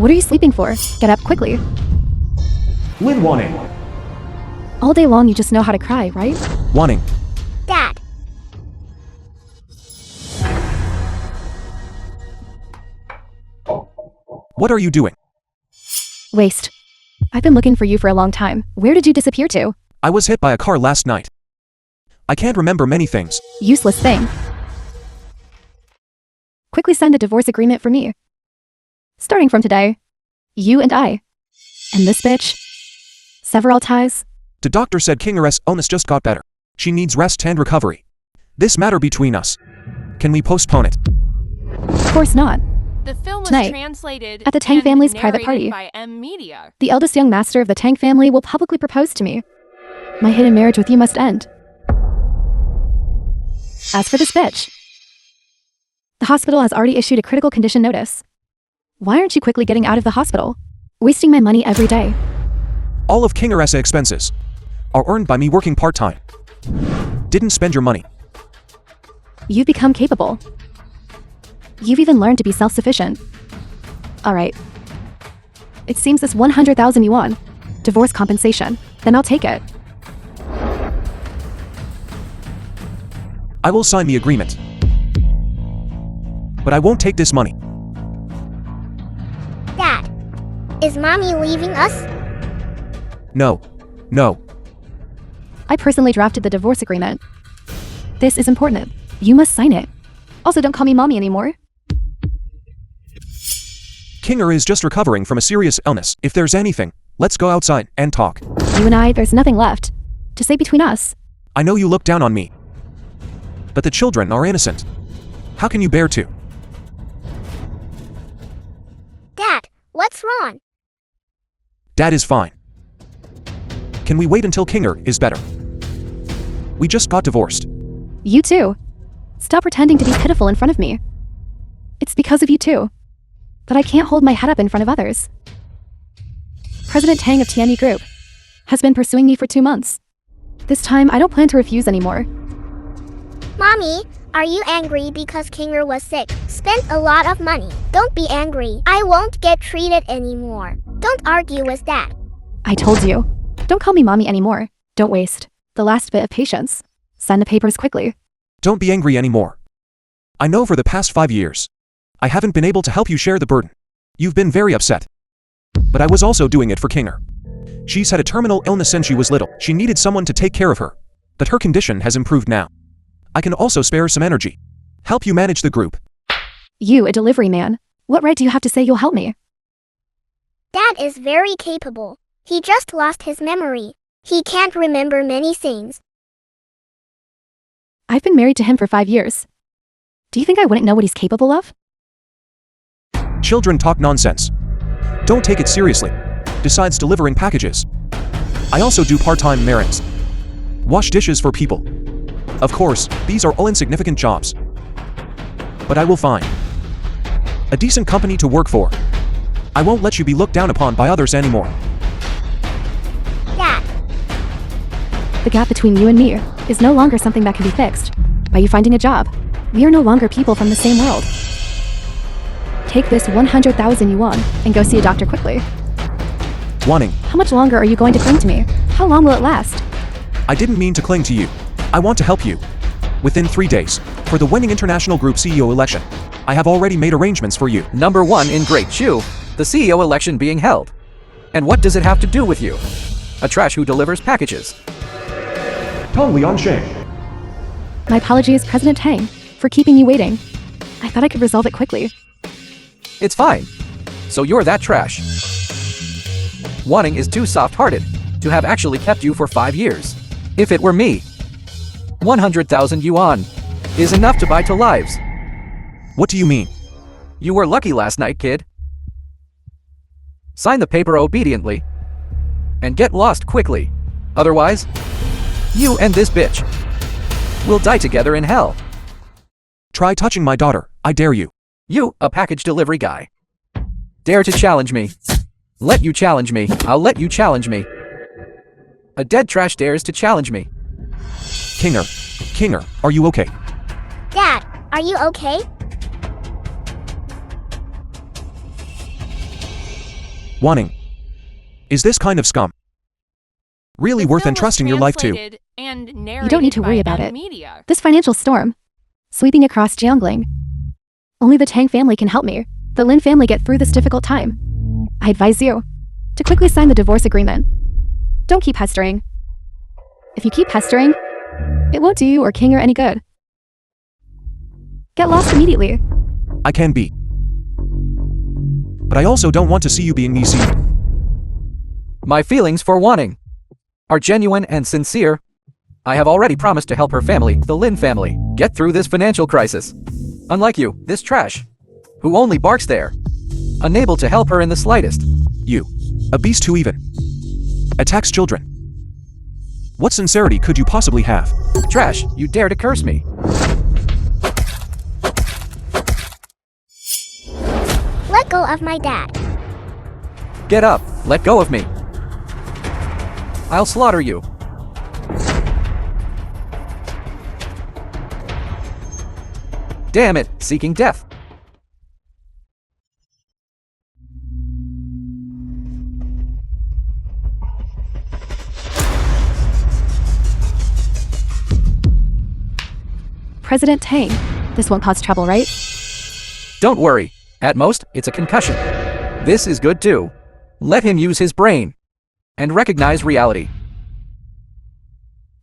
What are you sleeping for? Get up quickly. Lynn Wanting. All day long you just know how to cry, right? Wanting. Dad. What are you doing? Waste. I've been looking for you for a long time. Where did you disappear to? I was hit by a car last night. I can't remember many things. Useless thing. Quickly send a divorce agreement for me. Starting from today. You and I. And this bitch. Sever all ties. The doctor said Kinger's illness just got better. She needs rest and recovery. This matter between us. Can we postpone it? Of course not. The film was Tonight, translated at the Tang and family's private narrated party, by M Media. the eldest young master of the Tang family will publicly propose to me. My hidden marriage with you must end. As for this bitch, the hospital has already issued a critical condition notice. Why aren't you quickly getting out of the hospital? Wasting my money every day. All of Kinger's expenses are earned by me working part-time. Didn't spend your money. You've become capable. You've even learned to be self-sufficient. Alright. It seems this 100,000 yuan, divorce compensation, then I'll take it. I will sign the agreement. But I won't take this money. Dad. Is Mommy leaving us? No. No. I personally drafted the divorce agreement. This is important. You must sign it. Also, don't call me mommy anymore. Kinger is just recovering from a serious illness. If there's anything, let's go outside and talk. You and I, there's nothing left to say between us. I know you look down on me. But the children are innocent. How can you bear to? Dad, what's wrong? Dad is fine. Can we wait until Kinger is better? We just got divorced. You too. Stop pretending to be pitiful in front of me. It's because of you too that I can't hold my head up in front of others. President Tang of Tianyi Group has been pursuing me for 2 months. This time, I don't plan to refuse anymore. Mommy, are you angry because Kinger was sick? Spent a lot of money. Don't be angry. I won't get treated anymore. Don't argue with Dad. I told you. Don't call me mommy anymore. Don't waste the last bit of patience. Sign the papers quickly. Don't be angry anymore. I know for the past 5 years, I haven't been able to help you share the burden. You've been very upset. But I was also doing it for Kinger. She's had a terminal illness since she was little. She needed someone to take care of her. But her condition has improved now. I can also spare some energy. Help you manage the group. You, a delivery man. What right do you have to say you'll help me? Dad is very capable. He just lost his memory. He can't remember many things. I've been married to him for 5 years. Do you think I wouldn't know what he's capable of? Children talk nonsense. Don't take it seriously. Besides delivering packages, I also do part-time errands. Wash dishes for people. Of course, these are all insignificant jobs. But I will find a decent company to work for. I won't let you be looked down upon by others anymore. Dad. The gap between you and me is no longer something that can be fixed by you finding a job. We are no longer people from the same world. Take this 100,000 yuan and go see a doctor quickly. Wanting. How much longer are you going to cling to me? How long will it last? I didn't mean to cling to you. I want to help you. Within 3 days, for the winning international group CEO election, I have already made arrangements for you. Number 1 in Great Chu, the CEO election being held. And what does it have to do with you? A trash who delivers packages. Tong Liang Sheng. My apologies, President Tang, for keeping you waiting. I thought I could resolve it quickly. It's fine. So you're that trash. Wanting is too soft-hearted to have actually kept you for 5 years. If it were me, 100,000 yuan is enough to buy 2 lives. What do you mean? You were lucky last night, kid. Sign the paper obediently and get lost quickly. Otherwise, you and this bitch will die together in hell. Try touching my daughter, I dare you. You, a package delivery guy. Dare to challenge me. Let you challenge me. I'll let you challenge me. A dead trash dares to challenge me. Kinger, are you okay? Dad, are you okay? Wanting. Is this kind of scum really worth entrusting your life to? You don't need to worry about it. This financial storm, sweeping across Jiangling. Only the Tang family can help me. The Lin family get through this difficult time. I advise you to quickly sign the divorce agreement. Don't keep pestering. If you keep pestering, it won't do you or Kinger any good. Get lost immediately. I can be. But I also don't want to see you being deceived. My feelings for Wanting are genuine and sincere. I have already promised to help her family, the Lin family, get through this financial crisis. Unlike you, this trash, who only barks there, unable to help her in the slightest. You, a beast who even attacks children. What sincerity could you possibly have? Trash, you dare to curse me. Let go of my dad. Get up, let go of me. I'll slaughter you. Damn it, seeking death. President Tang, this won't cause trouble, right? Don't worry. At most, it's a concussion. This is good too. Let him use his brain and recognize reality.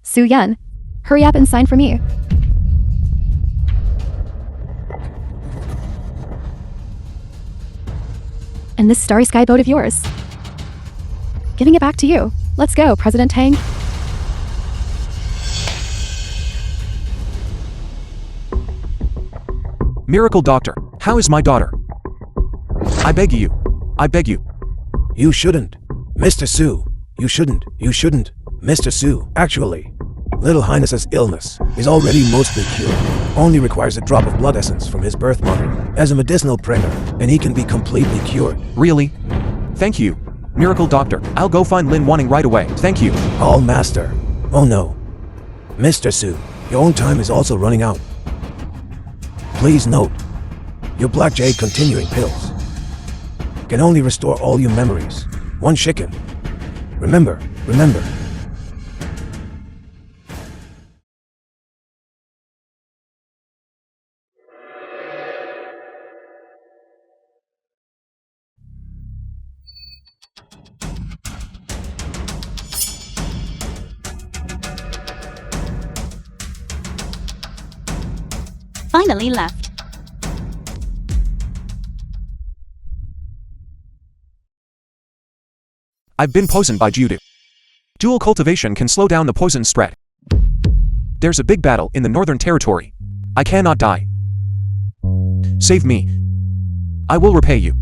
Su Yun, hurry up and sign for me. And this starry sky boat of yours. Giving it back to you. Let's go, President Tang. Miracle Doctor, how is my daughter? I beg you. I beg you. You shouldn't. Mr. Su, you shouldn't. You shouldn't. Mr. Su, actually, Little Highness's illness is already mostly cured. Only requires a drop of blood essence from his birth mother as a medicinal prayer, and he can be completely cured. Really? Thank you. Miracle Doctor, I'll go find Lin Wanting right away. Thank you. All Master. Oh no. Mr. Su, your own time is also running out. Please note, your Black Jade continuing pills can only restore all your memories. One chicken. Remember. Finally left. I've been poisoned by Judo. Dual cultivation can slow down the poison spread. There's a big battle in the Northern Territory. I cannot die. Save me. I will repay you.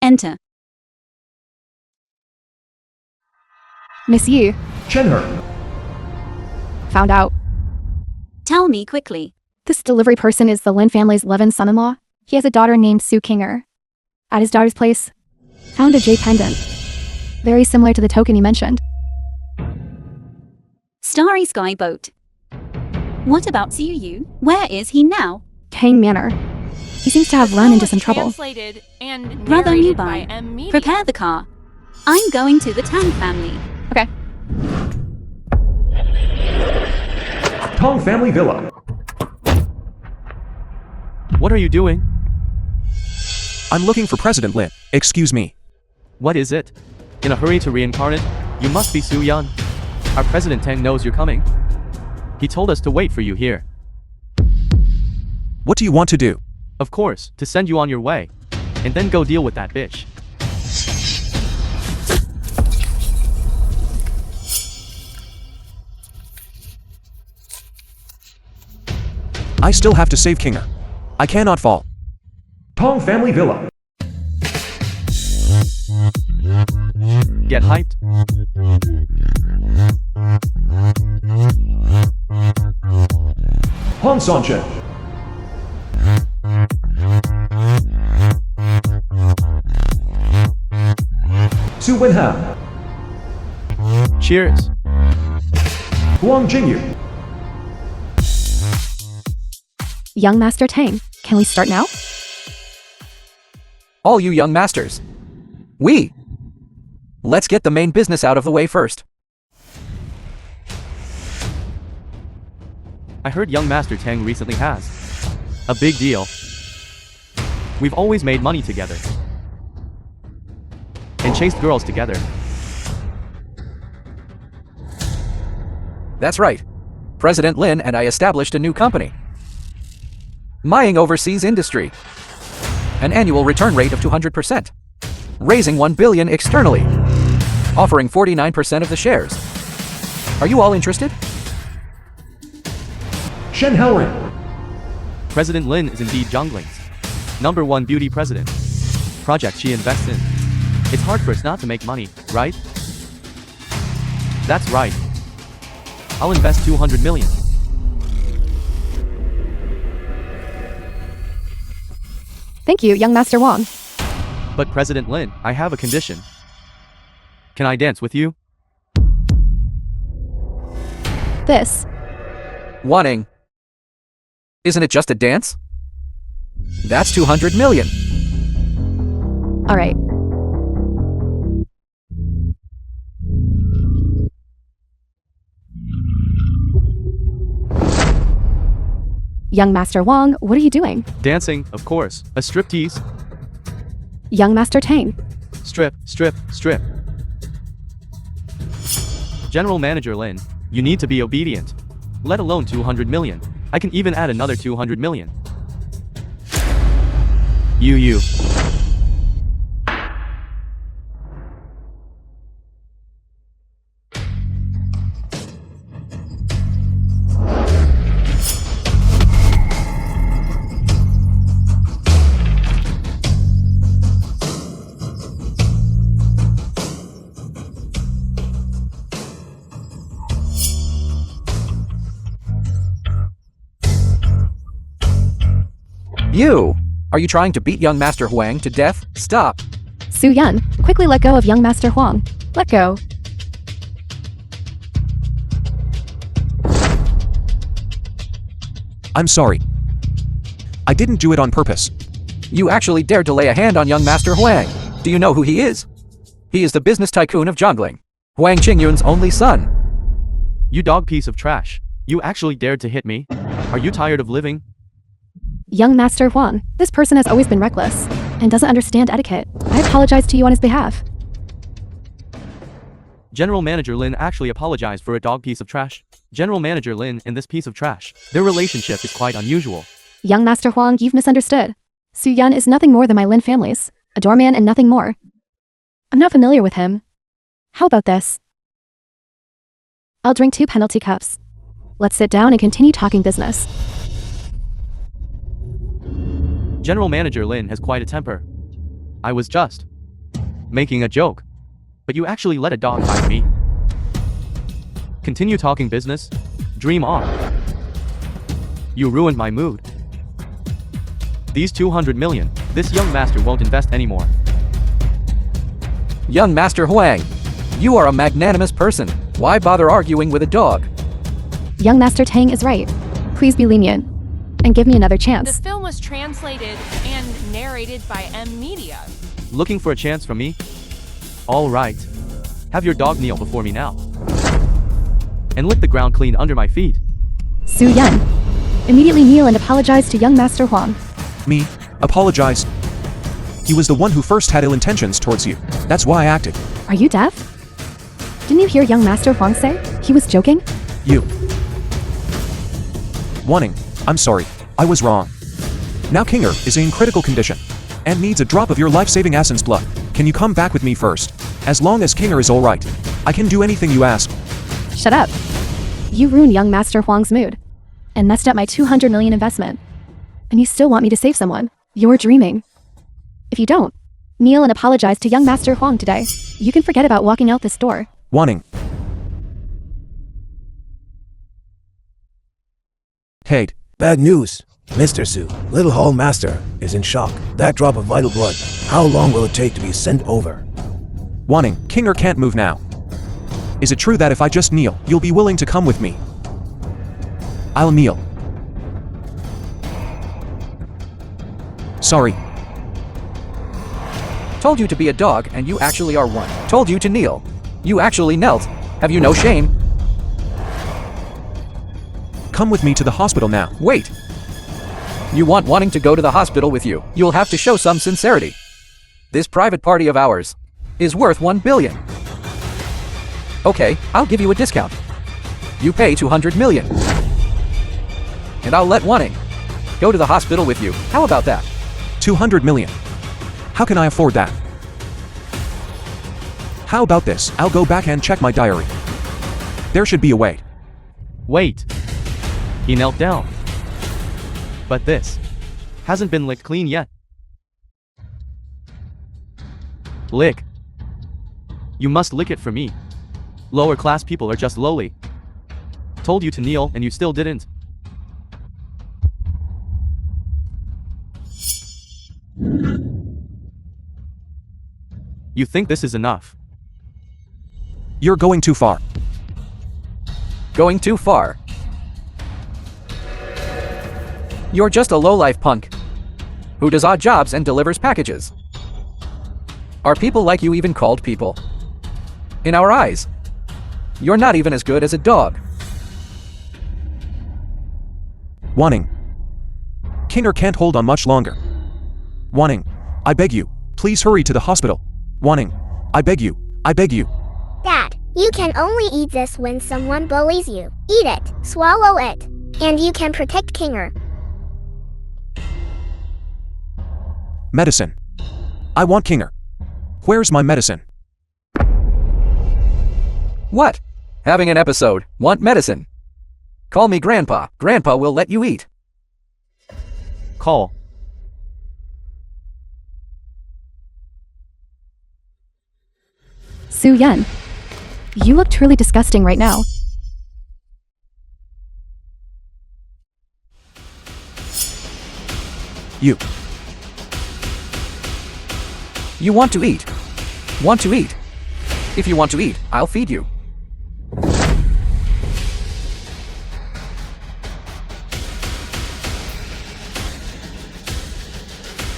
Enter. Miss Yi, Chen her. found out. Tell me quickly. This delivery person is the Lin family's 11th son-in-law. He has a daughter named Su Kinger. At his daughter's place, found a jade pendant. Very similar to the token you mentioned. Starry Sky Boat. What about Yu? Where is he now? Tang Manor. He seems to have run into some trouble. Brother Nubai, prepare the car. I'm going to the Tang family. Okay. Tong Family Villa. What are you doing? I'm looking for President Lin. Excuse me. What is it? In a hurry to reincarnate? You must be Su Yan. Our President Tang knows you're coming. He told us to wait for you here. What do you want to do? Of course, to send you on your way. And then go deal with that bitch. I still have to save Kinger. I cannot fall. Tong Family Villa. Get hyped. Han Sanchen. Su Wenham. Cheers. Huang Jingyu. Young Master Tang, can we start now? All you young masters. Let's get the main business out of the way first. I heard young Master Tang recently has a big deal. We've always made money together and chased girls together. That's right. President Lin and I established a new company. Buying overseas industry. An annual return rate of 200%. Raising 1 billion externally. Offering 49% of the shares. Are you all interested? Shen Helring. President Lin is indeed Zhongling's #1 beauty president. Project she invests in. It's hard for us not to make money, right? That's right. I'll invest 200 million. Thank you, young Master Wang. But President Lin, I have a condition. Can I dance with you? This. Wanting. Isn't it just a dance? That's 200 million. All right. Young Master Wang, what are you doing? Dancing, of course. A striptease. Young Master Tang. Strip, strip, strip. General Manager Lin, you need to be obedient. Let alone 200 million. I can even add another 200 million. You. You! Are you trying to beat young Master Huang to death? Stop! Su Yun, quickly let go of young Master Huang. Let go. I'm sorry. I didn't do it on purpose. You actually dared to lay a hand on young Master Huang. Do you know who he is? He is the business tycoon of Zhongling. Huang Qingyun's only son. You dog piece of trash. You actually dared to hit me? Are you tired of living? Young Master Huang, this person has always been reckless and doesn't understand etiquette. I apologize to you on his behalf. General Manager Lin actually apologized for a dog piece of trash. General Manager Lin and this piece of trash. Their relationship is quite unusual. Young Master Huang, you've misunderstood. Su Yun is nothing more than my Lin family's, a doorman and nothing more. I'm not familiar with him. How about this? I'll drink 2 penalty cups. Let's sit down and continue talking business. General Manager Lin has quite a temper. I was just making a joke. But you actually let a dog bite me. Continue talking business? Dream on. You ruined my mood. These 200 million, this young master won't invest anymore. Young Master Huang, you are a magnanimous person. Why bother arguing with a dog? Young Master Tang is right. Please be lenient and give me another The chance. film was translated and narrated by M Media. Looking for a chance from me? All right. Have your dog kneel before me now. And lick the ground clean under my feet. Su Yun, immediately kneel and apologize to young Master Huang. Me? Apologize? He was the one who first had ill intentions towards you. That's why I acted. Are you deaf? Didn't you hear young Master Huang say he was joking? You. Wanting. I'm sorry. I was wrong. Now Kinger is in critical condition and needs a drop of your life-saving essence blood. Can you come back with me first? As long as Kinger is alright, I can do anything you ask. Shut up. You ruined young Master Huang's mood and messed up my 200 million investment. And you still want me to save someone. You're dreaming. If you don't, kneel and apologize to young Master Huang today. You can forget about walking out this door. Wanting. Hate. Bad news, Mr. Su. Little Hall Master is in shock. That drop of vital blood, how long will it take to be sent over? Wanting. Kinger can't move now. Is it true that if I just kneel, you'll be willing to come with me? I'll kneel. Sorry. Told you to be a dog and you actually are one. Told you to kneel. You actually knelt. Have you no shame? Come with me to the hospital now. Wait. You wanting to go to the hospital with you. You'll have to show some sincerity. This private party of ours is worth 1 billion. Okay, I'll give you a discount. You pay 200 million. And I'll let Wanting go to the hospital with you. How about that? 200 million. How can I afford that? How about this? I'll go back and check my diary. There should be a way. Wait. He knelt down. But this hasn't been licked clean yet. Lick. You must lick it for me. Lower class people are just lowly. Told you to kneel and you still didn't. You think this is enough? You're going too far. Going too far. You're just a low-life punk who does odd jobs and delivers packages. Are people like you even called people? In our eyes, you're not even as good as a dog. Wanting. Kinger can't hold on much longer. Wanting. I beg you. Please hurry to the hospital. Wanting. I beg you. I beg you. Dad, you can only eat this when someone bullies you. Eat it, swallow it, and you can protect Kinger. Medicine. I want Kinger. Where's my medicine? What? Having an episode. Want medicine? Call me Grandpa. Grandpa will let you eat. Call. Su-Yun, you look truly disgusting right now. You. You want to eat. Want to eat. If you want to eat, I'll feed you.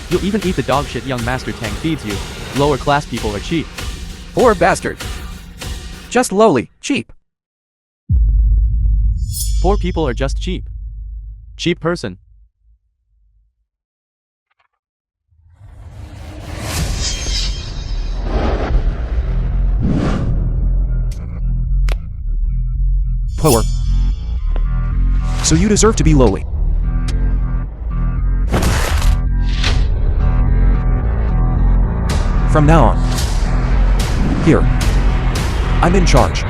You'll even eat the dog shit young Master Tang feeds you. Lower class people are cheap. Poor bastard. Just lowly, cheap. Poor people are just cheap. Cheap person. Poor. So you deserve to be lowly. From now on. Here. I'm in charge.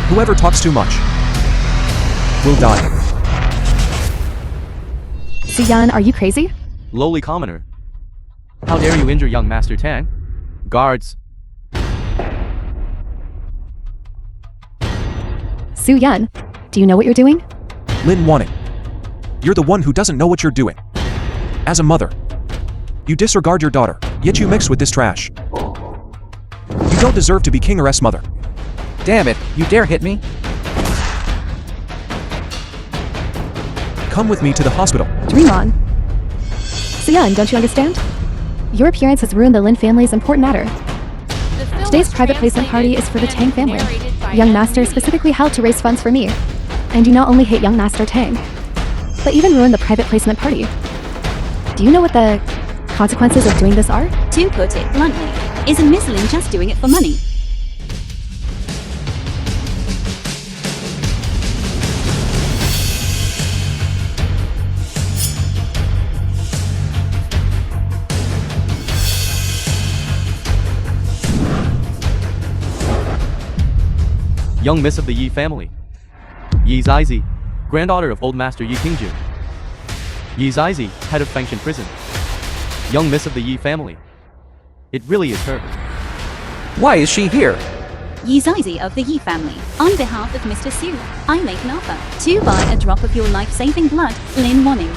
Whoever talks too much will die. Su-Yun, are you crazy? Lowly commoner. How dare you injure young Master Tang? Guards. Su-Yun, do you know what you're doing? Lin Wanting. You're the one who doesn't know what you're doing. As a mother, you disregard your daughter, yet you mix with this trash. You don't deserve to be Kinger's mother. Damn it, you dare hit me? Come with me to the hospital. Dream on. Su-Yun, don't you understand? Your appearance has ruined the Lin family's important matter. The film Today's was private placement party is for the Tang translated family. and narrated by Young Master specifically held to raise funds for me. And you not only hate young Master Tang, but even ruined the private placement party. Do you know what the consequences of doing this are? To put it bluntly, isn't Miss Lin just doing it for money? Young Miss of the Yi family. Yi Zizi, granddaughter of old Master Yi Qingju. Yi Zizi, head of Fengshan prison. Young Miss of the Yi family. It really is her. Why is she here? Yi Zizi of the Yi family. On behalf of Mr. Su, I make an offer to buy a drop of your life-saving blood, Lin Wanting.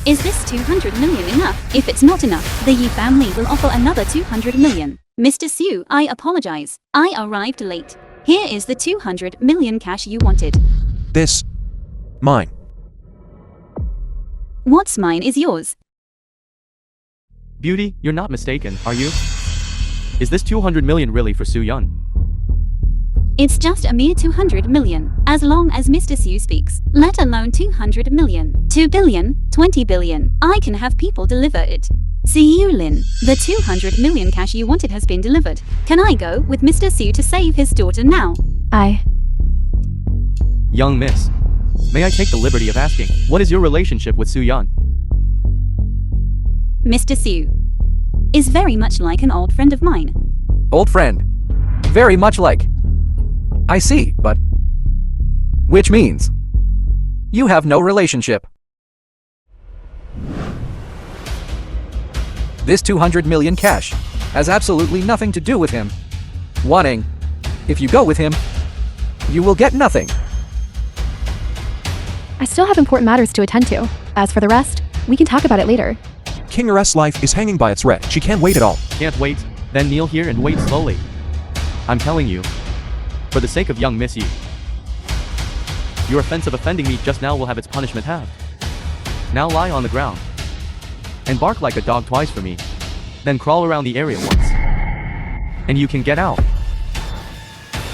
Is this 200 million enough? If it's not enough, the Yi family will offer another 200 million. Mr. Sue, I apologize. I arrived late. Here is the 200 million cash you wanted. This. Mine. What's mine is yours. Beauty, you're not mistaken, are you? Is this 200 million really for Soo Yun? It's just a mere 200 million, as long as Mr. Sue speaks, let alone 200 million. 2 billion, 20 billion. I can have people deliver it. See you, Lin. The 200 million cash you wanted has been delivered. Can I go with Mr. Sue to save his daughter now? Young miss, may I take the liberty of asking, what is your relationship with Soo Yun? Mr. Sue is very much like an old friend of mine. Old friend. Very much like. I see, but. Which means. You have no relationship. This 200 million cash has absolutely nothing to do with him. Wanting. If you go with him, you will get nothing. I still have important matters to attend to. As for the rest, we can talk about it later. Kinger's life is hanging by its thread. She can't wait at all. Can't wait? Then kneel here and wait slowly. I'm telling you. For the sake of young Miss Yi. Your offense of offending me just now will have its punishment halved. Now lie on the ground. And bark like a dog twice for me. Then crawl around the area once. And you can get out.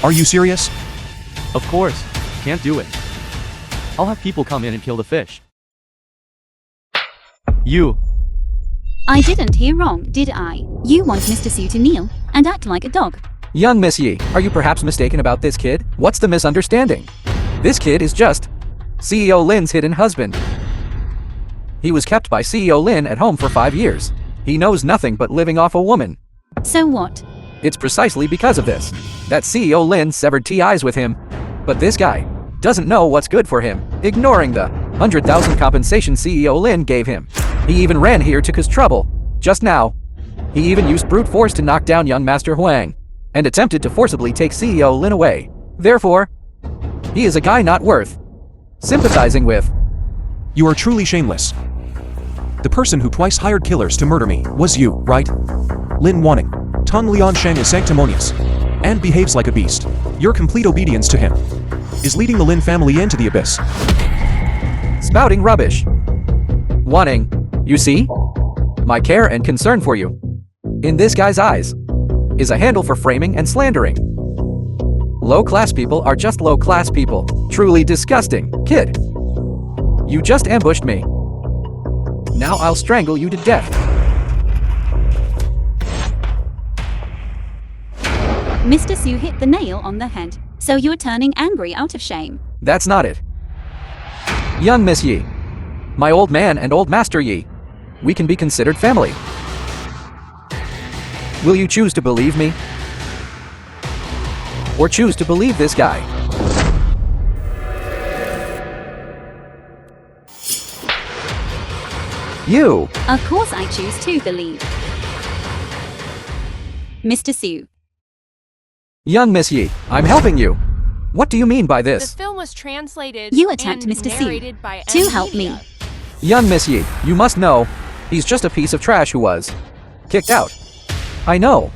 Are you serious? Of course. Can't do it. I'll have people come in and kill the fish. You. I didn't hear wrong, did I? You want Mr. Sue to kneel and act like a dog. Young Miss Yi, are you perhaps mistaken about this kid? What's the misunderstanding? This kid is just CEO Lin's hidden husband. He was kept by CEO Lin at home for 5 years. He knows nothing but living off a woman. So what? It's precisely because of this that CEO Lin severed ties with him. But this guy doesn't know what's good for him, ignoring the 100,000 compensation CEO Lin gave him. He even ran here to cause trouble. Just now, he even used brute force to knock down young Master Huang, and attempted to forcibly take CEO Lin away. Therefore, he is a guy not worth sympathizing with. You are truly shameless. The person who twice hired killers to murder me was you, right? Lin Wanning. Tong Liansheng is sanctimonious and behaves like a beast. Your complete obedience to him is leading the Lin family into the abyss. Spouting rubbish. Wanting, you see? My care and concern for you, in this guy's eyes, is a handle for framing and slandering. Low-class people are just low-class people. Truly disgusting. Kid, you just ambushed me. Now I'll strangle you to death. Mr. Sue hit the nail on the head. So you're turning angry out of shame. That's not it. Young Miss Yi, my old man and old Master Yi, we can be considered family. Will you choose to believe me? Or choose to believe this guy? You! Of course I choose to believe. Mr. Sue. Young Miss Yi, I'm helping you. What do you mean by The this? film was translated You attacked and Mr. Sue narrated by to M help me. Media. Young Miss Yi, you must know, he's just a piece of trash who was kicked out. I know.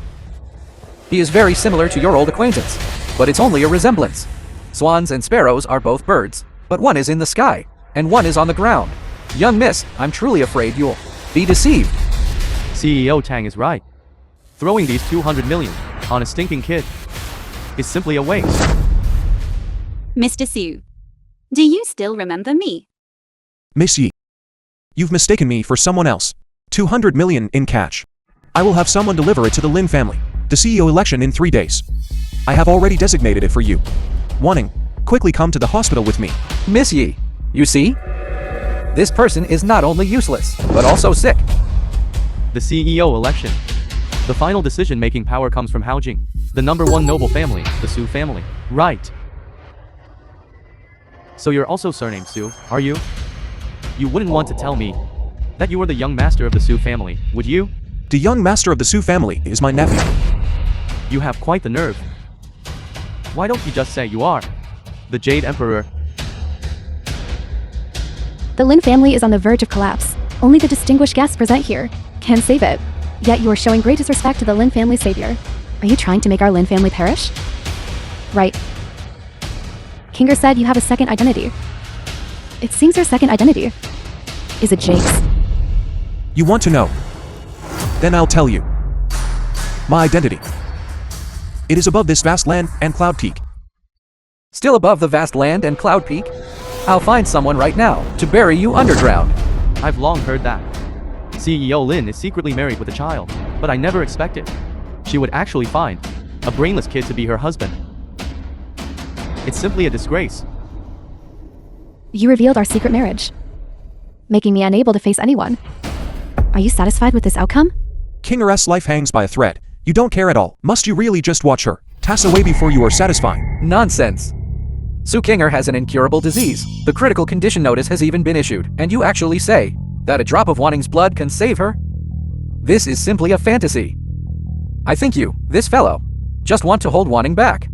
He is very similar to your old acquaintance, but it's only a resemblance. Swans and sparrows are both birds, but one is in the sky, and one is on the ground. Young miss, I'm truly afraid you'll be deceived. CEO Tang is right. Throwing these 200 million on a stinking kid is simply a waste. Mr. Sue. Do you still remember me? Miss Yi. You've mistaken me for someone else. 200 million in cash. I will have someone deliver it to the Lin family. The CEO election in 3 days. I have already designated it for you. Wanting, quickly come to the hospital with me. Miss Yi, you see? This person is not only useless, but also sick. The CEO election. The final decision-making power comes from Haojing, the #1 noble family, the Su family. Right. So you're also surnamed Su, are you? You wouldn't want to tell me that you were the young master of the Su family, would you? The young master of the Su family is my nephew. You have quite the nerve. Why don't you just say you are the Jade Emperor? The Lin family is on the verge of collapse. Only the distinguished guests present here can save it. Yet you are showing great disrespect to the Lin family savior. Are you trying to make our Lin family perish? Right. Kinger said you have a second identity. It seems your second identity. Is it Jake's? You want to know? Then I'll tell you. My identity. It is above this vast land and cloud peak. Still above the vast land and cloud peak? I'll find someone right now to bury you underground. I've long heard that. CEO Lin is secretly married with a child, but I never expected she would actually find a brainless kid to be her husband. It's simply a disgrace. You revealed our secret marriage, making me unable to face anyone. Are you satisfied with this outcome? Kinger's life hangs by a thread. You don't care at all. Must you really just watch her pass away before you are satisfied? Nonsense. Sue Kinger has an incurable disease. The critical condition notice has even been issued, and you actually say that a drop of Wanning's blood can save her? This is simply a fantasy. I think you, this fellow, just want to hold Wanning back,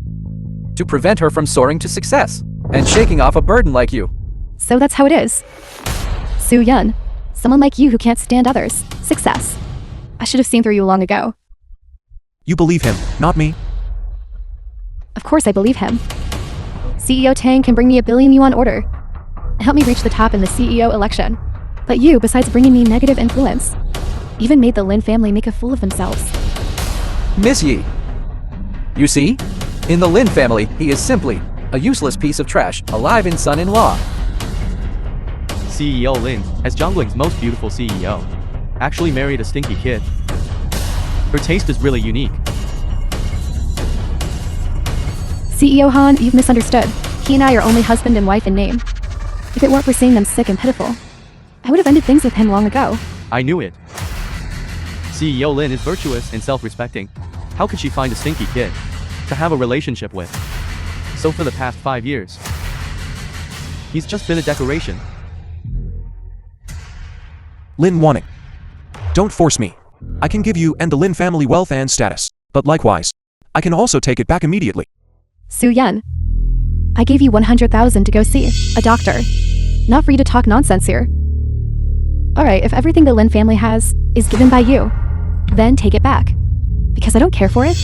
to prevent her from soaring to success and shaking off a burden like you. So that's how it is. Soo Yun, someone like you who can't stand others' success. I should have seen through you long ago. You believe him, not me. Of course I believe him. CEO Tang can bring me $1 billion yuan order, help me reach the top in the CEO election. But you, besides bringing me negative influence, even made the Lin family make a fool of themselves. Miss Yi. You see? In the Lin family, he is simply a useless piece of trash, alive in son-in-law. CEO Lin, as Zhongling's most beautiful CEO, actually married a stinky kid. Her taste is really unique. CEO Han, you've misunderstood. He and I are only husband and wife in name. If it weren't for seeing them sick and pitiful, I would have ended things with him long ago. I knew it. CEO Lin is virtuous and self-respecting. How could she find a stinky kid to have a relationship with? So for the past 5 years, he's just been a decoration. Lin Wanning. Don't force me. I can give you and the Lin family wealth and status, but likewise, I can also take it back immediately. Soo Yun, I gave you 100,000 to go see a doctor. Not for you to talk nonsense here. Alright, if everything the Lin family has is given by you, then take it back. Because I don't care for it.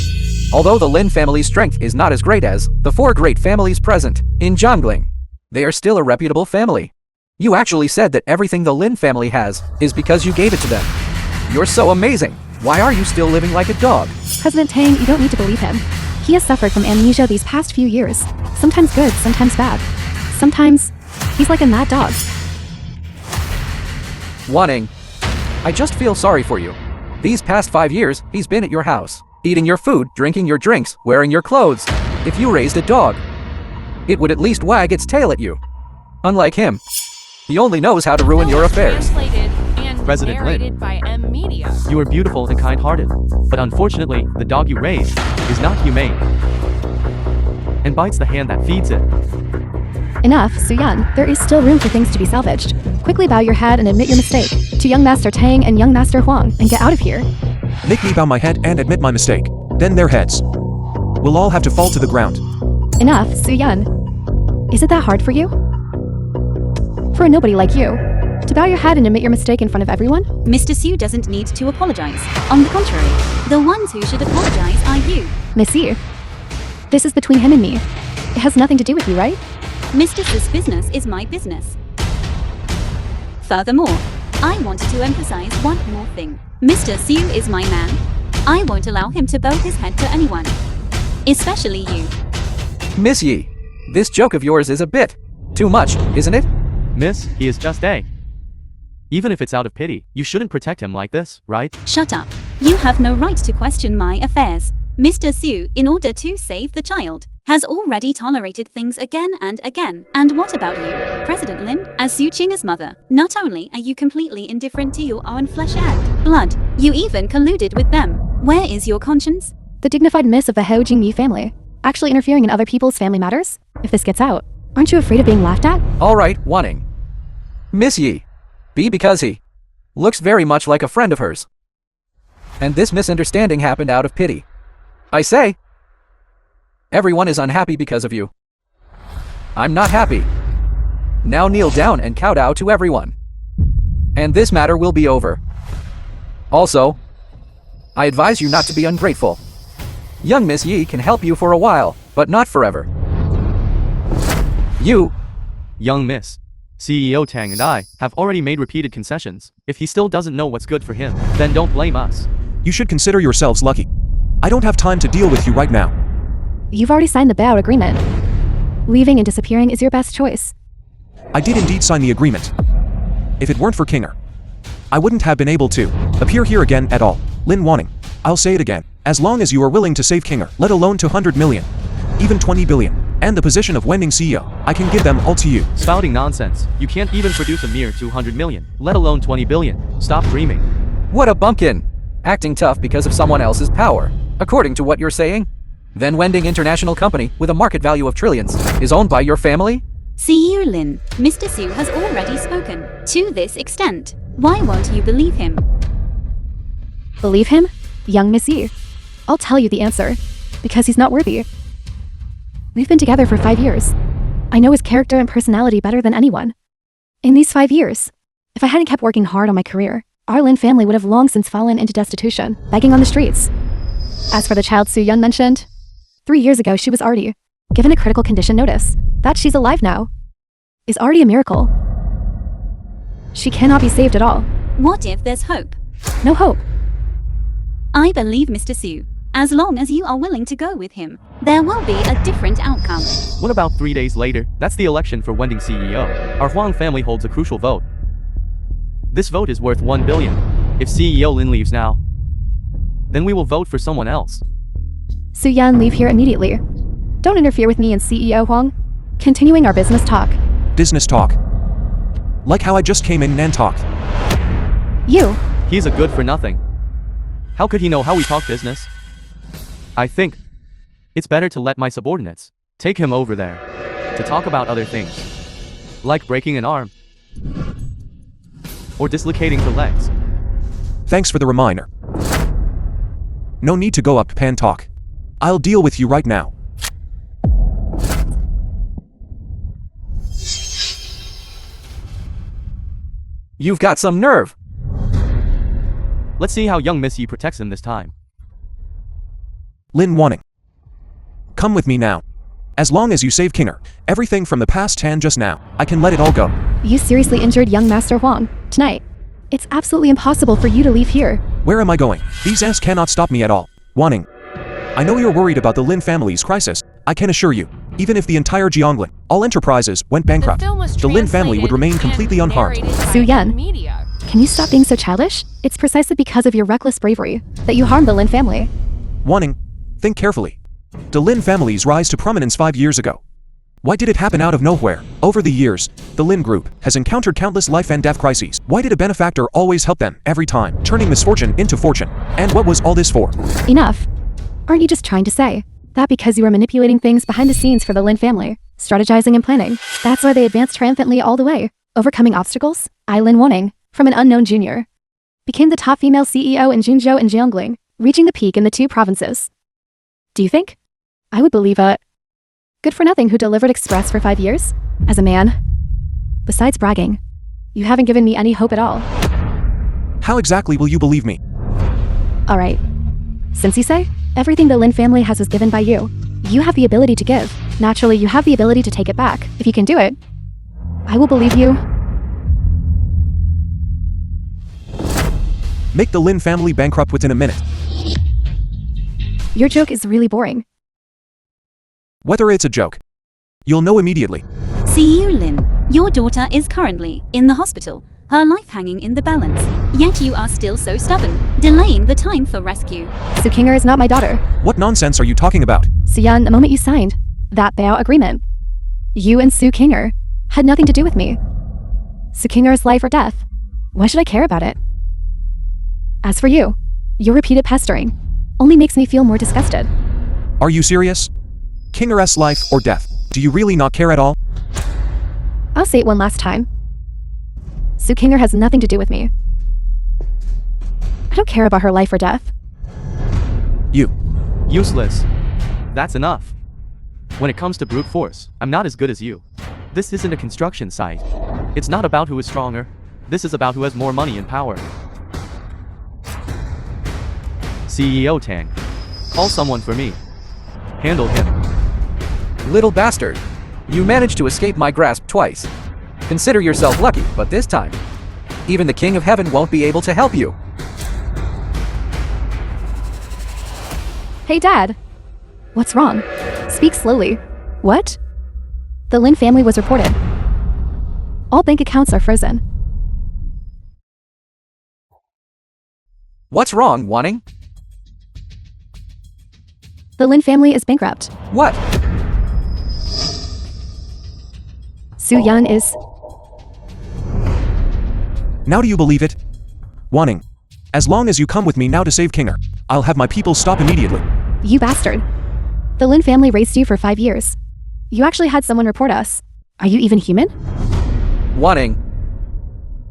Although the Lin family's strength is not as great as the 4 great families present in Zhongling, they are still a reputable family. You actually said that everything the Lin family has is because you gave it to them. You're so amazing. Why are you still living like a dog? President Tang, you don't need to believe him. He has suffered from amnesia these past few years. Sometimes good, sometimes bad. Sometimes, he's like a mad dog. Wanning, I just feel sorry for you. These past 5 years, he's been at your house, eating your food, drinking your drinks, wearing your clothes. If you raised a dog, it would at least wag its tail at you. Unlike him, he only knows how to ruin your affairs. Translated and President Lin. narrated by M Media. You are beautiful and kind-hearted, but unfortunately, the dog you raised is not humane and bites the hand that feeds it. Enough, Soo Yun. There is still room for things to be salvaged. Quickly bow your head and admit your mistake to young Master Tang and young Master Huang and get out of here. Make me bow my head and admit my mistake. Then their heads will all have to fall to the ground. Enough, Soo Yun. Is it that hard for you? For a nobody like you, to bow your head and admit your mistake in front of everyone? Mr. Sue doesn't need to apologize. On the contrary, the ones who should apologize are you. Missy, this is between him and me. It has nothing to do with you, right? Mr. Sue's business is my business. Furthermore, I wanted to emphasize one more thing. Mr. Sue is my man. I won't allow him to bow his head to anyone. Especially you. Miss Yi, this joke of yours is a bit too much, isn't it? Miss, he is just a. Even if it's out of pity, you shouldn't protect him like this, right? Shut up. You have no right to question my affairs. Mr. Sue, in order to save the child, has already tolerated things again and again. And what about you, President Lin? As Sue Chinga's mother, not only are you completely indifferent to your own flesh and blood, you even colluded with them. Where is your conscience? The dignified miss of the Hou Jingyi family, actually interfering in other people's family matters? If this gets out, aren't you afraid of being laughed at? Alright, Wanning. Miss Yi, because he looks very much like a friend of hers. And this misunderstanding happened out of pity. I say, everyone is unhappy because of you. I'm not happy. Now kneel down and kowtow to everyone. and this matter will be over. Also, I advise you not to be ungrateful. Young Miss Yi can help you for a while, but not forever. You, Young Miss, CEO Tang and I have already made repeated concessions. If he still doesn't know what's good for him, then don't blame us. You should consider yourselves lucky. I don't have time to deal with you right now. You've already signed the buyout agreement. Leaving and disappearing is your best choice. I did indeed sign the agreement. If it weren't for Kinger, I wouldn't have been able to appear here again at all. Lin Wanning, I'll say it again. As long as you are willing to save Kinger, let alone 200 million, even 20 billion, and the position of Wending CEO, I can give them all to you. Spouting nonsense. You can't even produce a mere 200 million, let alone 20 billion. Stop dreaming. what a bumpkin! Acting tough because of someone else's power. According to what you're saying, then Wending International Company, with a market value of trillions, is owned by your family? See you, Lin. Mr. Su has already spoken. To this extent, why won't you believe him? Believe him? Young Miss Yi. I'll tell you the answer. Because he's not worthy. We've been together for 5 years. I know his character and personality better than anyone. In these 5 years, if I hadn't kept working hard on my career, our Lin family would have long since fallen into destitution, begging on the streets. As for the child Su Yun mentioned, 3 years ago she was already given a critical condition notice. That she's alive now is already a miracle. She cannot be saved at all. What if there's hope? No hope. I believe Mr. Su. As long as you are willing to go with him, there will be a different outcome. What about 3 days later? That's the election for Wending CEO. Our Huang family holds a crucial vote. This vote is worth 1 billion. If CEO Lin leaves now, then we will vote for someone else. Su Yan, leave here immediately. Don't interfere with me and CEO Huang. Continuing our business talk. Business talk. Like how I just came in and talked. You. He's a good for nothing. How could he know how we talk business? I think it's better to let my subordinates take him over there to talk about other things, like breaking an arm or dislocating the legs. Thanks for the reminder. No need to go up pan talk. I'll deal with you right now. You've got some nerve. Let's see how young Miss Yi protects him this time. Lin Wanning. Come with me now. As long as you save Kinger, everything from the past and just now, I can let it all go. You seriously injured young Master Huang tonight. It's absolutely impossible for you to leave here. Where am I going? These ants cannot stop me at all. Wanning. I know you're worried about the Lin family's crisis. I can assure you, even if the entire Jiangling, all enterprises, went bankrupt, the Lin family would remain completely unharmed. Su Yan. Can you stop being so childish? It's precisely because of your reckless bravery that you harmed the Lin family. Wanning, think carefully. The Lin family's rise to prominence 5 years ago. Why did it happen out of nowhere? Over the years, the Lin group has encountered countless life and death crises. Why did a benefactor always help them every time, turning misfortune into fortune? And what was all this for? Enough. Aren't you just trying to say that because you were manipulating things behind the scenes for the Lin family, strategizing and planning, that's why they advanced triumphantly all the way, overcoming obstacles? I, Lin Wanning, from an unknown junior, became the top female CEO in Junzhou and Jiangling, reaching the peak in the 2 provinces. Do you think I would believe a good-for-nothing who delivered express for 5 years? As a man, besides bragging, you haven't given me any hope at all. How exactly will you believe me? All right. Since you say everything the Lin family has was given by you, you have the ability to give. Naturally, you have the ability to take it back. If you can do it, I will believe you. Make the Lin family bankrupt within a minute. Your joke is really boring. Whether it's a joke, you'll know immediately. See you, Lin. Your daughter is currently in the hospital, her life hanging in the balance. Yet you are still so stubborn, delaying the time for rescue. Su Kinger is not my daughter. What nonsense are you talking about? Su Yan, the moment you signed that buyout agreement, you and Su Kinger had nothing to do with me. Su Kinger's life or death. Why should I care about it? As for you, your repeated pestering only makes me feel more disgusted. Are you serious? Kinger's life or death? Do you really not care at all? I'll say it one last time. Su Kinger has nothing to do with me. I don't care about her life or death. You. Useless. That's enough. When it comes to brute force, I'm not as good as you. This isn't a construction site. It's not about who is stronger. This is about who has more money and power. CEO Tang. Call someone for me. Handle him. Little bastard. You managed to escape my grasp twice. Consider yourself lucky, but this time, even the King of Heaven won't be able to help you. Hey, Dad. What's wrong? Speak slowly. What? The Lin family was reported. All bank accounts are frozen. What's wrong, Wanting? The Lin family is bankrupt. What? Su-Yan is... Now do you believe it? Wanting. As long as you come with me now to save Kinger, I'll have my people stop immediately. You bastard. The Lin family raised you for 5 years. You actually had someone report us. Are you even human? Wanting.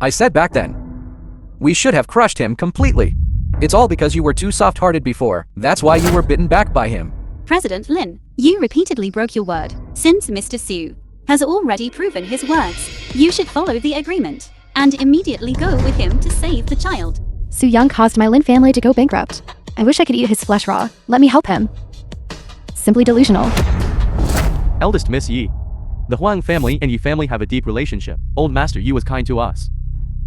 I said back then, we should have crushed him completely. It's all because you were too soft-hearted before. That's why you were bitten back by him. President Lin, you repeatedly broke your word. Since Mr. Su has already proven his words, you should follow the agreement and immediately go with him to save the child. Su-Yan caused my Lin family to go bankrupt. I wish I could eat his flesh raw. Let me help him. Simply delusional. Eldest Miss Yi. The Huang family and Yi family have a deep relationship. Old Master Yi was kind to us.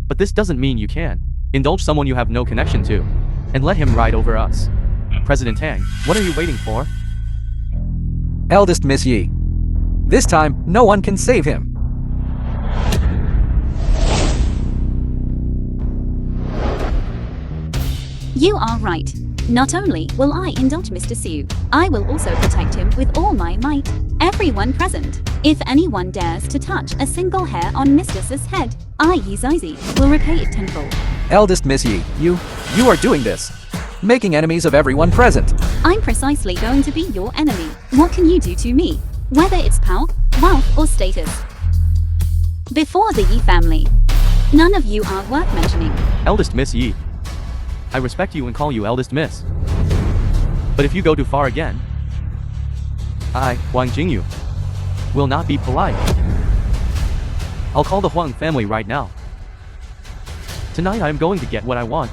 But this doesn't mean you can indulge someone you have no connection to and let him ride over us. President Tang, what are you waiting for? Eldest Miss Yi. This time, no one can save him. You are right. Not only will I indulge Mr. Su, I will also protect him with all my might. Everyone present, if anyone dares to touch a single hair on Mr. Su's head, I, Yi Zizi, will repay it tenfold. Eldest Miss Yi, you are doing this. Making enemies of everyone present. I'm precisely going to be your enemy. What can you do to me? Whether it's power, wealth, or status. Before the Yi family, none of you are worth mentioning. Eldest Miss Yi. I respect you and call you Eldest Miss. But if you go too far again, I, Huang Jingyu, will not be polite. I'll call the Huang family right now. Tonight I am going to get what I want.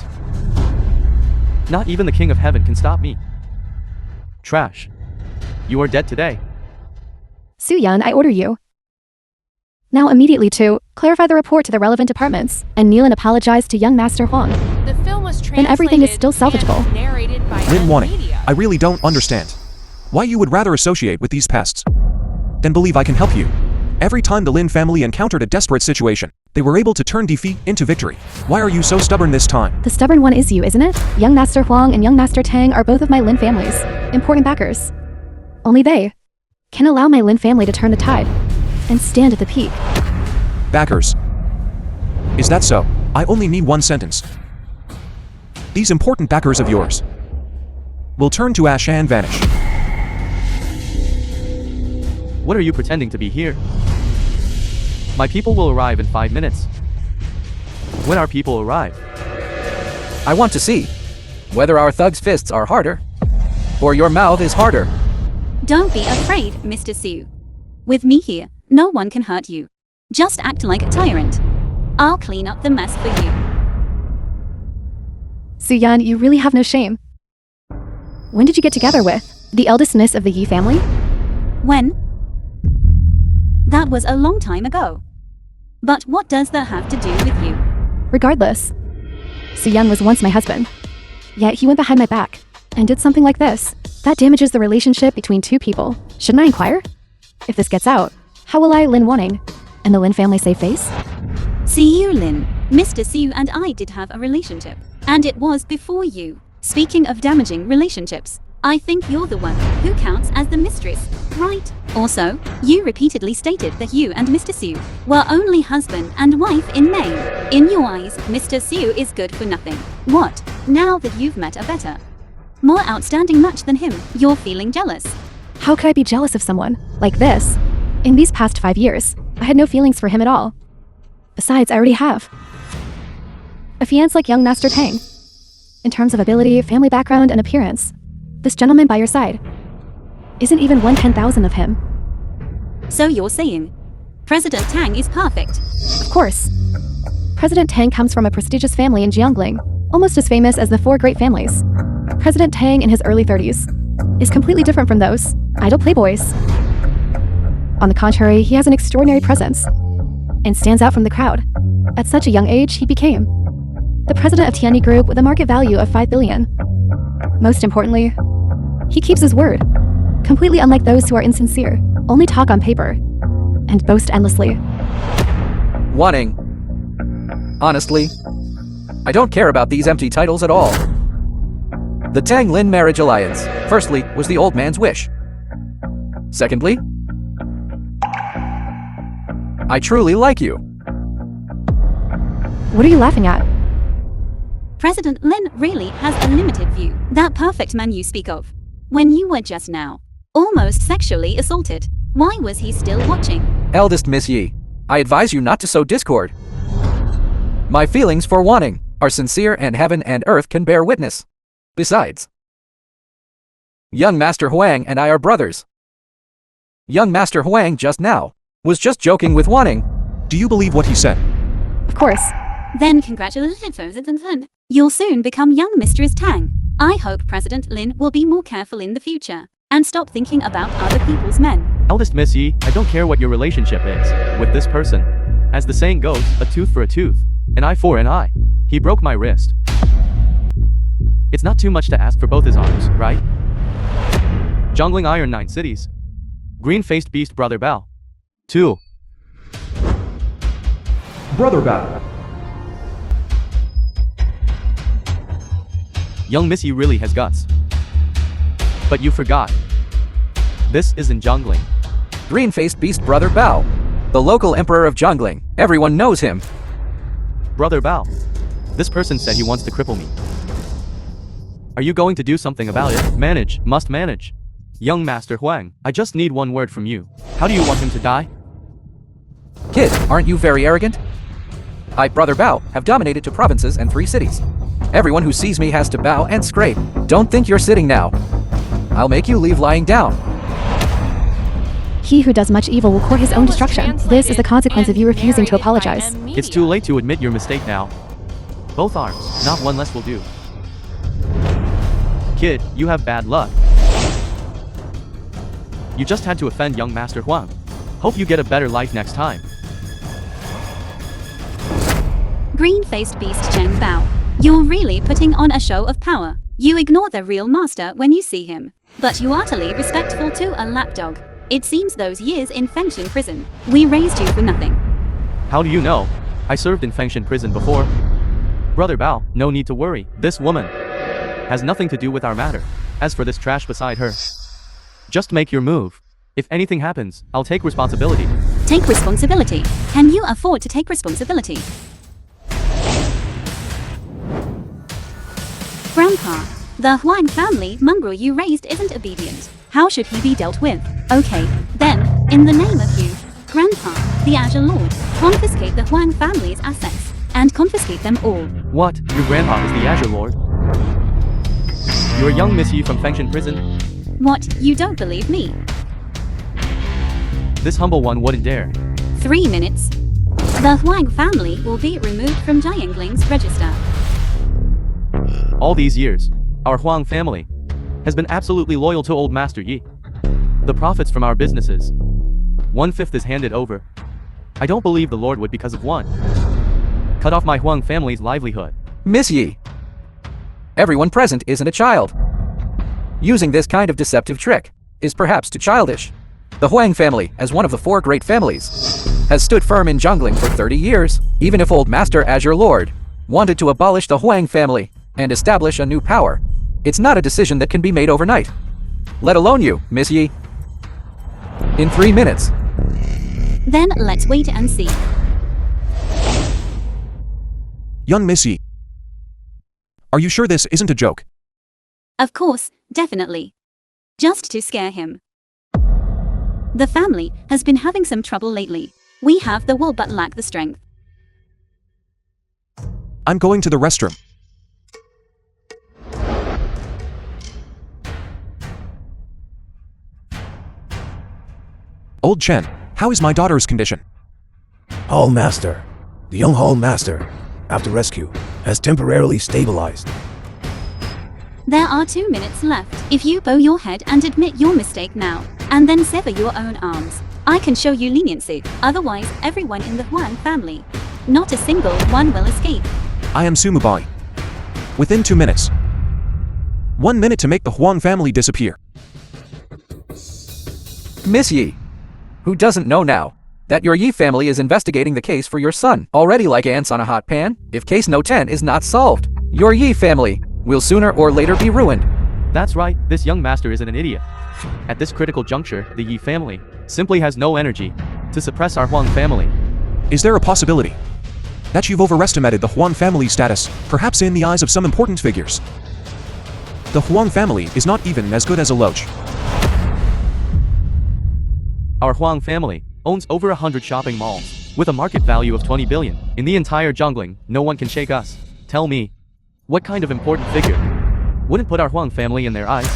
Not even the King of Heaven can stop me. Trash. You are dead today. Su-Yan, I order you. Now immediately to clarify the report to the relevant departments and kneel and apologize to young Master Huang. The film was translated Then everything is still salvageable. and narrated by Lin Wanting, Media. I really don't understand why you would rather associate with these pests than believe I can help you. Every time the Lin family encountered a desperate situation, they were able to turn defeat into victory. Why are you so stubborn this time? The stubborn one is you, isn't it? Young Master Huang and young Master Tang are both of my Lin families, important backers. Only they can allow my Lin family to turn the tide and stand at the peak. Backers. Is that so? I only need one sentence. These important backers of yours will turn to ash and vanish. What are you pretending to be here? My people will arrive in 5 minutes. When our people arrive, I want to see whether our thugs' fists are harder or your mouth is harder. Don't be afraid, Mr. Su. With me here, no one can hurt you. Just act like a tyrant. I'll clean up the mess for you. Su-Yan, you really have no shame. When did you get together with the eldest miss of the Yi family? When? That was a long time ago. But what does that have to do with you? Regardless, Su-Yan was once my husband. Yet he went behind my back and did something like this. That damages the relationship between two people. Shouldn't I inquire? If this gets out, how will I, Lin Wanting, and the Lin family save face? See you, Lin. Mr. Su and I did have a relationship. And it was before you. Speaking of damaging relationships, I think you're the one who counts as the mistress, right? Also, you repeatedly stated that you and Mr. Su were only husband and wife in name. In your eyes, Mr. Su is good for nothing. What? Now that you've met a better, more outstanding match than him, you're feeling jealous. How could I be jealous of someone like this? In these past 5 years, I had no feelings for him at all. Besides, I already have a fiancé like young Master Tang. In terms of ability, family background, and appearance, this gentleman by your side isn't even 1/10,000th of him. So you're saying President Tang is perfect? Of course. President Tang comes from a prestigious family in Jiangling, almost as famous as the four great families. President Tang in his early 30s is completely different from those idle playboys. On the contrary, he has an extraordinary presence and stands out from the crowd. At such a young age, he became the president of Tianyi Group with a market value of 5 billion. Most importantly, he keeps his word, completely unlike those who are insincere, only talk on paper, and boast endlessly. Wanting. Honestly, I don't care about these empty titles at all. The Tang-Lin marriage alliance, firstly, was the old man's wish. Secondly, I truly like you. What are you laughing at? President Lin really has a limited view. That perfect man you speak of, when you were just now almost sexually assaulted, why was he still watching? Eldest Miss Yi, I advise you not to sow discord. My feelings for Wanting are sincere and heaven and earth can bear witness. Besides, young Master Huang and I are brothers. Young Master Huang just now was just joking with Wanting. Do you believe what he said? Of course. Then congratulations. You'll soon become young Mistress Tang. I hope President Lin will be more careful in the future and stop thinking about other people's men. Eldest Miss Yi, I don't care what your relationship is with this person. As the saying goes, a tooth for a tooth, an eye for an eye. He broke my wrist. It's not too much to ask for both his arms, right? Jongling Iron 9 cities. Green-faced beast Brother Bao. 2. Brother Bao. Young Missy really has guts. But you forgot. This isn't Jongling. Green-faced beast Brother Bao, the local emperor of Jongling. Everyone knows him. Brother Bao. This person said he wants to cripple me. Are you going to do something about it? Manage, must manage. Young Master Huang, I just need one word from you. How do you want him to die? Kid, aren't you very arrogant? I, Brother Bao, have dominated 2 provinces and 3 cities. Everyone who sees me has to bow and scrape. Don't think you're sitting now. I'll make you leave lying down. He who does much evil will court his own destruction. This is the consequence of you refusing to apologize. It's too late to admit your mistake now. Both arms, not one less will do. Kid, you have bad luck. You just had to offend young Master Huang. Hope you get a better life next time. Green-faced beast Zheng Bao. You're really putting on a show of power. You ignore the real master when you see him. But you utterly respectful to a lapdog. It seems those years in Fengshan prison, we raised you for nothing. How do you know? I served in Fengshan prison before. Brother Bao, no need to worry. This woman has nothing to do with our matter. As for this trash beside her, just make your move. If anything happens, I'll take responsibility. Take responsibility? Can you afford to take responsibility? Grandpa, the Huang family mongrel you raised isn't obedient. How should he be dealt with? Okay, then, in the name of you, Grandpa, the Azure Lord, confiscate the Huang family's assets, and confiscate them all. What? Your grandpa is the Azure Lord? You're a young Miss Yi from Fengshan prison? What, you don't believe me? This humble one wouldn't dare. 3 minutes. The Huang family will be removed from Jiangling's register. All these years, our Huang family has been absolutely loyal to old Master Yi. The profits from our businesses, 1/5 is handed over. I don't believe the Lord would because of one. Cut off my Huang family's livelihood. Miss Yi, everyone present isn't a child. Using this kind of deceptive trick is perhaps too childish. The Huang family, as one of the 4 great families, has stood firm in Jongling for 30 years. Even if old Master Azure Lord wanted to abolish the Huang family and establish a new power, it's not a decision that can be made overnight. Let alone you, Miss Yi. In 3 minutes. Then let's wait and see. Young Missy. Are you sure this isn't a joke? Of course, definitely. Just to scare him. The family has been having some trouble lately. We have the will but lack the strength. I'm going to the restroom. Old Chen, how is my daughter's condition? All master. The young Hall Master, after rescue, has temporarily stabilized. There are 2 minutes left. If you bow your head and admit your mistake now, and then sever your own arms, I can show you leniency. Otherwise, everyone in the Huang family, not a single one will escape. I am Sumubai. Within 2 minutes. 1 minute to make the Huang family disappear. Miss Yi, who doesn't know now that your Yi family is investigating the case for your son, already like ants on a hot pan? If case no 10 is not solved, your Yi family will sooner or later be ruined. That's right, this young master isn't an idiot. At this critical juncture, the Yi family simply has no energy to suppress our Huang family. Is there a possibility that you've overestimated the Huang family status, perhaps in the eyes of some important figures? The Huang family is not even as good as a loach. Our Huang family owns over 100 shopping malls, with a market value of 20 billion. In the entire Zhongling, no one can shake us. Tell me, what kind of important figure wouldn't put our Huang family in their eyes?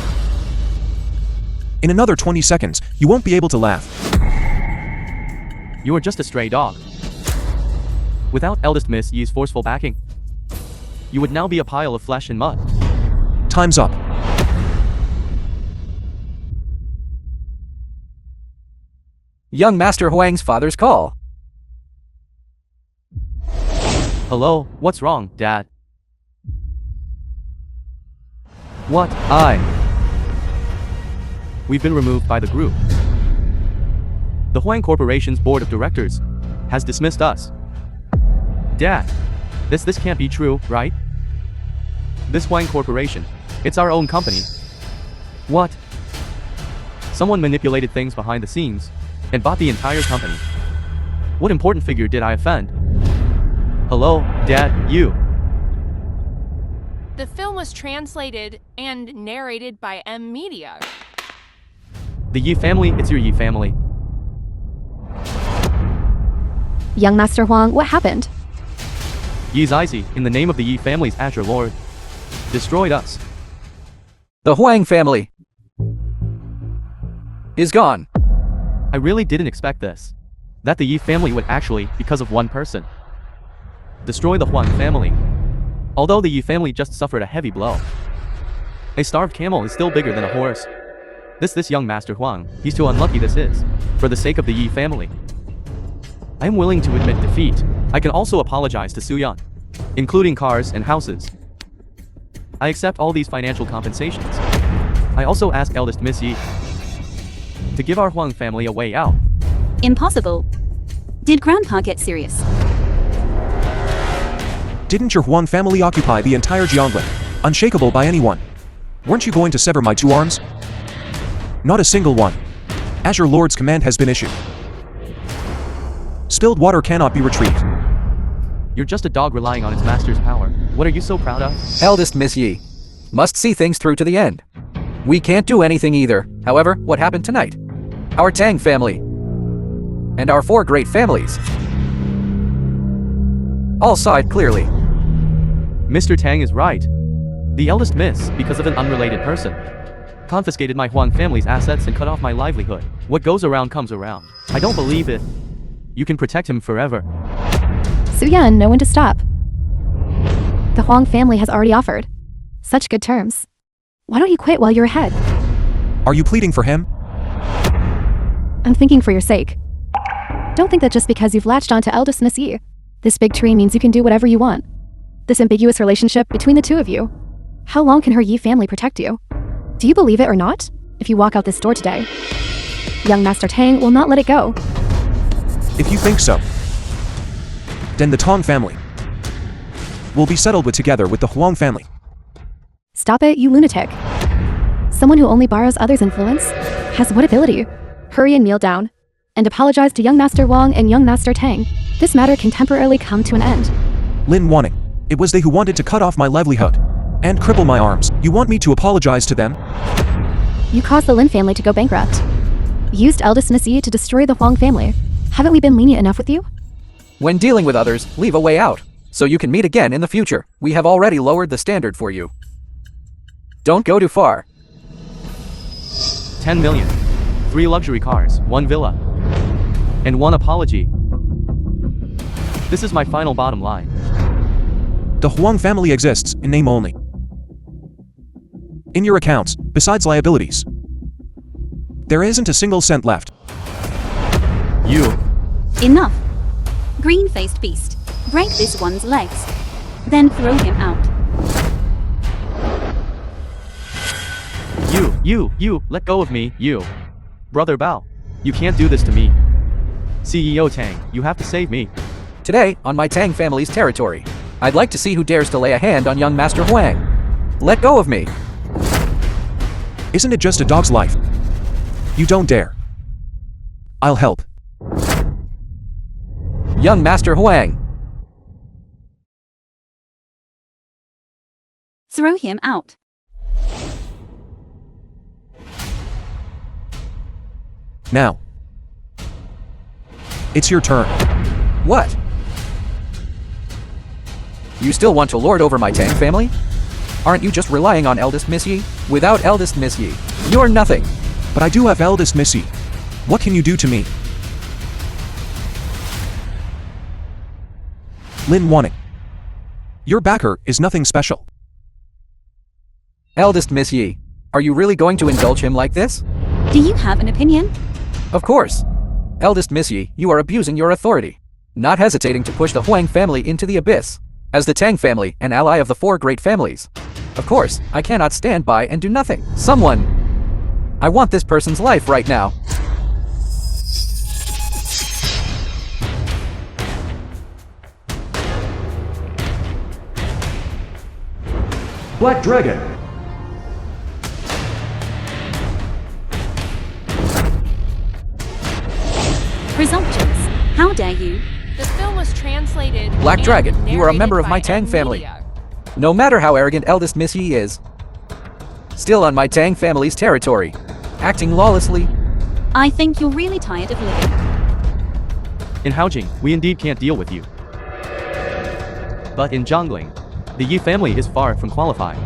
In another 20 seconds, you won't be able to laugh. You are just a stray dog. Without eldest Miss Yi's forceful backing, you would now be a pile of flesh and mud. Time's up. Young Master Huang's father's call. Hello, what's wrong, Dad? What? We've been removed by the group. The Huang Corporation's board of directors has dismissed us. Dad, this can't be true, right? This Huang Corporation, it's our own company. What? Someone manipulated things behind the scenes and bought the entire company. What important figure did I offend? Hello, Dad, you. The film was translated and narrated by M Media. The Yi family, it's your Yi family. Young Master Huang, what happened? Yi Zizi, in the name of the Yi family's Azure Lord, destroyed us. The Huang family is gone. I really didn't expect this. That the Yi family would actually, because of one person, destroy the Huang family. Although the Yi family just suffered a heavy blow. A starved camel is still bigger than a horse. This young Master Huang, he's too unlucky this is, for the sake of the Yi family. I am willing to admit defeat. I can also apologize to Suyan, including cars and houses. I accept all these financial compensations. I also ask eldest Miss Yi to give our Huang family a way out. Impossible. Did Grandpa get serious? Didn't your Huang family occupy the entire Jiangling, unshakable by anyone? Weren't you going to sever my 2 arms? Not a single one. Azure Lord's command has been issued. Spilled water cannot be retrieved. You're just a dog relying on its master's power. What are you so proud of? Eldest Miss Yi must see things through to the end. We can't do anything either. However, what happened tonight? Our Tang family and our 4 great families all saw it clearly. Mr. Tang is right. The eldest miss, because of an unrelated person, confiscated my Huang family's assets and cut off my livelihood. What goes around comes around. I don't believe it. You can protect him forever. Suyan, know when to stop. The Huang family has already offered such good terms. Why don't you quit while you're ahead? Are you pleading for him? I'm thinking for your sake. Don't think that just because you've latched onto eldest Miss Yi, this big tree means you can do whatever you want. This ambiguous relationship between the 2 of you. How long can her Yi family protect you? Do you believe it or not? If you walk out this door today, young Master Tang will not let it go. If you think so, then the Tong family will be settled with together with the Huang family. Stop it, you lunatic. Someone who only borrows others' influence has what ability? Hurry and kneel down, and apologize to young Master Wang and young Master Tang. This matter can temporarily come to an end. Lin Wanning, it was they who wanted to cut off my livelihood and cripple my arms. You want me to apologize to them? You caused the Lin family to go bankrupt. Used eldest Miss Yi to destroy the Huang family. Haven't we been lenient enough with you? When dealing with others, leave a way out, so you can meet again in the future. We have already lowered the standard for you. Don't go too far. 10 million. 3 luxury cars, 1 villa, and 1 apology. This is my final bottom line. The Huang family exists in name only. In your accounts, besides liabilities, there isn't a single cent left. You. Enough. Green-faced beast. Break this one's legs. Then throw him out. You, let go of me, you. Brother Bao, you can't do this to me. CEO Tang, you have to save me. Today, on my Tang family's territory, I'd like to see who dares to lay a hand on young Master Huang. Let go of me. Isn't it just a dog's life? You don't dare. I'll help. Young Master Huang. Throw him out. Now. It's your turn. What? You still want to lord over my Tang family? Aren't you just relying on eldest Miss Yi? Without eldest Miss Yi, you're nothing. But I do have eldest Miss Yi. What can you do to me? Lin Wanning. Your backer is nothing special. Eldest Miss Yi, are you really going to indulge him like this? Do you have an opinion? Of course. Eldest Miss Yi, you are abusing your authority, not hesitating to push the Huang family into the abyss. As the Tang family, an ally of the four great families. Of course, I cannot stand by and do nothing. Someone! I want this person's life right now. Black Dragon. Presumptuous. How dare you? The film was translated. Black and Dragon, you are a narrated member of by my Tang M family. Media. No matter how arrogant eldest Miss Yi is, still on my Tang family's territory, acting lawlessly. I think you're really tired of living. In Haojing, we indeed can't deal with you. But in Zhongling, the Yi family is far from qualified.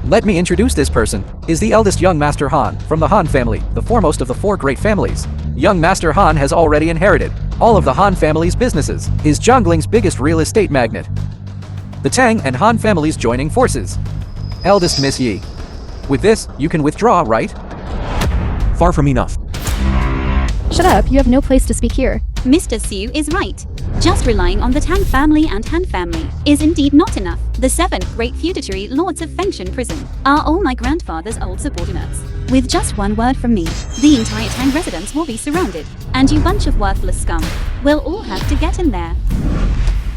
Let me introduce this person, is the eldest young Master Han, from the Han family, the foremost of the four great families. Young Master Han has already inherited all of the Han family's businesses, is Zhongling's biggest real estate magnate. The Tang and Han families joining forces. Eldest Miss Yi. With this, you can withdraw, right? Far from enough. Shut up, you have no place to speak here. Mr. Siu is right. Just relying on the Tang family and Han family is indeed not enough. The 7 great feudatory lords of Fengshan prison are all my grandfather's old subordinates. With just one word from me, the entire Tang residence will be surrounded, and you bunch of worthless scum will all have to get in there.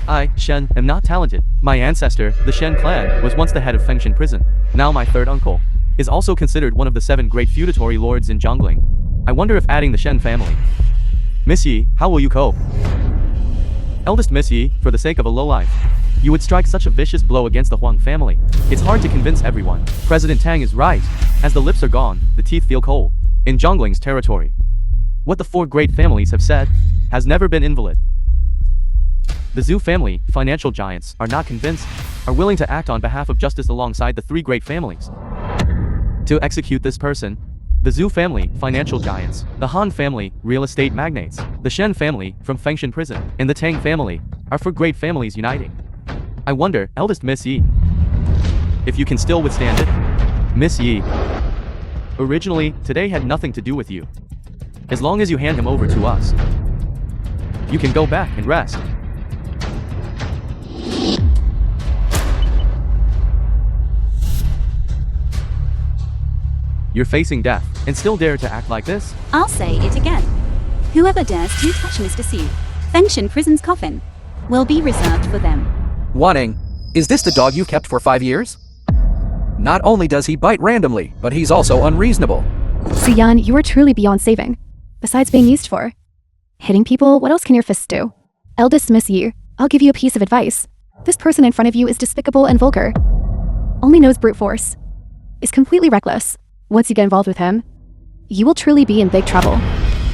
I, Shen, am not talented. My ancestor, the Shen clan, was once the head of Fengshan prison. Now my third uncle is also considered one of the 7 great feudatory lords in Zhongling. I wonder if adding the Shen family. Miss Yi, how will you cope? Eldest Miss Yi, for the sake of a lowlife, you would strike such a vicious blow against the Huang family. It's hard to convince everyone. President Tang is right. As the lips are gone, the teeth feel cold. In Zhongling's territory, what the 4 great families have said has never been invalid. The Zhu family, financial giants, are not convinced, are willing to act on behalf of justice alongside the 3 great families. To execute this person, the Zhu family, financial giants, the Han family, real estate magnates, the Shen family, from Fengshan prison, and the Tang family, are 4 great families uniting. I wonder, eldest Miss Yi, if you can still withstand it? Miss Yi, originally, today had nothing to do with you. As long as you hand him over to us, you can go back and rest. You're facing death, and still dare to act like this? I'll say it again. Whoever dares to touch Mr. Siu, Fengshan prison's coffin will be reserved for them. Wanning, is this the dog you kept for 5 years? Not only does he bite randomly, but he's also unreasonable. Xian, you are truly beyond saving. Besides being used for hitting people, what else can your fists do? Eldest Miss Yi, I'll give you a piece of advice. This person in front of you is despicable and vulgar. Only knows brute force. Is completely reckless. Once you get involved with him, you will truly be in big trouble.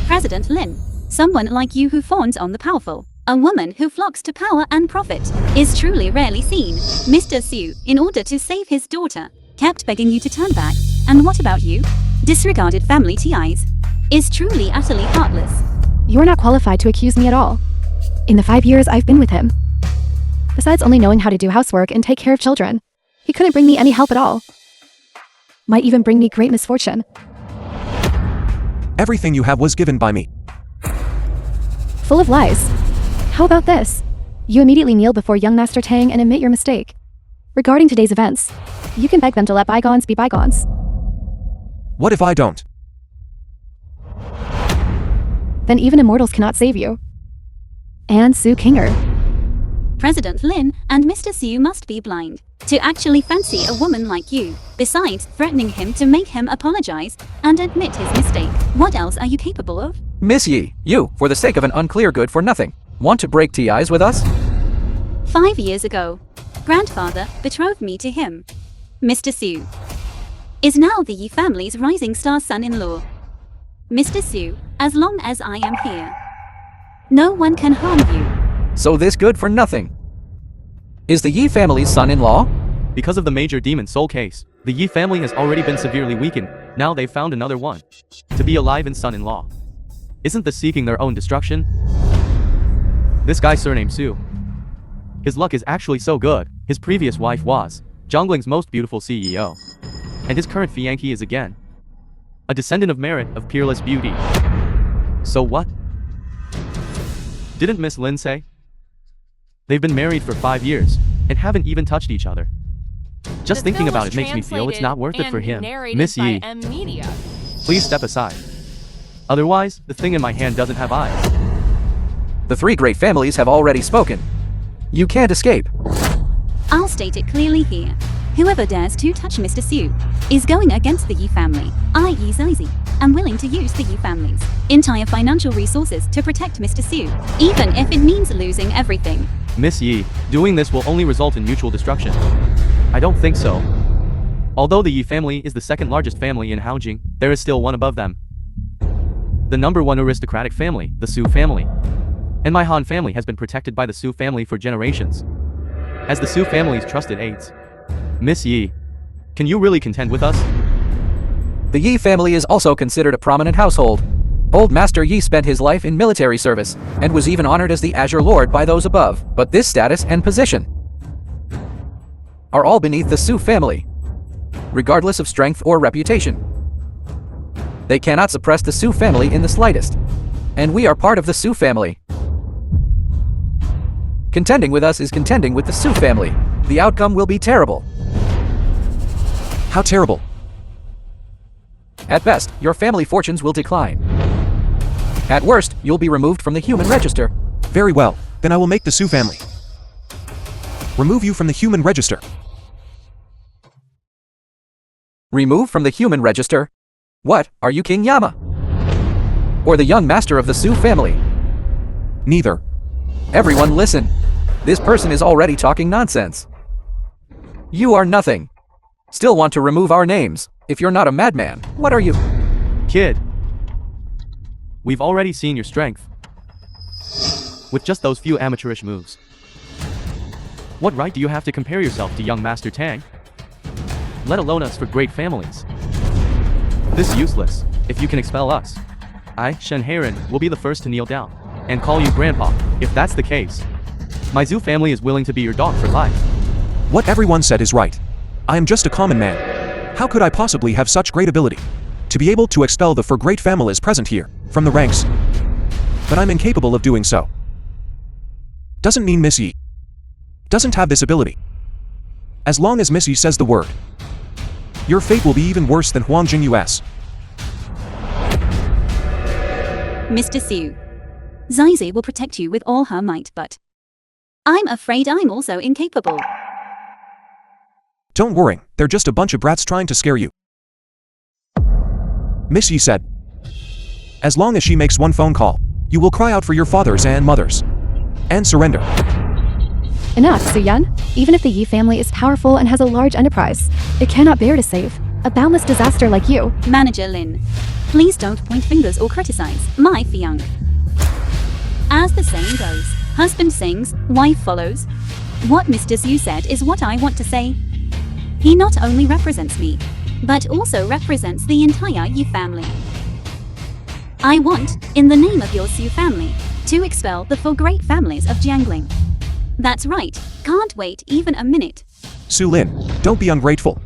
President Lin, someone like you who fawns on the powerful, a woman who flocks to power and profit, is truly rarely seen. Mr. Siu, in order to save his daughter, kept begging you to turn back. And what about you? Disregarded family ties. Is truly utterly heartless. You're not qualified to accuse me at all. in the 5 years I've been with him. Besides only knowing how to do housework and take care of children, he couldn't bring me any help at all. Might even bring me great misfortune. Everything you have was given by me. Full of lies. How about this? You immediately kneel before young Master Tang and admit your mistake. Regarding today's events, you can beg them to let bygones be bygones. What if I don't? Then even immortals cannot save you. And Su Kinger. President Lin and Mr. Su must be blind to actually fancy a woman like you, besides threatening him to make him apologize and admit his mistake. What else are you capable of? Miss Yi, you, for the sake of an unclear good for nothing, want to break ties with us? 5 years ago, grandfather betrothed me to him. Mr. Su is now the Yi family's rising star son-in-law. Mr. Su, as long as I am here, no one can harm you. So this good for nothing is the Yi family's son-in-law? Because of the major demon soul case, the Yi family has already been severely weakened. Now they've found another one to be alive and son-in-law. Isn't this seeking their own destruction? This guy surnamed Su. His luck is actually so good. His previous wife was Zhongling's most beautiful CEO. And his current fiancé is again a descendant of merit, of peerless beauty. So what? Didn't Miss Lin say? They've been married for 5 years and haven't even touched each other. Just The thinking film about was it makes me feel it's not worth it for translated him. and narrated Miss by Yi, M Media. please step aside. Otherwise, the thing in my hand doesn't have eyes. The 3 great families have already spoken. You can't escape. I'll state it clearly here. Whoever dares to touch Mr. Su is going against the Yi family, i.e. Zizi, and willing to use the Yi family's entire financial resources to protect Mr. Su, even if it means losing everything. Miss Yi, doing this will only result in mutual destruction. I don't think so. Although the Yi family is the second largest family in Haojing, there is still one above them. The number 1 aristocratic family, the Su family. And my Han family has been protected by the Su family for generations, as the Su family's trusted aides. Miss Yi, can you really contend with us? The Yi family is also considered a prominent household. Old Master Yi spent his life in military service, and was even honored as the Azure Lord by those above. But this status and position are all beneath the Su family, regardless of strength or reputation. They cannot suppress the Su family in the slightest, and we are part of the Su family. Contending with us is contending with the Su family. The outcome will be terrible. How terrible. At best, your family fortunes will decline. At worst, you'll be removed from the human register. Very well, then I will make the Su family remove you from the human register. Remove from the human register? What, are you King Yama? Or the young master of the Su family? Neither. Everyone listen. This person is already talking nonsense. You are nothing. Still want to remove our names. If you're not a madman, what are you? Kid, we've already seen your strength with just those few amateurish moves. What right do you have to compare yourself to young Master Tang? Let alone us for great families. This is useless. If you can expel us, I, Shen Heron, will be the first to kneel down and call you Grandpa. If that's the case, my Zhu family is willing to be your dog for life. What everyone said is right. I am just a common man. How could I possibly have such great ability to be able to expel the 4 great families present here from the ranks? But I'm incapable of doing so. Doesn't mean Miss Yi doesn't have this ability. As long as Miss Yi says the word, your fate will be even worse than Huangjing US. Mr. Su, Zizi will protect you with all her might, but I'm afraid I'm also incapable. Don't worry, they're just a bunch of brats trying to scare you. Miss Yi said, as long as she makes one phone call, you will cry out for your fathers and mothers and surrender. Enough, Su-Yun. Even if the Yi family is powerful and has a large enterprise, it cannot bear to save a boundless disaster like you. Manager Lin, please don't point fingers or criticize my fiancé. As the saying goes, husband sings, wife follows. What Mr. Su said is what I want to say. He not only represents me, but also represents the entire Yi family. I want, in the name of your Su family, to expel the four great families of Jiangling. That's right, can't wait even a minute. Su Lin, don't be ungrateful.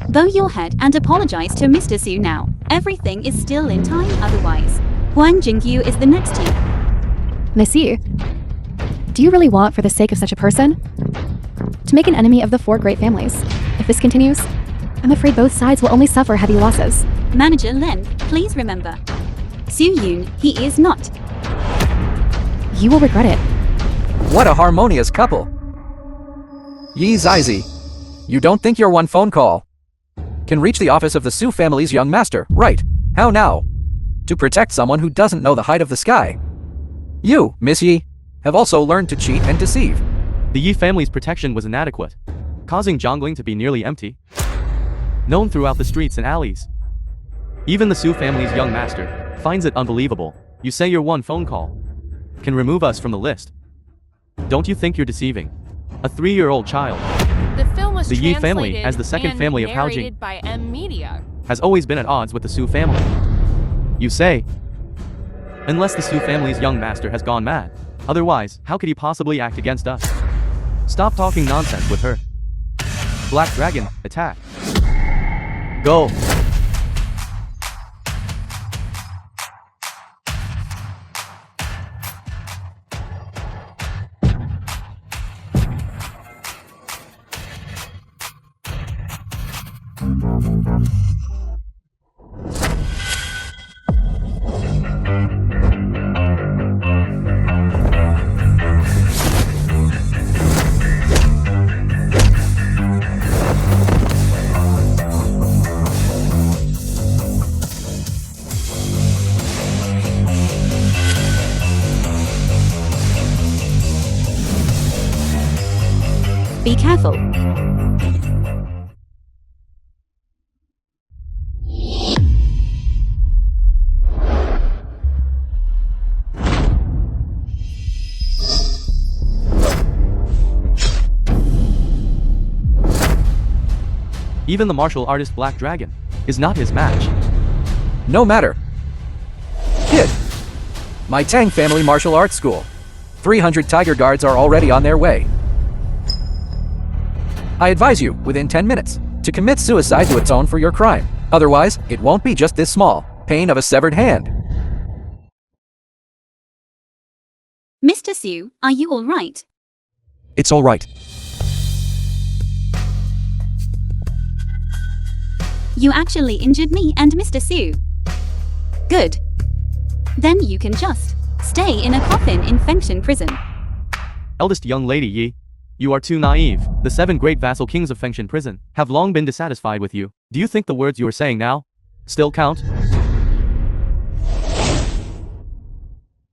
Bow your head and apologize to Mr. Su now. Everything is still in time otherwise. Huang Jingyu is the next here. Monsieur, do you really want, for the sake of such a person, to make an enemy of the four great families? If this continues, I'm afraid both sides will only suffer heavy losses. Manager Lin, please remember. Su Yun, he is not. You will regret it. What a harmonious couple. Yi Zizi, you don't think your one phone call can reach the office of the Su family's young master, right? How now? To protect someone who doesn't know the height of the sky. You, Miss Yi, have also learned to cheat and deceive. The Yi family's protection was inadequate, causing Jiangling to be nearly empty, known throughout the streets and alleys. Even the Su family's young master finds it unbelievable. You say your one phone call can remove us from the list. Don't you think you're deceiving a 3-year-old child? The film was The Yi family, translated as the second and family of narrated by M Media. Has always been at odds with the Su family. You say, unless the Su family's young master has gone mad. Otherwise, how could he possibly act against us? Stop talking nonsense with her. Black Dragon, attack. Go. Be careful. Even the martial artist Black Dragon is not his match. No matter. Kid, my Tang family martial arts school. 300 tiger guards are already on their way. I advise you, within 10 minutes, to commit suicide to atone for your crime. Otherwise, it won't be just this small pain of a severed hand. Mr. Su, are you all right? It's all right. You actually injured me and Mr. Su. Good. Then you can just stay in a coffin in Fengshan prison. Eldest young lady Yi, you are too naive. The 7 great vassal kings of Fengshan prison have long been dissatisfied with you. Do you think the words you are saying now still count?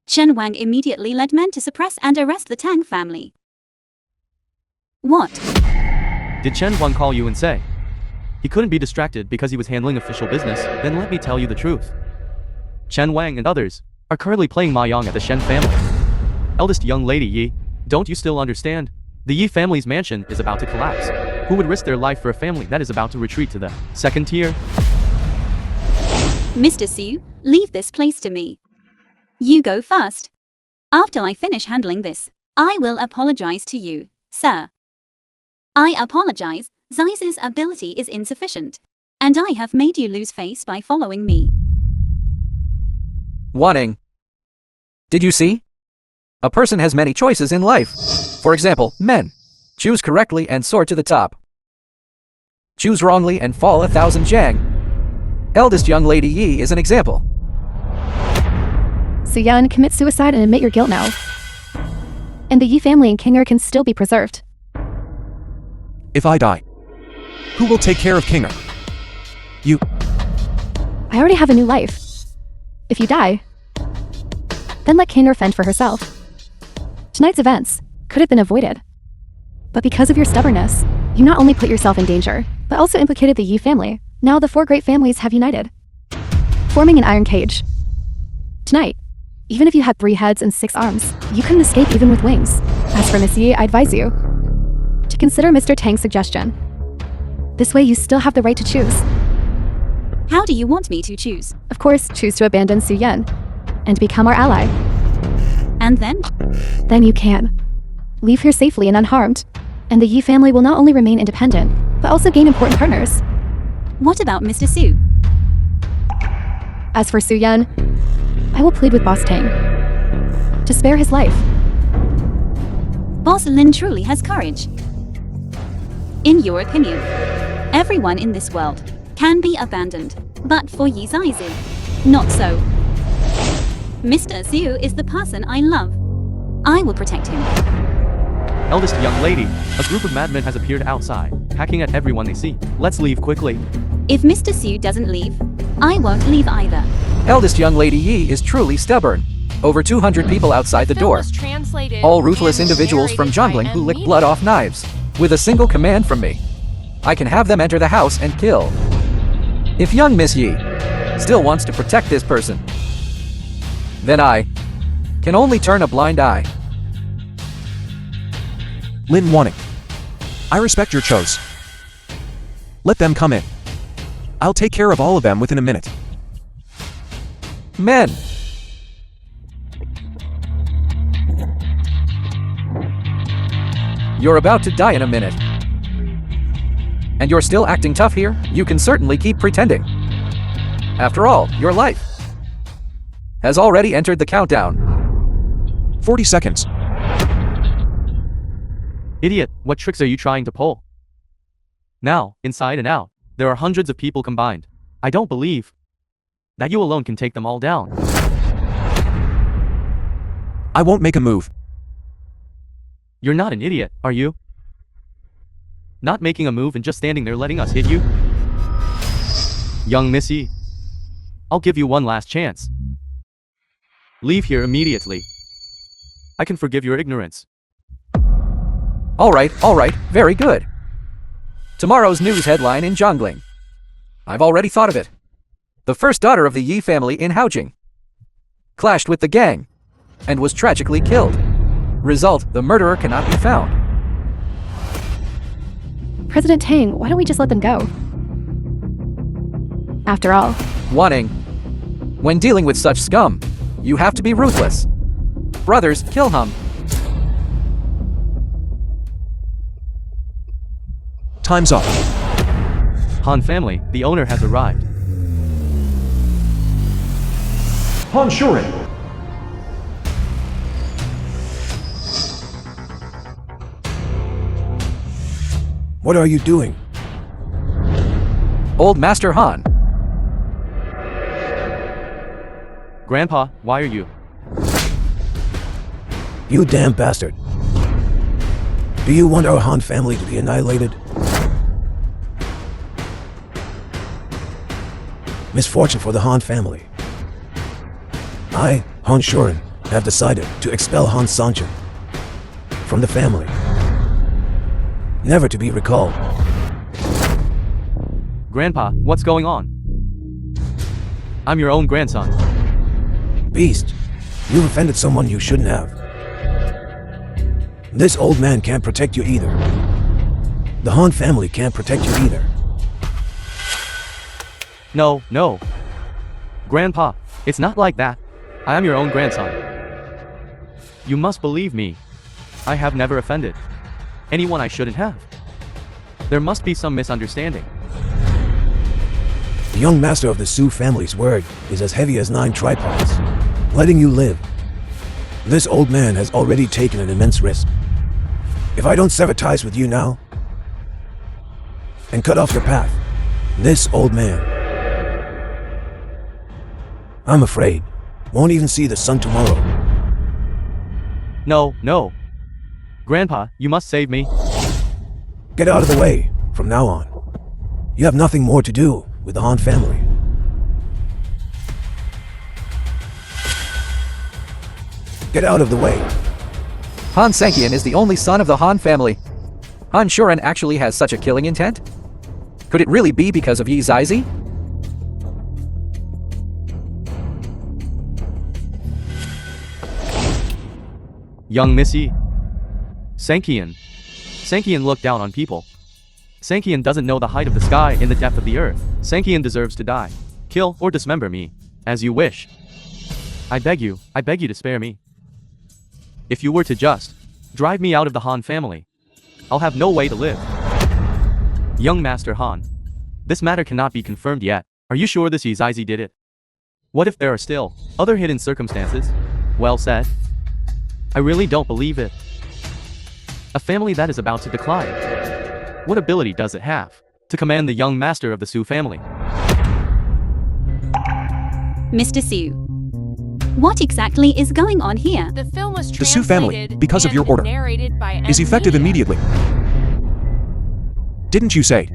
Chen Wang immediately led men to suppress and arrest the Tang family. What? Did Chen Wang call you and say he couldn't be distracted because he was handling official business? Then let me tell you the truth. Chen Wang and others are currently playing mahjong at the Shen family. Eldest young lady Yi, don't you still understand? The Yi family's mansion is about to collapse. Who would risk their life for a family that is about to retreat to the second tier? Mr. Su, leave this place to me. You go first. After I finish handling this, I will apologize to you, sir. I apologize, Ziza's ability is insufficient, and I have made you lose face by following me. Warning. Did you see? A person has many choices in life. For example, men. Choose correctly and soar to the top. Choose wrongly and fall 1,000 Jiang. Eldest young lady Yi is an example. So Yan, commit suicide and admit your guilt now. And the Yi family and Kinger can still be preserved. If I die, who will take care of Kinger? You. I already have a new life. If you die, then let Kinger fend for herself. Tonight's events could have been avoided. But because of your stubbornness, you not only put yourself in danger, but also implicated the Yi family. Now the 4 great families have united, forming an iron cage. Tonight, even if you had 3 heads and 6 arms, you couldn't escape even with wings. As for Miss Yi, I advise you to consider Mr. Tang's suggestion. This way you still have the right to choose. How do you want me to choose? Of course, choose to abandon Su Yen and become our ally. And then? Then you can. Leave here safely and unharmed. And the Yi family will not only remain independent, but also gain important partners. What about Mr. Su? As for Su Yen, I will plead with Boss Tang to spare his life. Boss Lin truly has courage. In your opinion, everyone in this world can be abandoned, but for Yi Zaizi, not so. Mr. Su is the person I love. I will protect him. Eldest young lady, a group of madmen has appeared outside, hacking at everyone they see. Let's leave quickly. If Mr. Su doesn't leave, I won't leave either. Eldest young lady Yi is truly stubborn. Over 200 people outside the Film door. was translated All ruthless and individuals from narrated by Zhongling who M. lick Media. blood off knives. With a single command from me, I can have them enter the house and kill. If young Miss Yi still wants to protect this person, then I can only turn a blind eye. Lin Wanning. I respect your choice. Let them come in. I'll take care of all of them within a minute. Men! You're about to die in a minute. And you're still acting tough here? You can certainly keep pretending. After all, your life has already entered the countdown. 40 seconds. Idiot, what tricks are you trying to pull? Now, inside and out, there are hundreds of people combined. I don't believe that you alone can take them all down. I won't make a move. You're not an idiot, are you? Not making a move and just standing there letting us hit you? Young Missy, I'll give you one last chance. Leave here immediately. I can forgive your ignorance. Alright, very good. Tomorrow's news headline in Zhongling. I've already thought of it. The first daughter of the Yi family in Haojing clashed with the gang and was tragically killed. Result, the murderer cannot be found. President Tang, why don't we just let them go? After all, Wanting. When dealing with such scum, you have to be ruthless. Brothers, kill him. Time's up. Han family, the owner has arrived. Han Shuren. What are you doing? Old Master Han. Grandpa, why are you? You damn bastard. Do you want our Han family to be annihilated? Misfortune for the Han family. I, Han Shuren, have decided to expel Han Sanchen from the family, never to be recalled. Grandpa, what's going on? I'm your own grandson. Beast, you've offended someone you shouldn't have. This old man can't protect you either. The Han family can't protect you either. No, no. Grandpa, it's not like that. I am your own grandson. You must believe me. I have never offended anyone I shouldn't have. There must be some misunderstanding. The young master of the Su family's word is as heavy as 9 tripods, letting you live. This old man has already taken an immense risk. If I don't sever ties with you now, and cut off your path, this old man, I'm afraid, won't even see the sun tomorrow. No, no. Grandpa, you must save me. Get out of the way from now on. You have nothing more to do with the Han family. Get out of the way. Han Sankian is the only son of the Han family. Han Shuren actually has such a killing intent? Could it really be because of Yi Zaizi? Young Missy. Sankian. Sankian looked down on people. Sankian doesn't know the height of the sky and the depth of the earth. Sankian deserves to die. Kill or dismember me, as you wish. I beg you to spare me. If you were to just drive me out of the Han family, I'll have no way to live. Young Master Han, this matter cannot be confirmed yet. Are you sure this Yizizi did it? What if there are still other hidden circumstances? Well said. I really don't believe it. A family that is about to decline. What ability does it have to command the young master of the Su family? Mr. Su, what exactly is going on here? The film was The Su family, translated because of your and order, narrated by is effective Media. immediately. Didn't you say?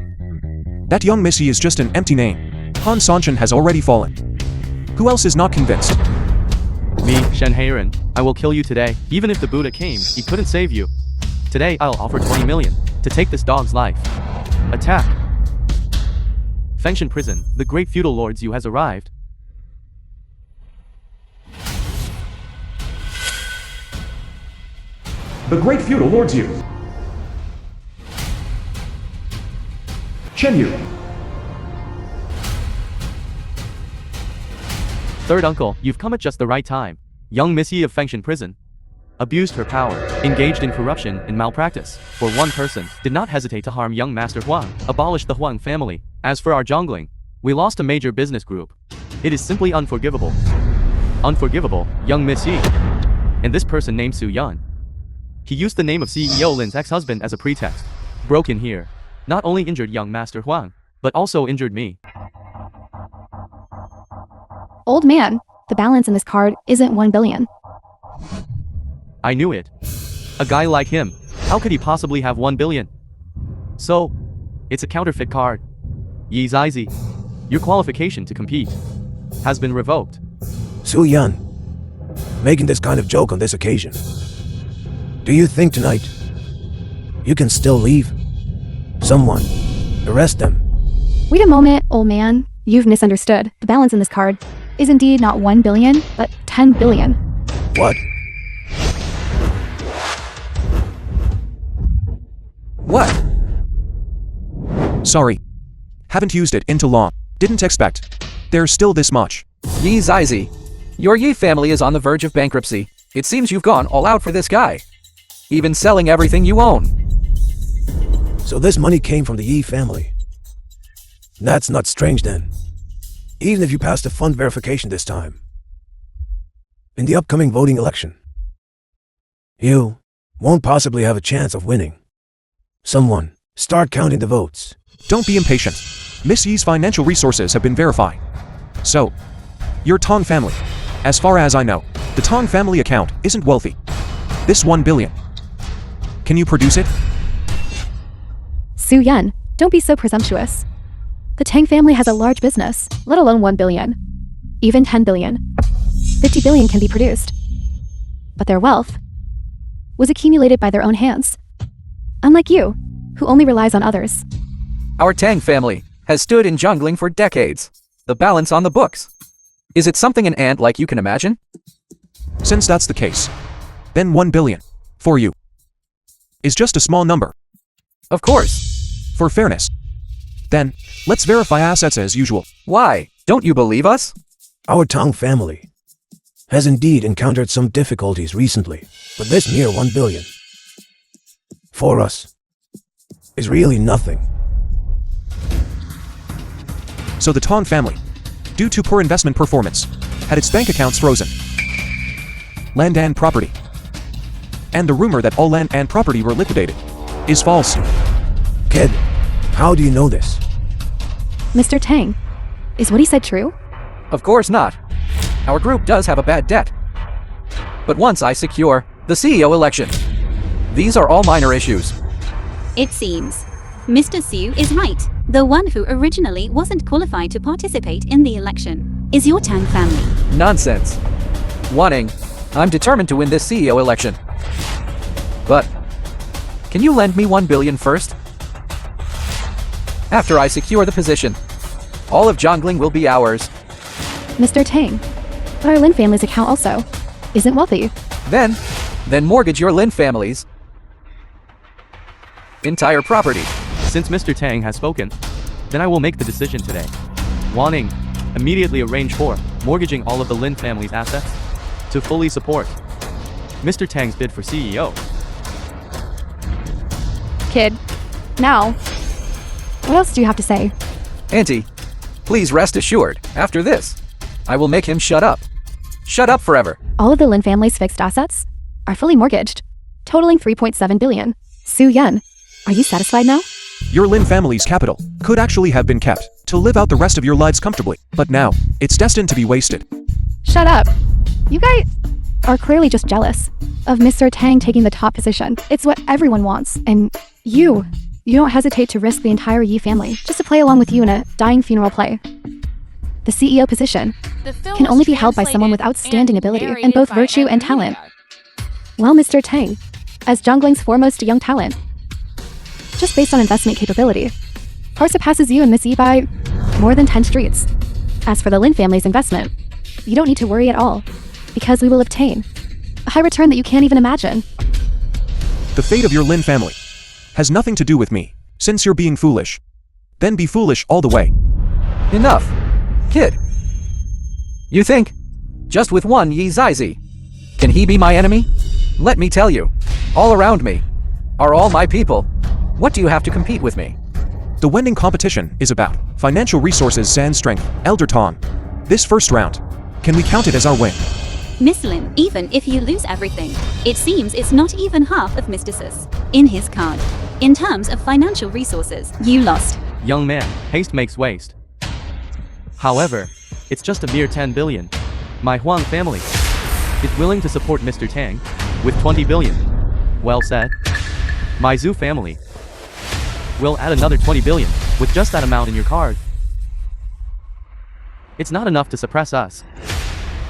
That young Missy is just an empty name. Han Sanshan has already fallen. Who else is not convinced? Me, Shen Heiren, I will kill you today. Even if the Buddha came, he couldn't save you. Today, I'll offer 20 million to take this dog's life. Attack. Fengshan Prison, the great feudal lords you has arrived. The great feudal lords you. Chen Yu. Third uncle, you've come at just the right time. Young Missy of Fengshan Prison abused her power, engaged in corruption and malpractice. For one person, did not hesitate to harm young Master Huang, abolished the Huang family. As for our jongling, we lost a major business group. It is simply unforgivable. Unforgivable, young Missy. And this person named Su Yun. He used the name of CEO Lin's ex-husband as a pretext. Broke in here. Not only injured young Master Huang, but also injured me. Old man, the balance in this card isn't 1 billion. I knew it. A guy like him, how could he possibly have 1 billion? So, it's a counterfeit card. Yizizi, your qualification to compete has been revoked. Su Yan, making this kind of joke on this occasion. Do you think tonight you can still leave? Someone, arrest them. Wait a moment, old man. You've misunderstood. The balance in this card is indeed not 1 billion, but 10 billion. What? What? Sorry. Haven't used it into long. Didn't expect. There's still this much. Yizizi, your Yi family is on the verge of bankruptcy. It seems you've gone all out for this guy. Even selling everything you own. So this money came from the Yi family. That's not strange then. Even if you pass the fund verification this time. In the upcoming voting election, you won't possibly have a chance of winning. Someone, start counting the votes. Don't be impatient. Miss Yi's financial resources have been verified. So, your Tong family. As far as I know, the Tong family account isn't wealthy. This 1 billion. Can you produce it? Su Yun, don't be so presumptuous. The Tang family has a large business, let alone 1 billion. Even 10 billion. 50 billion can be produced. But their wealth was accumulated by their own hands. Unlike you, who only relies on others. Our Tang family has stood in jungling for decades. The balance on the books. Is it something an ant like you can imagine? Since that's the case, then 1 billion, for you, is just a small number. Of course. For fairness. Then, let's verify assets as usual. Why? Don't you believe us? Our Tang family has indeed encountered some difficulties recently, but this mere 1 billion, for us, is really nothing. So the Tong family, due to poor investment performance, had its bank accounts frozen. Land and property. And the rumor that all land and property were liquidated is false. Kid, how do you know this? Mr. Tang, is what he said true? Of course not. Our group does have a bad debt. But once I secure the CEO election, these are all minor issues. It seems Mr. Su is right. The one who originally wasn't qualified to participate in the election is your Tang family. Nonsense. Wanting, I'm determined to win this CEO election. But, can you lend me 1 billion first? After I secure the position, all of jongling will be ours. Mr. Tang, but our Lin family's account also isn't wealthy. Then mortgage your Lin family's entire property. Since Mr. Tang has spoken, then I will make the decision today. Wanting, Immediately arrange for mortgaging all of the Lin family's assets to fully support Mr. Tang's bid for CEO. Kid, now, what else do you have to say? Auntie, please rest assured, after this, I will make him shut up. Shut up forever. All of the Lin family's fixed assets are fully mortgaged, totaling 3.7 billion. Su Yen, are you satisfied now? Your Lin family's capital could actually have been kept to live out the rest of your lives comfortably, but now, it's destined to be wasted. Shut up. You guys are clearly just jealous of Mr. Tang taking the top position. It's what everyone wants, and you don't hesitate to risk the entire Yi family just to play along with you in a dying funeral play. The CEO position The film can was only be held by someone with translated outstanding and ability in narrated both by virtue and talent. Emilia. Well, Mr. Tang, as Zhongling's foremost young talent, just based on investment capability, far surpasses you and Miss Yi by more than 10 streets. As for the Lin family's investment, you don't need to worry at all, because we will obtain a high return that you can't even imagine. The fate of your Lin family has nothing to do with me. Since you're being foolish, then be foolish all the way. Enough. Kid. You think, just with one Yi Zaizi, can he be my enemy? Let me tell you, all around me are all my people. What do you have to compete with me? The wending competition is about financial resources and strength. Elder Tong, this first round, can we count it as our win? Miss Lin, even if you lose everything, it seems it's not even half of Mr. Sis in his card. In terms of financial resources, you lost. Young man, haste makes waste. However, it's just a mere 10 billion. My Huang family is willing to support Mr. Tang with 20 billion. Well said. My Zhu family will add another 20 billion with just that amount in your card. It's not enough to suppress us.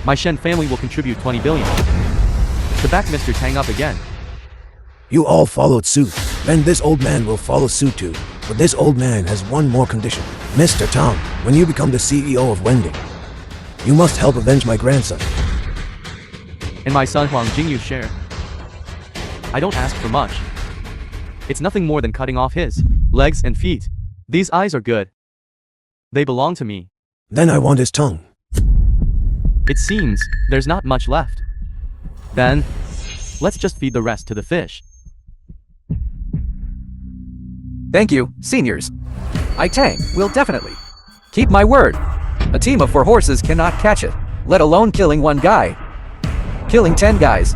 My Shen family will contribute 20 billion to back Mr. Tang up again. You all followed suit. Then this old man will follow suit too. But this old man has one more condition. Mr. Tang, when you become the CEO of Wending, you must help avenge my grandson. And my son Huang Jingyu's share. I don't ask for much. It's nothing more than cutting off his legs and feet. These eyes are good. They belong to me. Then I want his tongue. It seems there's not much left. Then, let's just feed the rest to the fish. Thank you, seniors. I Tang will definitely keep my word. A team of 4 horses cannot catch it, let alone killing one guy. Killing 10 guys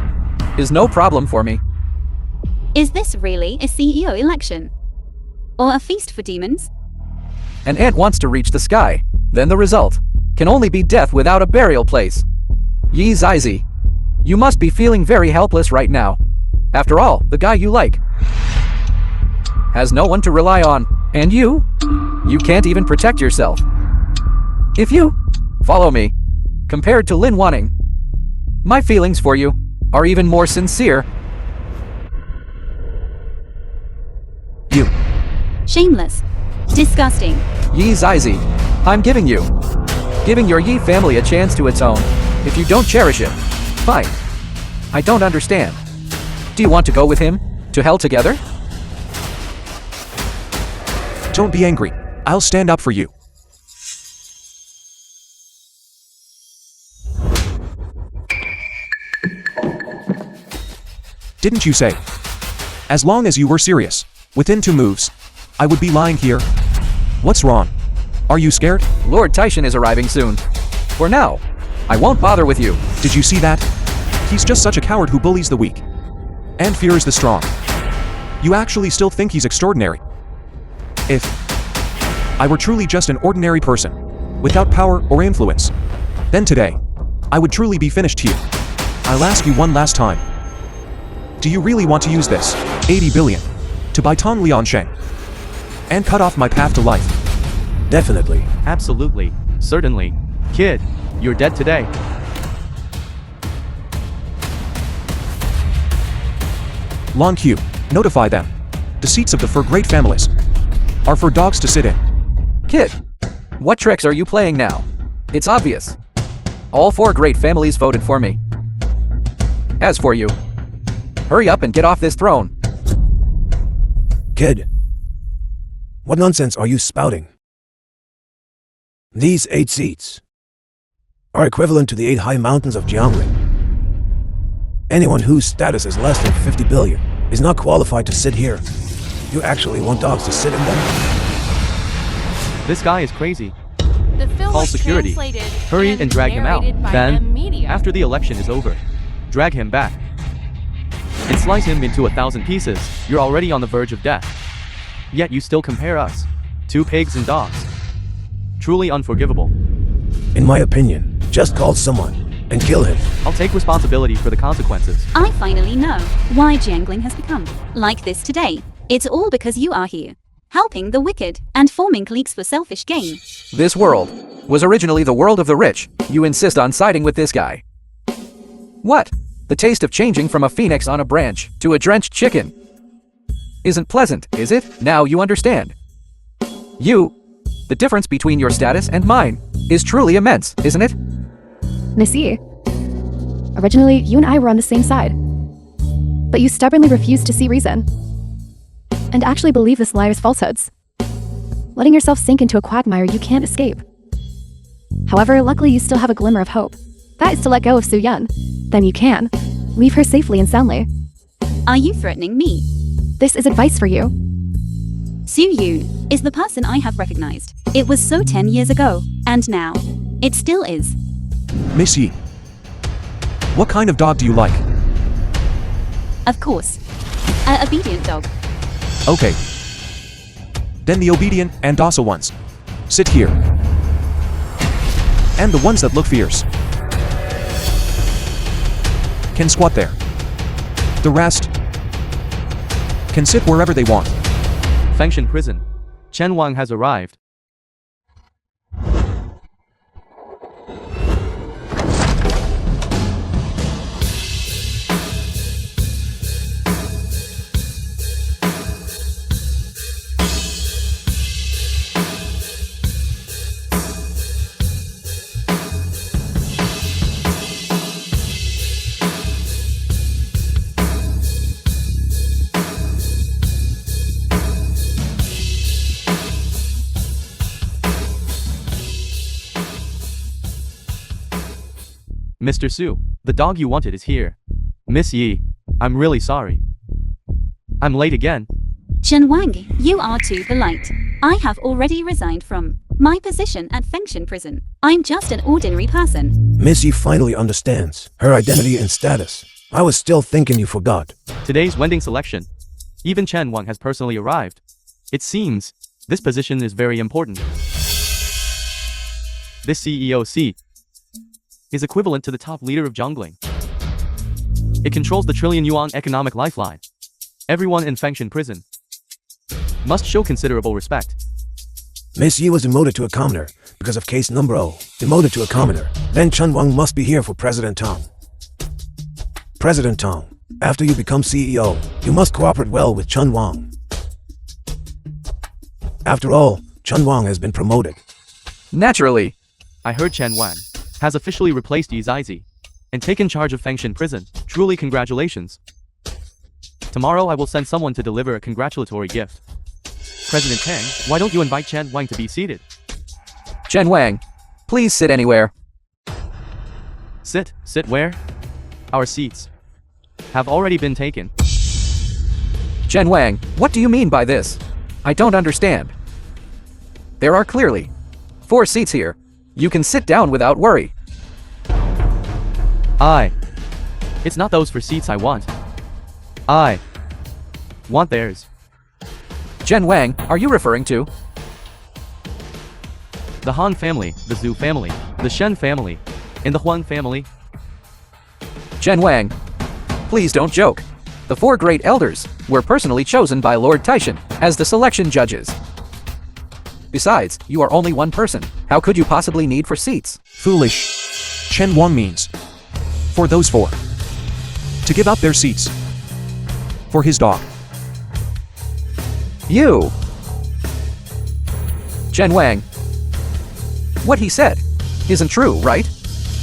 is no problem for me. Is this really a CEO election? Or a feast for demons? An ant wants to reach the sky, then the result can only be death without a burial place. Yi Zaizi, you must be feeling very helpless right now. After all, the guy you like has no one to rely on, and you can't even protect yourself. If you follow me, compared to Lin Wanning, my feelings for you are even more sincere. You. Shameless. Disgusting. Yi Zaizi, I'm giving your Yi family a chance to atone. If you don't cherish it, fine. I don't understand. Do you want to go with him to hell together? Don't be angry. I'll stand up for you. Didn't you say? As long as you were serious, within 2 moves, I would be lying here. What's wrong? Are you scared? Lord Taishan is arriving soon. For now, I won't bother with you. Did you see that? He's just such a coward who bullies the weak and fears the strong. You actually still think he's extraordinary. If I were truly just an ordinary person, without power or influence, then today, I would truly be finished here. I'll ask you one last time. Do you really want to use this 80 billion to buy Tong Liansheng and cut off my path to life? Definitely. Absolutely. Certainly. Kid, you're dead today. Long Q, notify them. The seats of the 4 great families are for dogs to sit in. Kid, what tricks are you playing now? It's obvious. All 4 great families voted for me. As for you, hurry up and get off this throne. Kid, what nonsense are you spouting? These 8 seats are equivalent to the 8 high mountains of Jiangling. Anyone whose status is less than 50 billion is not qualified to sit here. You actually want dogs to sit in them? This guy is crazy. The film Call was security. translated Hurry and drag him out. narrated by Then, M Media. after the election is over, drag him back and slice him into 1,000 pieces. You're already on the verge of death. Yet you still compare us. 2 pigs and dogs. Truly unforgivable. In my opinion, just call someone and kill him. I'll take responsibility for the consequences. I finally know why Jiangling has become like this today. It's all because you are here, helping the wicked and forming cliques for selfish gain. This world was originally the world of the rich. You insist on siding with this guy. What? The taste of changing from a phoenix on a branch to a drenched chicken isn't pleasant, is it? Now you understand. The difference between your status and mine is truly immense, isn't it? Miss Yi. Originally, you and I were on the same side. But you stubbornly refused to see reason. And actually believe this lie is falsehoods. Letting yourself sink into a quagmire you can't escape. However, luckily you still have a glimmer of hope. That is to let go of Su Yun. Then you can. Leave her safely and soundly. Are you threatening me? This is advice for you. Su Yun is the person I have recognized. It was so 10 years ago, and now, it still is. Miss Yi, what kind of dog do you like? Of course. A obedient dog. Okay. Then the obedient and docile ones. Sit here. And the ones that look fierce can squat there. The rest can sit wherever they want. Fengshan Prison. Chen Wang has arrived. Mr. Su, the dog you wanted is here. Miss Yi, I'm really sorry. I'm late again. Chen Wang, you are too polite. I have already resigned from my position at Fengshan Prison. I'm just an ordinary person. Miss Yi finally understands her identity and status. I was still thinking you forgot. Today's wedding selection. Even Chen Wang has personally arrived. It seems this position is very important. This CEO seat is equivalent to the top leader of Jiangling. It controls the trillion yuan economic lifeline. Everyone in Fengshan Prison must show considerable respect. Miss Yi was demoted to a commoner because of case number O. Demoted to a commoner. Then Chen Wang must be here for President Tong. President Tong, after you become CEO, you must cooperate well with Chen Wang. After all, Chen Wang has been promoted. Naturally. I heard Chen Wang has officially replaced Yi Zizi and taken charge of Fengshan Prison. Truly congratulations. Tomorrow I will send someone to deliver a congratulatory gift. President Tang, why don't you invite Chen Wang to be seated? Chen Wang, please sit anywhere. Sit where? Our seats have already been taken. Chen Wang, what do you mean by this? I don't understand. There are clearly 4 seats here. You can sit down without worry. It's not those for seats I want. I want theirs. Chen Wang, are you referring to? The Han family, the Zhu family, the Shen family, and the Huang family. Chen Wang, please don't joke. The 4 great elders were personally chosen by Lord Taishan as the selection judges. Besides, you are only one person. How could you possibly need 4 seats? Foolish. Chen Wang means for those 4 to give up their seats for his dog. You! Chen Wang, what he said isn't true, right?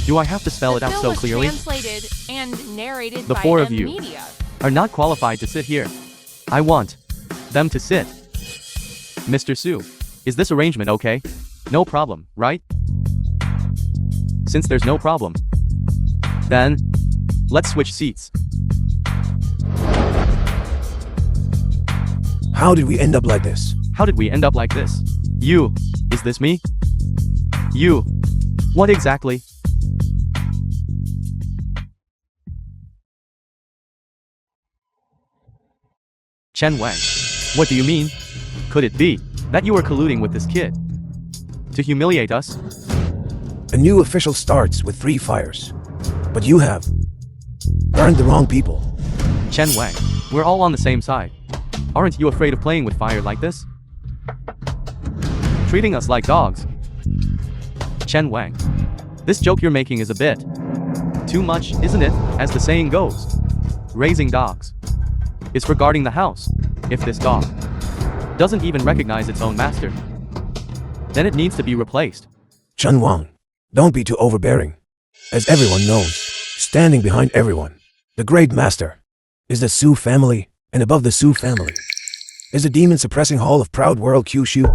Do I have to spell it The out film so was clearly? translated and narrated The by 4 of M you Media. are not qualified to sit here. I want them to sit. Mr. Su, is this arrangement okay? No problem, right? Since there's no problem, then let's switch seats. How did we end up like this? How did we end up like this? You. Is this me? You. What exactly? Chen Wang. What do you mean? Could it be that you are colluding with this kid to humiliate us? A new official starts with 3 fires. But you have burned the wrong people. Chen Wang, we're all on the same side. Aren't you afraid of playing with fire like this? Treating us like dogs. Chen Wang, this joke you're making is a bit too much, isn't it? As the saying goes, raising dogs is for guarding the house. If this dog doesn't even recognize its own master, then it needs to be replaced. Chen Wang, don't be too overbearing. As everyone knows, standing behind everyone, the great master is the Su family, and above the Su family is the demon suppressing hall of proud world Kyushu.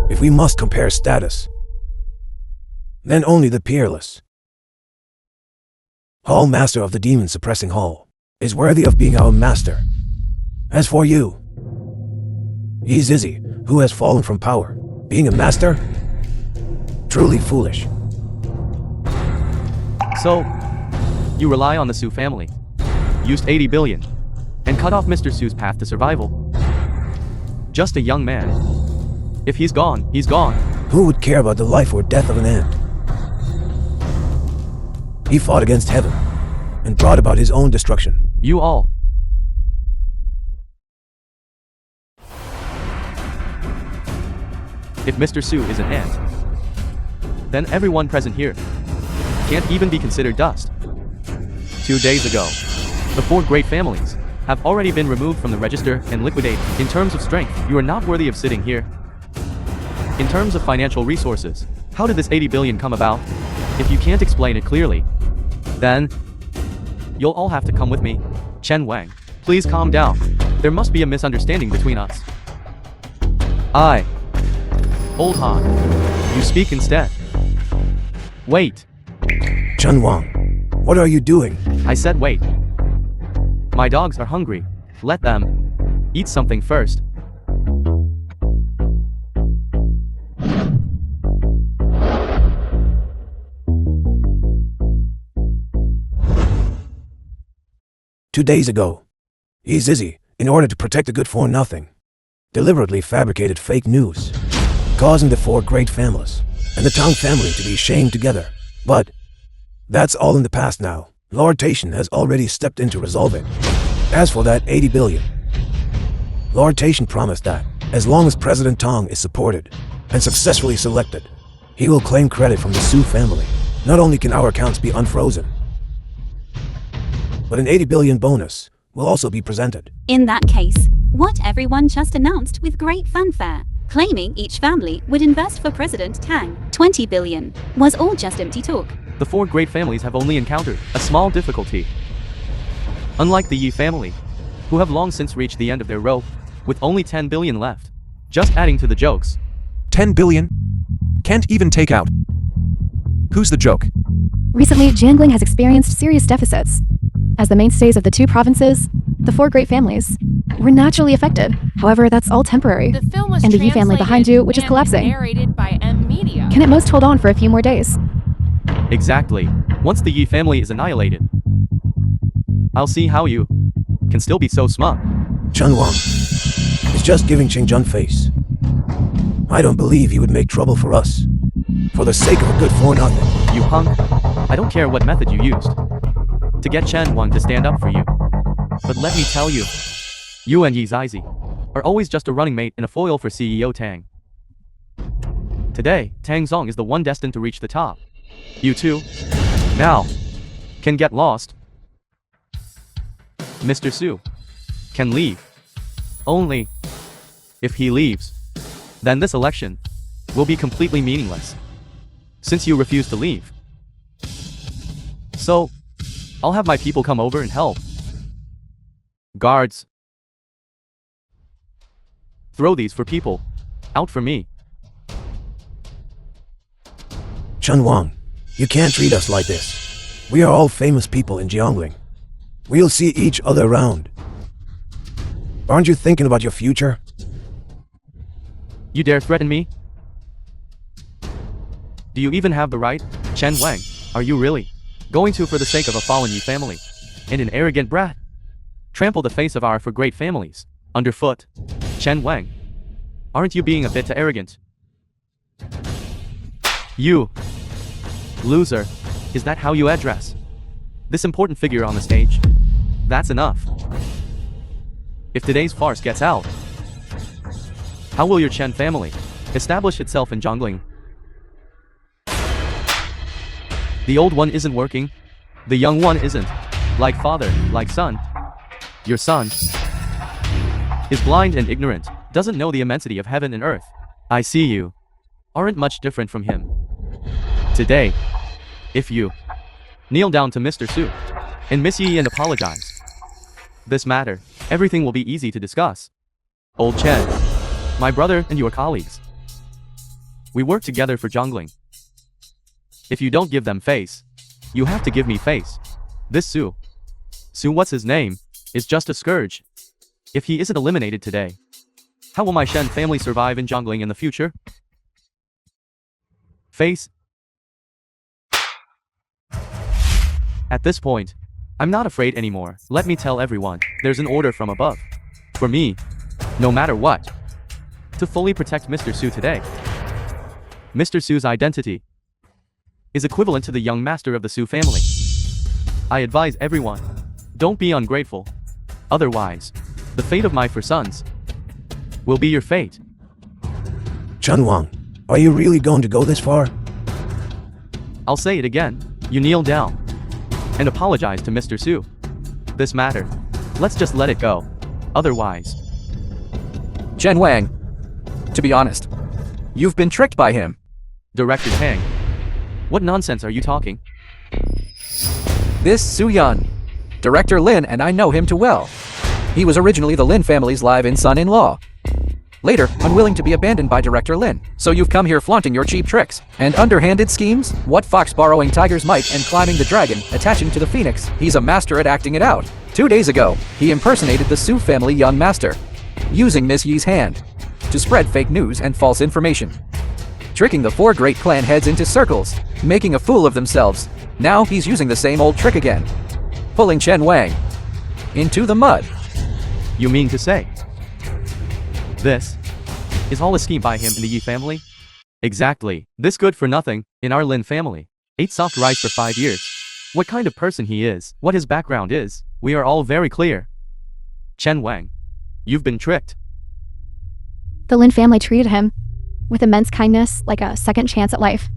If we must compare status, then only the peerless Hall Master of the Demon Suppressing Hall is worthy of being our master. As for you, Yi Zizi, who has fallen from power, being a master? Truly foolish. So, you rely on the Su family, used 80 billion, and cut off Mr. Su's path to survival. Just a young man. If he's gone, he's gone. Who would care about the life or death of an ant? He fought against heaven and brought about his own destruction. You all. If Mr. Su is an ant, then everyone present here can't even be considered dust. 2 days ago, the 4 great families have already been removed from the register and liquidated. In terms of strength, you are not worthy of sitting here. In terms of financial resources, how did this 80 billion come about? If you can't explain it clearly, then you'll all have to come with me. Chen Wang, please calm down. There must be a misunderstanding between us. Old Han, you speak instead. Wait. Chen Wang, what are you doing? I said wait. My dogs are hungry. Let them eat something first. Two days ago, Yi Zizi, in order to protect the good for nothing, deliberately fabricated fake news, causing the 4 great families and the Tang family to be shamed together. But that's all in the past now. Lord Taishan has already stepped in to resolve it. As for that 80 billion, Lord Taishan promised that, as long as President Tang is supported and successfully selected, he will claim credit from the Su family. Not only can our accounts be unfrozen, but an 80 billion bonus will also be presented. In that case, what everyone just announced with great fanfare, claiming each family would invest for President Tang 20 billion, was all just empty talk. The 4 great families have only encountered a small difficulty. Unlike the Yi family, who have long since reached the end of their rope, with only 10 billion left. Just adding to the jokes. 10 billion? Can't even take out. Who's the joke? Recently, Jiangling has experienced serious deficits. As the mainstays of the 2 provinces, the 4 great families, were naturally affected. However, that's all temporary. The film was And the Yi family behind you, which is and collapsing, narrated by M Media. can at most hold on for a few more days. Exactly. Once the Yi family is annihilated, I'll see how you can still be so smug. Chen Wang is just giving Qingjun face. I don't believe he would make trouble for us, for the sake of a good for nothing. You punk. I don't care what method you used to get Chen Wang to stand up for you. But let me tell you, you and Yi Zizi are always just a running mate and a foil for CEO Tang. Today, Tang Zong is the one destined to reach the top. You two, now, can get lost. Mr. Su can leave. Only if he leaves, then this election will be completely meaningless, since you refuse to leave. So, I'll have my people come over and help. Guards, throw these for people out for me. Chen Wang, you can't treat us like this. We are all famous people in Jiangling. We'll see each other around. Aren't you thinking about your future? You dare threaten me? Do you even have the right? Chen Wang, are you really going to, for the sake of a fallen Yi family and an arrogant brat, trample the face of our for great families underfoot? Chen Wang, aren't you being a bit too arrogant? You loser, is that how you address this important figure on the stage? That's enough. If today's farce gets out, how will your Chen family establish itself in Jiangling? The old one isn't working. The young one isn't. Like father, like son. Your son is blind and ignorant, doesn't know the immensity of heaven and earth. I see you aren't much different from him. Today, if you kneel down to Mr. Su and Miss Yi and apologize this matter, everything will be easy to discuss. Old Chen, my brother and your colleagues, we work together for Jiangling. If you don't give them face, you have to give me face. This Su, what's his name, is just a scourge. If he isn't eliminated today, how will my Shen family survive in Jiangling in the future? Face. At this point, I'm not afraid anymore. Let me tell everyone, there's an order from above. For me, no matter what, to fully protect Mr. Su today. Mr. Su's identity is equivalent to the young master of the Su family. I advise everyone, don't be ungrateful. Otherwise, the fate of my four sons will be your fate. Chen Wang, are you really going to go this far? I'll say it again. You kneel down and apologize to Mr. Su. This matter, let's just let it go. Otherwise, Chen Wang, to be honest, you've been tricked by him. Director Tang, what nonsense are you talking? This Su Yan, Director Lin, and I know him too well. He was originally the Lin family's live-in son-in-law. Later, unwilling to be abandoned by Director Lin. So you've come here flaunting your cheap tricks and underhanded schemes? What fox borrowing tiger's might and climbing the dragon, attaching to the phoenix? He's a master at acting it out. 2 days ago, he impersonated the Su family young master, using Miss Yi's hand to spread fake news and false information, tricking the 4 great clan heads into circles, making a fool of themselves. Now he's using the same old trick again, pulling Chen Wang into the mud. You mean to say this is all a scheme by him and the Yi family? Exactly. This good for nothing in our Lin family ate soft rice for 5 years. What kind of person he is, what his background is, we are all very clear. Chen Wang, you've been tricked. The Lin family treated him with immense kindness, like a second chance at life.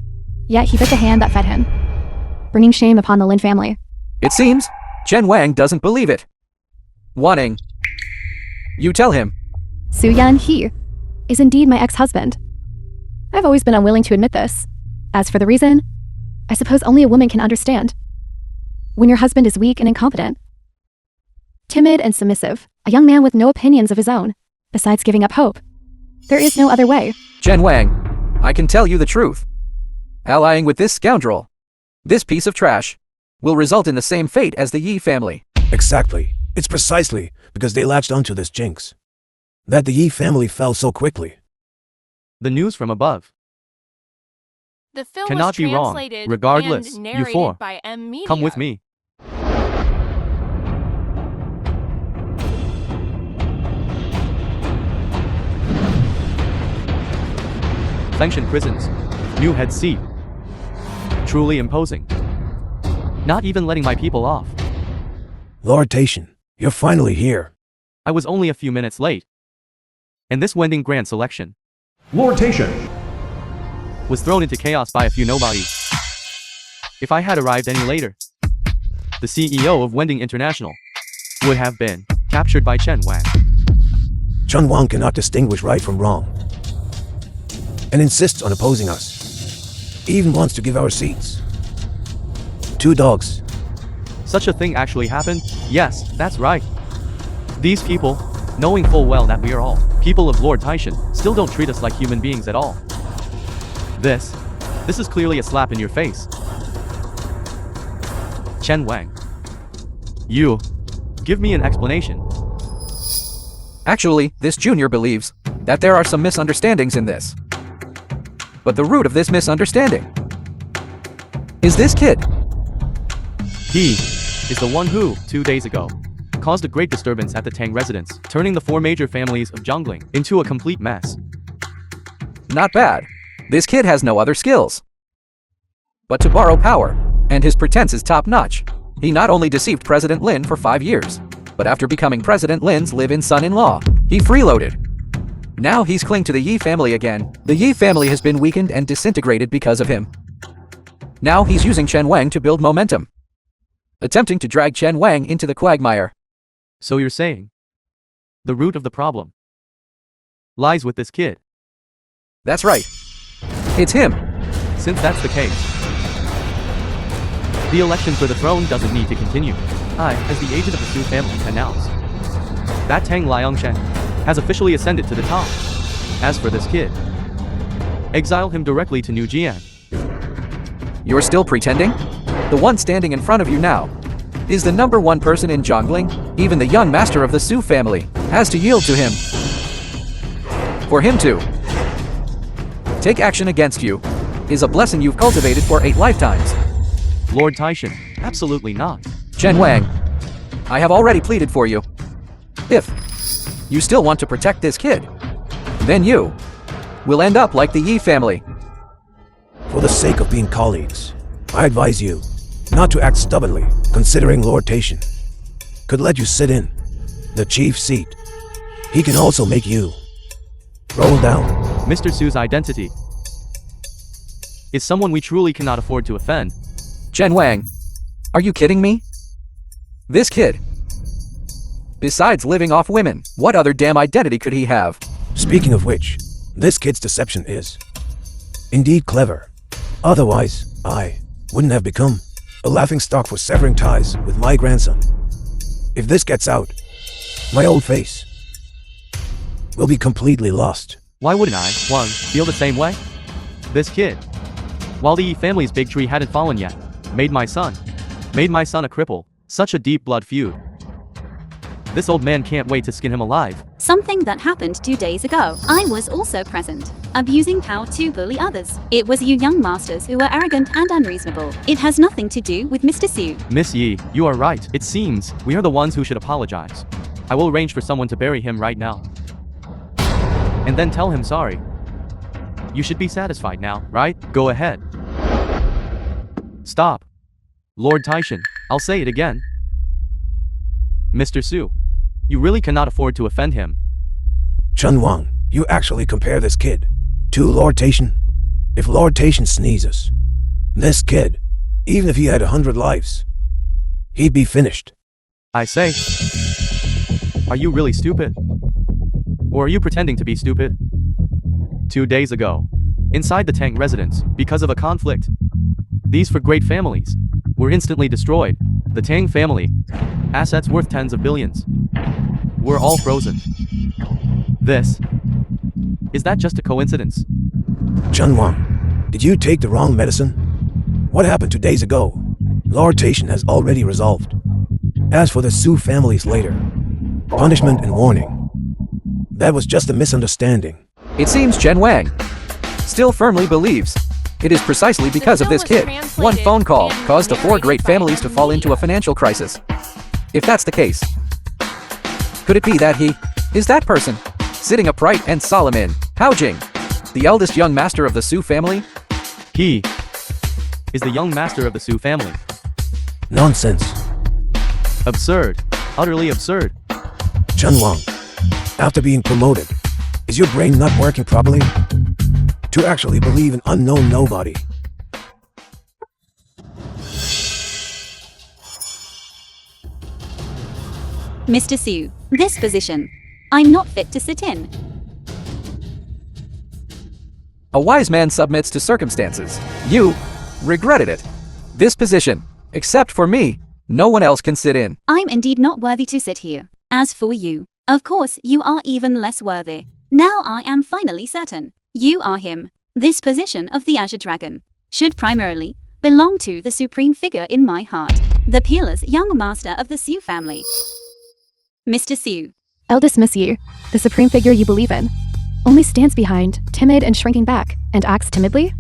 Yet he bit the hand that fed him, bringing shame upon the Lin family. It seems Chen Wang doesn't believe it. Wanting, you tell him. Su Yan He is indeed my ex-husband. I've always been unwilling to admit this. As for the reason, I suppose only a woman can understand. When your husband is weak and incompetent, timid and submissive, a young man with no opinions of his own, besides giving up hope, there is no other way. Chen Wang, I can tell you the truth. Allying with this scoundrel, this piece of trash, will result in the same fate as the Yi family. Exactly. It's precisely because they latched onto this jinx that the Yi family fell so quickly. The news from above The film cannot was be wrong. translated Regardless, and you narrated four, by M Media. come with me. Fengshan prisons, new head seat. Truly imposing. Not even letting my people off. Lord Taishan, you're finally here. I was only a few minutes late. And this Wending Grand Selection Lord Taishan, was thrown into chaos by a few nobodies. If I had arrived any later, the CEO of Wending International would have been captured by Chen Wang. Chen Wang cannot distinguish right from wrong and insists on opposing us. He even wants to give our seats. 2 dogs. Such a thing actually happened? Yes, that's right. These people, knowing full well that we are all people of Lord Taishan, still don't treat us like human beings at all. This This is clearly a slap in your face. Chen Wang. You. Give me an explanation. Actually, this junior believes that there are some misunderstandings in this. But the root of this misunderstanding is this kid. He is the one who, 2 days ago, caused a great disturbance at the Tang residence, turning the 4 major families of Zhongling into a complete mess. Not bad. This kid has no other skills but to borrow power, and his pretense is top-notch. He not only deceived President Lin for 5 years, but after becoming President Lin's live-in son-in-law, he freeloaded. Now he's clinging to the Yi family again. The Yi family has been weakened and disintegrated because of him. Now he's using Chen Wang to build momentum, attempting to drag Chen Wang into the quagmire. So you're saying the root of the problem lies with this kid? That's right. It's him. Since that's the case, the election for the throne doesn't need to continue. I, as the agent of the Su family, announce that Tang Liangshen has officially ascended to the top. As for this kid, exile him directly to New Jian. You're still pretending? The one standing in front of you now is the #1 person in Zhongling. Even the young master of the Su family has to yield to him. For him to take action against you is a blessing you've cultivated for 8 lifetimes. Lord Taishan, absolutely not. Chen Wang, I have already pleaded for you. If you still want to protect this kid, then you will end up like the Yi family. For the sake of being colleagues, I advise you not to act stubbornly, considering Lord Taishan could let you sit in the chief seat. He can also make you roll down. Mr. Su's identity is someone we truly cannot afford to offend. Chen Wang, are you kidding me? This kid, besides living off women, what other damn identity could he have? Speaking of which, this kid's deception is indeed clever. Otherwise, I wouldn't have become a laughingstock for severing ties with my grandson. If this gets out, my old face will be completely lost. Why wouldn't I, Wang, feel the same way? This kid, while the Yi family's big tree hadn't fallen yet, made my son a cripple. Such a deep blood feud. This old man can't wait to skin him alive. Something that happened 2 days ago. I was also present, abusing power to bully others. It was you young masters who were arrogant and unreasonable. It has nothing to do with Mr. Su. Miss Yi, you are right. It seems we are the ones who should apologize. I will arrange for someone to bury him right now. And then tell him sorry. You should be satisfied now, right? Go ahead. Stop. Lord Taishan, I'll say it again. Mr. Su, you really cannot afford to offend him. Chen Wang, you actually compare this kid to Lord Taishan? If Lord Taishan sneezes, this kid, even if he had 100 lives, he'd be finished. I say, are you really stupid? Or are you pretending to be stupid? 2 days ago, inside the Tang residence, because of a conflict, these 4 great families were instantly destroyed. The Tang family, assets worth tens of billions, were all frozen. Is that just a coincidence? Chen Wang, did you take the wrong medicine? What happened 2 days ago? Lord Taishan has already resolved. As for the Su family's later punishment and warning, that was just a misunderstanding. It seems Chen Wang still firmly believes it is precisely because of this kid. One phone call caused the 4 great families to fall into a financial crisis. If that's the case, could it be that he is that person, sitting upright and solemn in Haojing, the eldest young master of the Su family? He is the young master of the Su family. Nonsense. Absurd. Utterly absurd. Chen Wang, after being promoted, is your brain not working properly? To actually believe an unknown nobody. Mr. Su, this position, I'm not fit to sit in. A wise man submits to circumstances. You regretted it. This position, except for me, no one else can sit in. I'm indeed not worthy to sit here. As for you, of course you are even less worthy. Now I am finally certain. You are him. This position of the Azure Dragon. should primarily belong to the supreme figure in my heart, the peerless young master of the Su family. Mr. Su. Eldest Miss Yi, the supreme figure you believe in, only stands behind, timid and shrinking back, and acts timidly?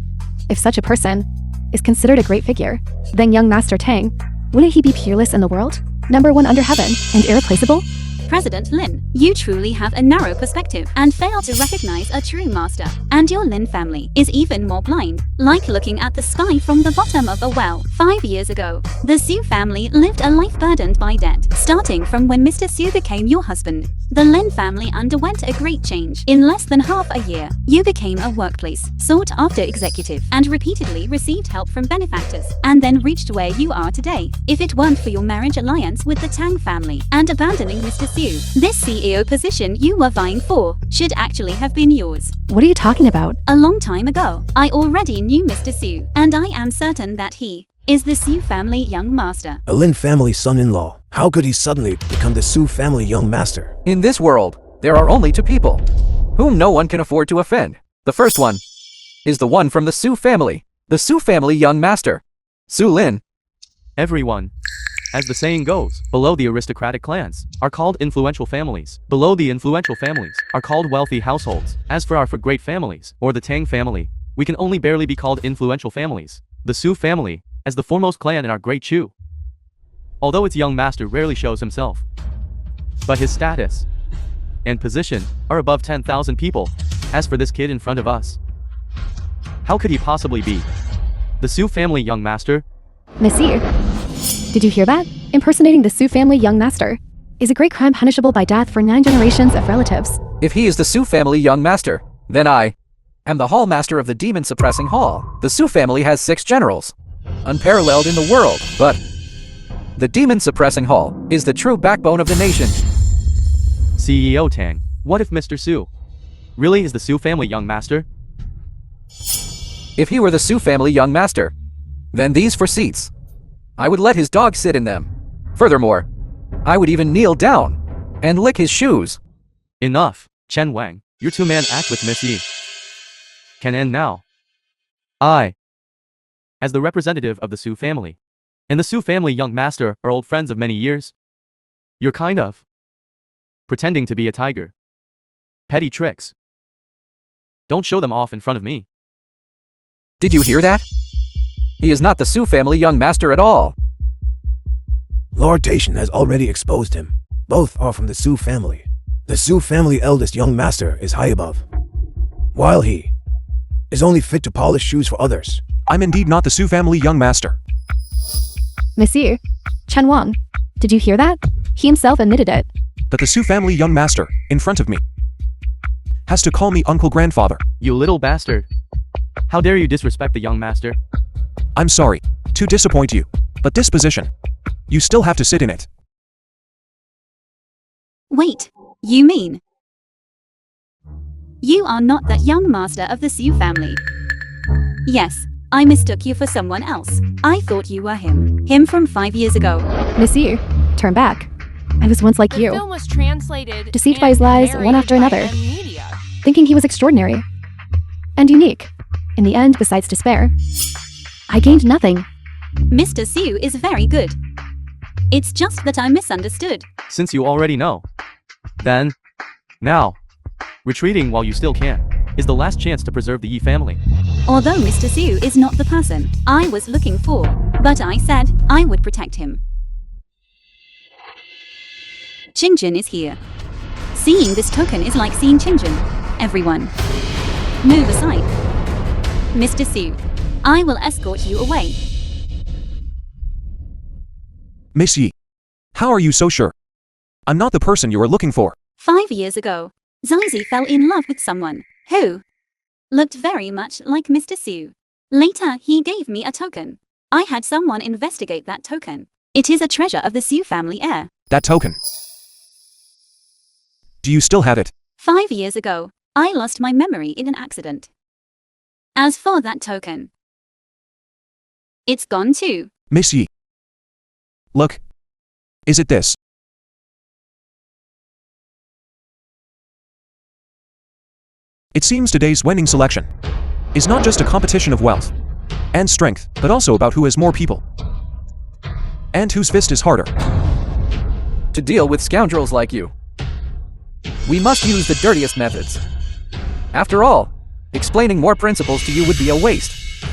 If such a person is considered a great figure, then young Master Tang, wouldn't he be peerless in the world? Number one under heaven, and irreplaceable? President Lin, you truly have a narrow perspective and fail to recognize a true master. And your Lin family is even more blind, like looking at the sky from the bottom of a well. 5 years ago, the Su family lived a life burdened by debt. Starting from when Mr. Su became your husband, the Lin family underwent a great change. In less than half a year, you became a workplace, sought-after executive, and repeatedly received help from benefactors, and then reached where you are today. If it weren't for your marriage alliance with the Tang family and abandoning Mr. Su, this CEO position you were vying for should actually have been yours. What are you talking about? A long time ago, I already knew Mr. Su, and I am certain that he is the Su family young master. A Lin family son-in-law. How could he suddenly become the Su family young master? In this world, there are only two people whom no one can afford to offend. The first one is the one from the Su family, the Su family young master, Su Lin. Everyone, as the saying goes, below the aristocratic clans are called influential families. Below the influential families are called wealthy households. As for our great families, or the Tang family, we can only barely be called influential families. The Su family, as the foremost clan in our great Chu, although its young master rarely shows himself, but his status and position are above 10,000 people. As for this kid in front of us, how could he possibly be the Su family young master? Miss Yi, did you hear that? Impersonating the Su family young master is a great crime punishable by death for 9 generations of relatives. If he is the Su family young master, then I am the hall master of the demon suppressing hall. The Su family has 6 generals, unparalleled in the world, but the demon suppressing hall is the true backbone of the nation. CEO Tang, what if Mr. Su really is the Su family young master? If he were the Su family young master, then these 4 seats, I would let his dog sit in them. Furthermore, I would even kneel down and lick his shoes. Enough, Chen Wang, your 2-man act with Miss Yi can end now. I, as the representative of the Su family, and the Su family young master are old friends of many years. You're kind of pretending to be a tiger. Petty tricks. Don't show them off in front of me. Did you hear that? He is not the Su family young master at all. Lord Dacian has already exposed him. Both are from the Su family. The Su family eldest young master is high above, while he is only fit to polish shoes for others. I'm indeed not the Su family young master. Miss Yi, Chen Wang, did you hear that? He himself admitted it. That the Su family young master, in front of me, has to call me uncle grandfather. You little bastard. How dare you disrespect the young master? I'm sorry to disappoint you, but this position, you still have to sit in it. Wait, you mean you are not that young master of the Su family? Yes, I mistook you for someone else. I thought you were him. Him from 5 years ago. Miss Yi, turn back. I was once like The you, film was translated deceived and by his lies, one narrated after by another. M Media. thinking he was extraordinary and unique. In the end, besides despair, I gained nothing. Mr. Su is very good. It's just that I misunderstood. Since you already know, then, now, retreating while you still can, is the last chance to preserve the Yi family. Although Mr. Su is not the person I was looking for, but I said I would protect him. Qingjin is here. Seeing this token is like seeing Qingjin. Everyone, move aside. Mr. Su, I will escort you away. Miss Yi, how are you so sure? I'm not the person you are looking for. 5 years ago, Zizi fell in love with someone who looked very much like Mr. Su. Later, he gave me a token. I had someone investigate that token. It is a treasure of the Su family heir. That token. Do you still have it? 5 years ago, I lost my memory in an accident. As for that token, it's gone too. Miss Yi. Look. Is it this? It seems today's wedding selection is not just a competition of wealth, and strength, but also about who has more people. And whose fist is harder. To deal with scoundrels like you, we must use the dirtiest methods. After all, explaining more principles to you would be a waste.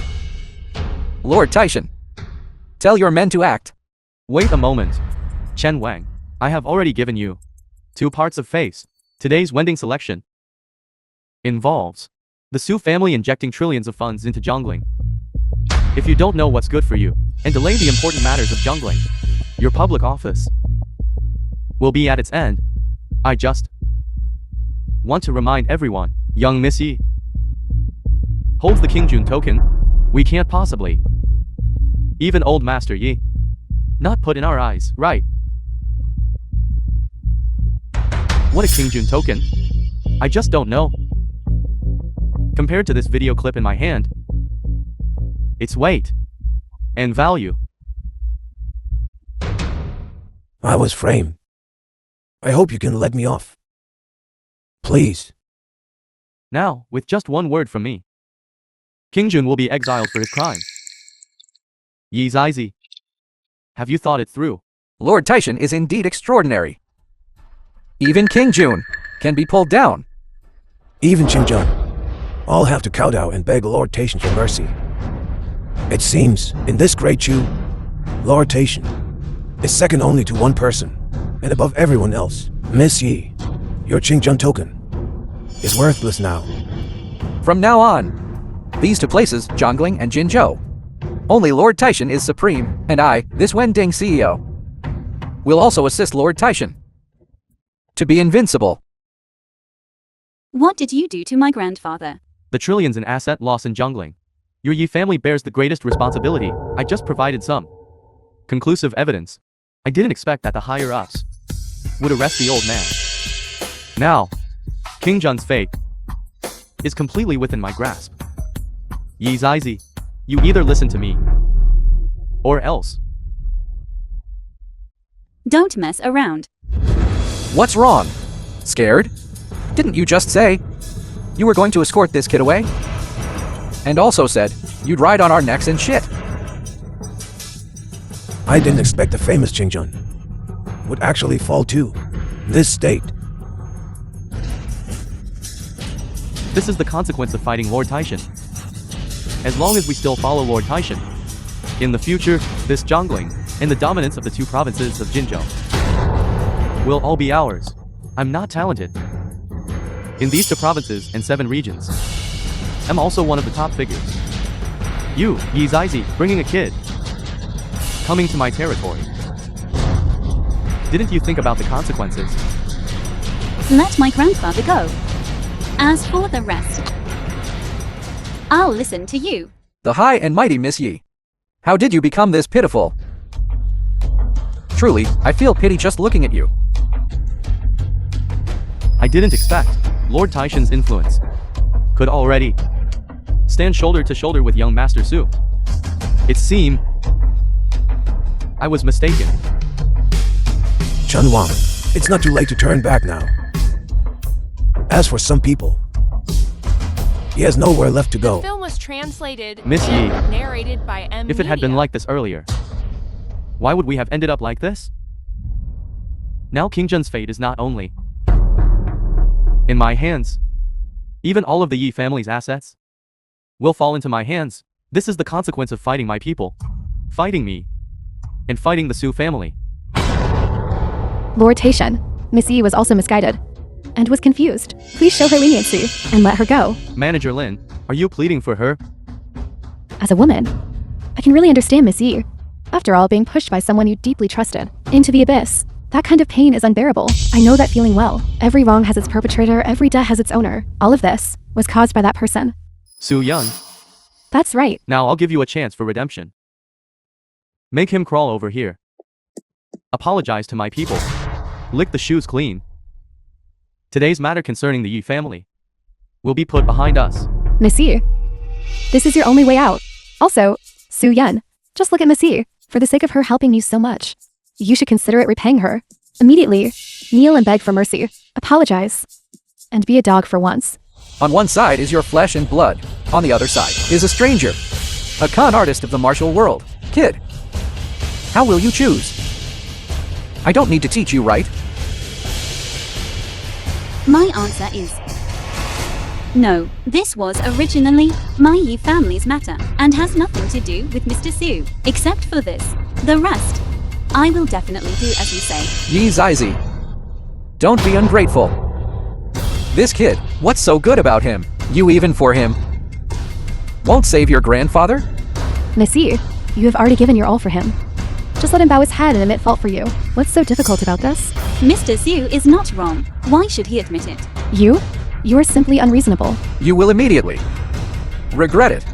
Lord Taishan, tell your men to act. Wait a moment. Chen Wang, I have already given you 2 parts of face. Today's wending selection involves the Su family injecting trillions of funds into jungling. If you don't know what's good for you, and delay the important matters of jungling, your public office will be at its end. I just want to remind everyone, young Miss Yi holds the King Jun token. We can't possibly, even old Master Yi, not put in our eyes, right? What a King Jun token? I just don't know. Compared to this video clip in my hand, its weight and value. I was framed. I hope you can let me off. Please. Now, with just one word from me, King Jun will be exiled for his crime. Yi Zaizi, have you thought it through? Lord Taishan is indeed extraordinary. Even King Jun can be pulled down. Even Xinjiang. All have to kowtow and beg Lord Taishan for mercy. It seems, in this great Chu, Lord Taishan is second only to one person, and above everyone else. Miss Yi, your Xinjiang token is worthless now. From now on, these 2 places, Zhongling and Jinzhou, only Lord Taishan is supreme, and I, this Wending CEO, will also assist Lord Taishan to be invincible. What did you do to my grandfather? The trillions in asset loss in jungling. Your Yi family bears the greatest responsibility. I just provided some conclusive evidence. I didn't expect that the higher-ups would arrest the old man. Now, King Jun's fate is completely within my grasp. Yi Zaizi, you either listen to me, or else. Don't mess around. What's wrong? Scared? Didn't you just say you were going to escort this kid away? And also said you'd ride on our necks and shit. I didn't expect the famous Xinjiang would actually fall to this state. This is the consequence of fighting Lord Taishan. As long as we still follow Lord Taishan, in the future, this jungling, and the dominance of the 2 provinces of Jinzhou will all be ours. I'm not talented in these 2 provinces and 7 regions. I'm also one of the top figures. You, Yi Zaizi, bringing a kid, coming to my territory. Didn't you think about the consequences? Let my grandfather go. As for the rest, I'll listen to you. The high and mighty Miss Yi, how did you become this pitiful? Truly, I feel pity just looking at you. I didn't expect Lord Taishan's influence could already stand shoulder to shoulder with young Master Su. It seemed I was mistaken. Chen Wang, it's not too late to turn back now. As for some people, he has nowhere left to The go. film was translated Miss Yi, and narrated by M. if it had been Media. like this earlier, why would we have ended up like this? Now King Jun's fate is not only in my hands, even all of the Yi family's assets will fall into my hands. This is the consequence of fighting my people, fighting me, and fighting the Su family. Lord Taishan, Miss Yi was also misguided and was confused. Please show her leniency and let her go. Manager Lin, are you pleading for her? As a woman, I can really understand Miss Yi. After all, being pushed by someone you deeply trusted into the abyss, that kind of pain is unbearable. I know that feeling well. Every wrong has its perpetrator, every debt has its owner. All of this was caused by that person. Su Yun, That's right. now I'll give you a chance for redemption. Make him crawl over here. Apologize to my people. Lick the shoes clean. Today's matter concerning the Yi family will be put behind us. Miss Yi, this is your only way out. Also, Su Yun, just look at Miss Yi. For the sake of her helping you so much, you should consider it repaying her. Immediately, kneel and beg for mercy. Apologize. And be a dog for once. On one side is your flesh and blood. On the other side is a stranger. a con artist of the martial world. Kid, how will you choose? I don't need to teach you, right? My answer is no. This was originally my Yi family's matter and has nothing to do with Mr. Su, except for this. The rest, I will definitely do as you say. Yi Zizi, don't be ungrateful. This kid, what's so good about him? You even for him won't save your grandfather? Monsieur, you have already given your all for him. Just let him bow his head and admit fault for you. What's so difficult about this? Mr. Su is not wrong. Why should he admit it? You? You are simply unreasonable. You will immediately regret it.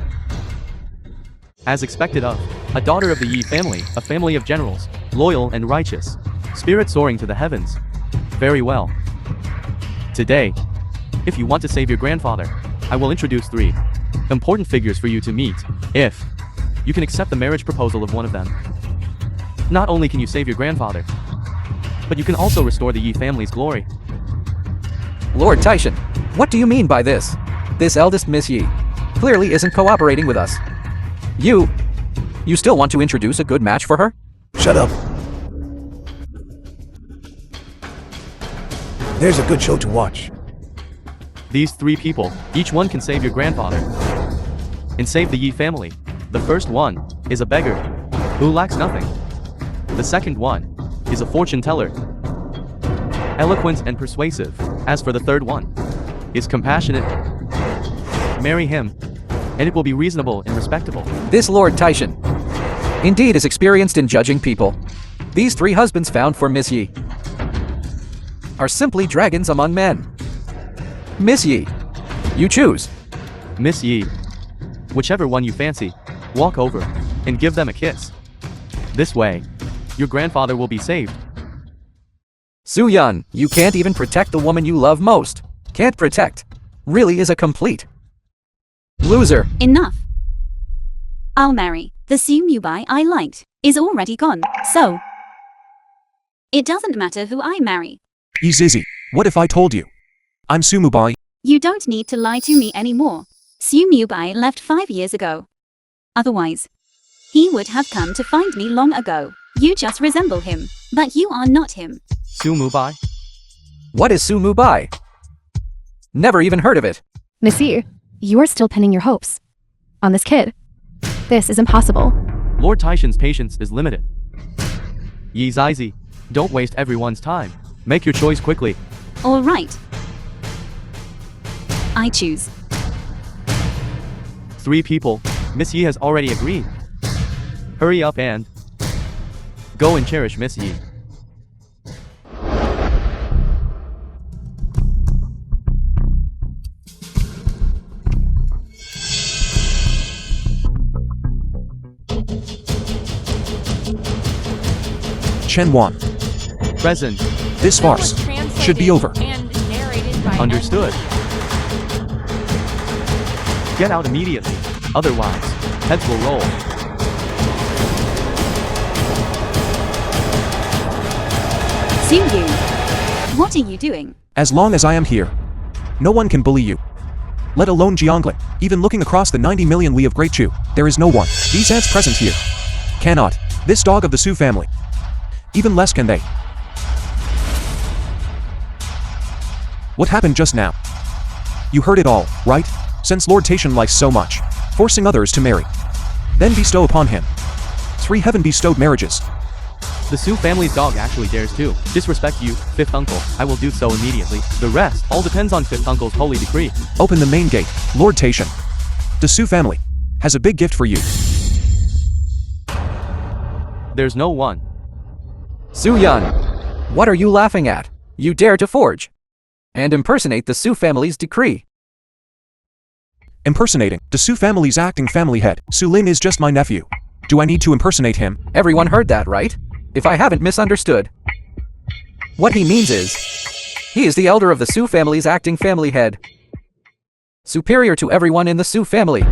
As expected of, a daughter of the Yi family, a family of generals, loyal and righteous, spirit soaring to the heavens. Very well. Today, if you want to save your grandfather, I will introduce 3 important figures for you to meet. If you can accept the marriage proposal of one of them, not only can you save your grandfather, but you can also restore the Yi family's glory. Lord Taishan, what do you mean by this? This eldest Miss Yi clearly isn't cooperating with us. You still want to introduce a good match for her? Shut up. There's a good show to watch. These 3 people, each one can save your grandfather and save the Yi family. The first one is a beggar who lacks nothing. The second one is a fortune teller, eloquent and persuasive. As for the third one, is compassionate. Marry him, and it will be reasonable and respectable. This Lord Taishan indeed is experienced in judging people. These 3 husbands found for Miss Yi are simply dragons among men. Miss Yi, you choose. Miss Yi, whichever one you fancy, walk over and give them a kiss. This way, your grandfather will be saved. Su Yun, you can't even protect the woman you love most. Can't protect. Really is a complete loser. Enough. I'll marry. The Su Mubai I liked is already gone, so it doesn't matter who I marry. Zizi, what if I told you? I'm Sumubai. You don't need to lie to me anymore. Su Mubai left 5 years ago. Otherwise, he would have come to find me long ago. You just resemble him, but you are not him. Su Mubai? What is Su Mubai? Never even heard of it. Monsieur, you are still pinning your hopes on this kid. This is impossible. Lord Taishan's patience is limited. Yi Zizi, don't waste everyone's time. Make your choice quickly. All right. I choose. 3 people, Miss Yi has already agreed. Hurry up and go and cherish Miss Yi. Chen Wan, Present. this farce should be over. And narrated by Understood. Get out immediately, otherwise, heads will roll. Su Yu, what are you doing? As long as I am here, no one can bully you. Let alone Jiangling. Even looking across the 90 million li of Great Chu, there is no one. These ants present here cannot. This dog of the Su family. Even less can they. What happened just now? You heard it all, right? Since Lord Taishan likes so much, forcing others to marry, then bestow upon him 3 heaven-bestowed marriages. The Su family's dog actually dares to disrespect you, 5th uncle. I will do so immediately. The rest all depends on 5th uncle's holy decree. Open the main gate, Lord Taishan. The Su family has a big gift for you. There's no one. Su Yun, what are you laughing at? You dare to forge and impersonate the Su family's decree. Impersonating the Su family's acting family head. Su Lin is just my nephew. Do I need to impersonate him? Everyone heard that, right? If I haven't misunderstood. What he means is, he is the elder of the Su family's acting family head. Superior to everyone in the Su family.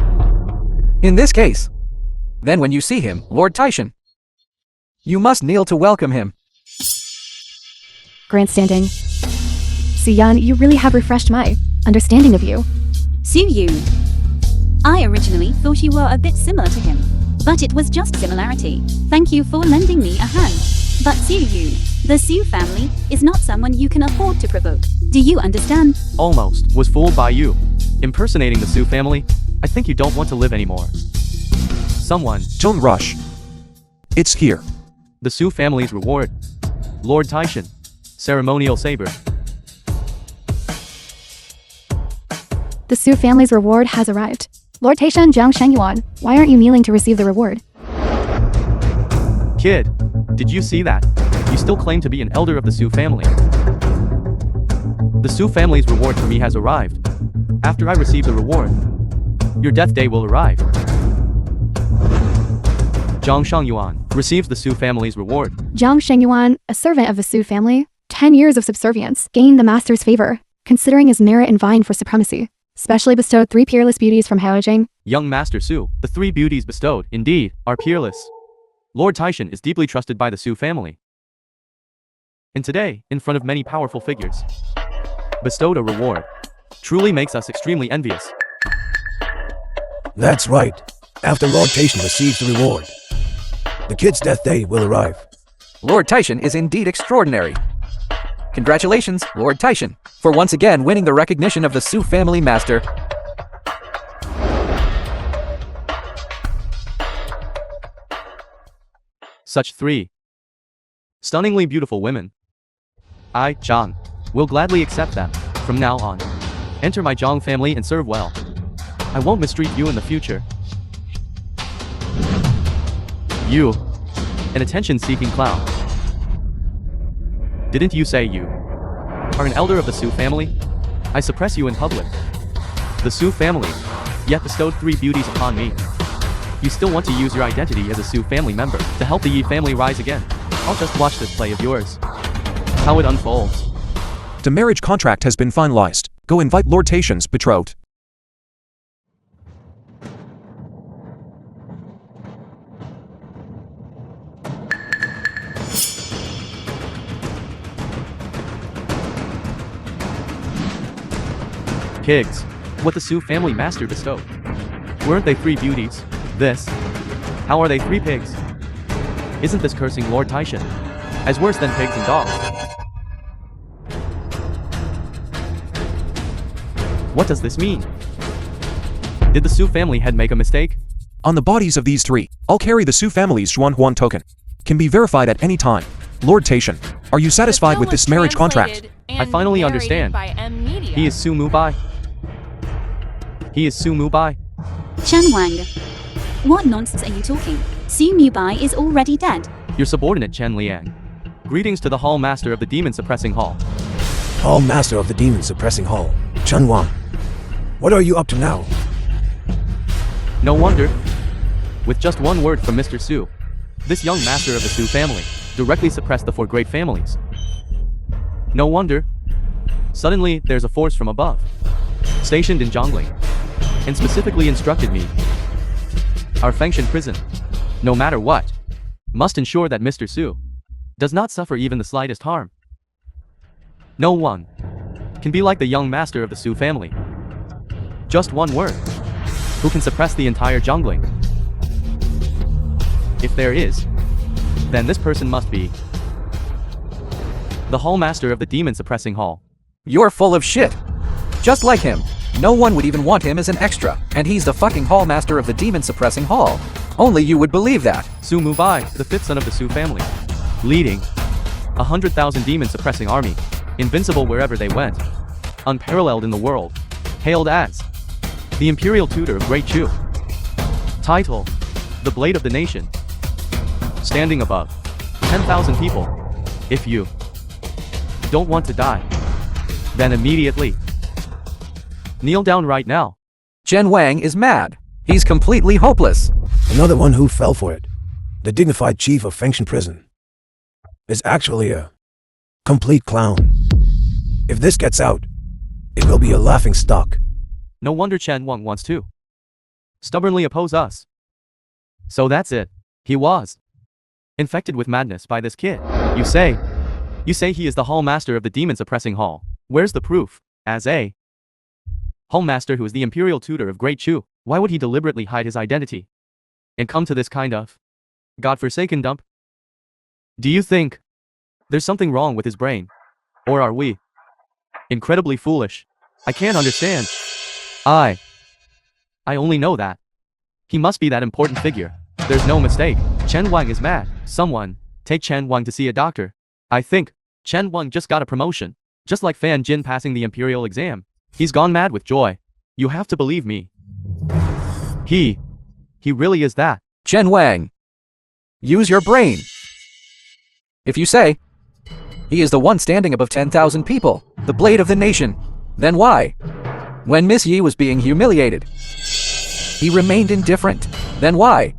In this case. Then when you see him, Lord Taishan, you must kneel to welcome him. Grandstanding. Su Yan, you really have refreshed my understanding of you. Su Yu, I originally thought you were a bit similar to him. But it was just similarity. Thank you for lending me a hand. But Su, the Su family, is not someone you can afford to provoke. Do you understand? Almost was fooled by you. Impersonating the Su family? I think you don't want to live anymore. Someone. Don't rush. It's here. The Su family's reward. Lord Taishan. Ceremonial saber. The Su family's reward has arrived. Lord Taishan Jiang Shengyuan, why aren't you kneeling to receive the reward? Kid, did you see that? You still claim to be an elder of the Su family. The Su family's reward for me has arrived. After I receive the reward, your death day will arrive. Zhang Shengyuan receives the Su family's reward. Jiang Shengyuan, a servant of the Su family, 10 years of subservience, gained the master's favor, considering his merit and vying for supremacy. Specially bestowed 3 peerless beauties from Haojing. Young Master Su, the 3 beauties bestowed, indeed, are peerless. Lord Taishan is deeply trusted by the Su family. And today, in front of many powerful figures, bestowed a reward. Truly makes us extremely envious. That's right. After Lord Taishan receives the reward, the kid's death day will arrive. Lord Taishan is indeed extraordinary. Congratulations, Lord Taishan, for once again winning the recognition of the Su family master. Such 3 stunningly beautiful women. I, Zhang, will gladly accept them from now on. Enter my Zhang family and serve well. I won't mistreat you in the future. You, an attention-seeking clown. Didn't you say you are an elder of the Su family? I suppress you in public. The Su family, yet bestowed 3 beauties upon me. You still want to use your identity as a Su family member to help the Yi family rise again. I'll just watch this play of yours. How it unfolds. The marriage contract has been finalized. Go invite Lord Taishan's betrothed. Pigs. What the Su family master bestowed. Weren't they 3 beauties? This. How are they 3 pigs? Isn't this cursing Lord Taishan? As worse than pigs and dogs. What does this mean? Did the Su family head make a mistake? On the bodies of these 3, I'll carry the Su family's Xuanhuan token. Can be verified at any time. Lord Taishan, are you satisfied with this marriage contract? I finally understand. He is Su Mubai. He is Su Mubai. Chen Wang. What nonsense are you talking? Su Mubai is already dead. Your subordinate Chen Liang. Greetings to the Hall Master of the Demon Suppressing Hall. Hall Master of the Demon Suppressing Hall, Chen Wang. What are you up to now? No wonder. With just one word from Mr. Su, this young master of the Su family directly suppressed the 4 great families. No wonder. Suddenly, there's a force from above, stationed in Zhongli, and specifically instructed me. Our Fengshan prison, no matter what, must ensure that Mr. Su does not suffer even the slightest harm. No one can be like the young master of the Su family. Just one word, who can suppress the entire Zhongli. If there is, then this person must be the Hall Master of the Demon Suppressing Hall. You're full of shit. Just like him. No one would even want him as an extra, and he's the fucking hall master of the demon suppressing hall. Only you would believe that. Su Mubai, the 5th son of the Su family, leading 100,000 demon suppressing army, invincible wherever they went, unparalleled in the world, hailed as the imperial tutor of Great Chu. Title, the blade of the nation, standing above 10,000 people. If you don't want to die, then immediately kneel down right now. Chen Wang is mad. He's completely hopeless. Another one who fell for it. The dignified chief of Fengshan prison is actually a complete clown. If this gets out, it will be a laughing stock. No wonder Chen Wang wants to stubbornly oppose us. So that's it. He was infected with madness by this kid. You say he is the hall master of the demon suppressing hall. Where's the proof? As a hall master who is the imperial tutor of Great Chu, Why would he deliberately hide his identity? And come to this kind of godforsaken dump? Do you think there's something wrong with his brain? Or are we incredibly foolish? I can't understand. I only know that he must be that important figure. There's no mistake. Chen Wang is mad. Someone take Chen Wang to see a doctor. I think Chen Wang just got a promotion. Just like Fan Jin passing the imperial exam. He's gone mad with joy. You have to believe me. He really is that. Chen Wang. Use your brain. If you say he is the one standing above 10,000 people, the blade of the nation, then why? When Miss Yi was being humiliated, he remained indifferent. Then why?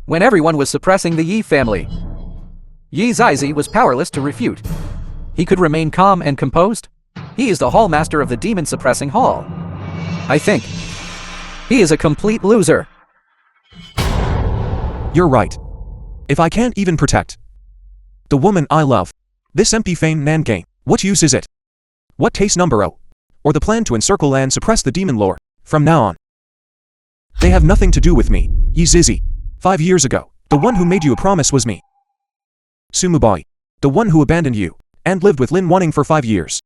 When everyone was suppressing the Yi family, Yi Zizi was powerless to refute. He could remain calm and composed. He is the hall master of the demon suppressing hall. I think he is a complete loser. You're right. If I can't even protect the woman I love, this empty fame Nan game, what use is it? What taste number O? Or the plan to encircle and suppress the demon lore, from now on? They have nothing to do with me. Yi Zizi. 5 years ago, the one who made you a promise was me. Sumubai, the one who abandoned you, and lived with Lin Wanning for 5 years,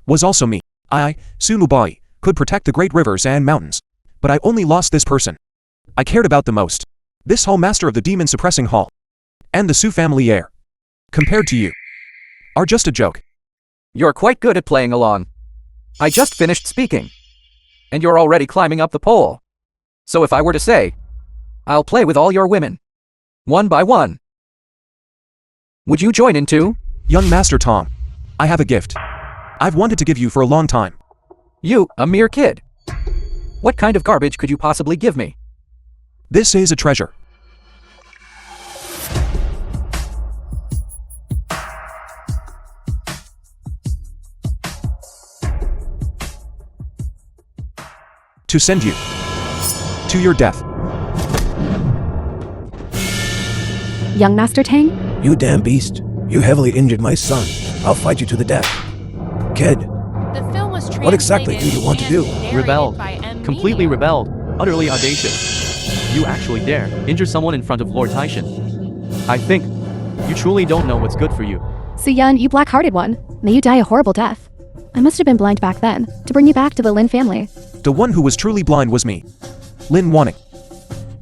was also me. I, Sumubai, could protect the great rivers and mountains. But I only lost this person I cared about the most. This hall master of the demon suppressing hall. And the Su family heir. Compared to you, are just a joke. You're quite good at playing along. I just finished speaking. And you're already climbing up the pole. So if I were to say, I'll play with all your women, one by one, would you join in too? Young Master Tom, I have a gift I've wanted to give you for a long time. You, a mere kid. What kind of garbage could you possibly give me? This is a treasure. To send you to your death. Young Master Tang? You damn beast. You heavily injured my son. I'll fight you to the death. Kid, The film was What exactly do you want to do? translated and Rebelled. narrated by M. Completely Mino. rebelled. Utterly audacious. You actually dare injure someone in front of Lord Taishan. I think you truly don't know what's good for you. Suyun, you black-hearted one. May you die a horrible death. I must have been blind back then, to bring you back to the Lin family. The one who was truly blind was me. Lin Wanning.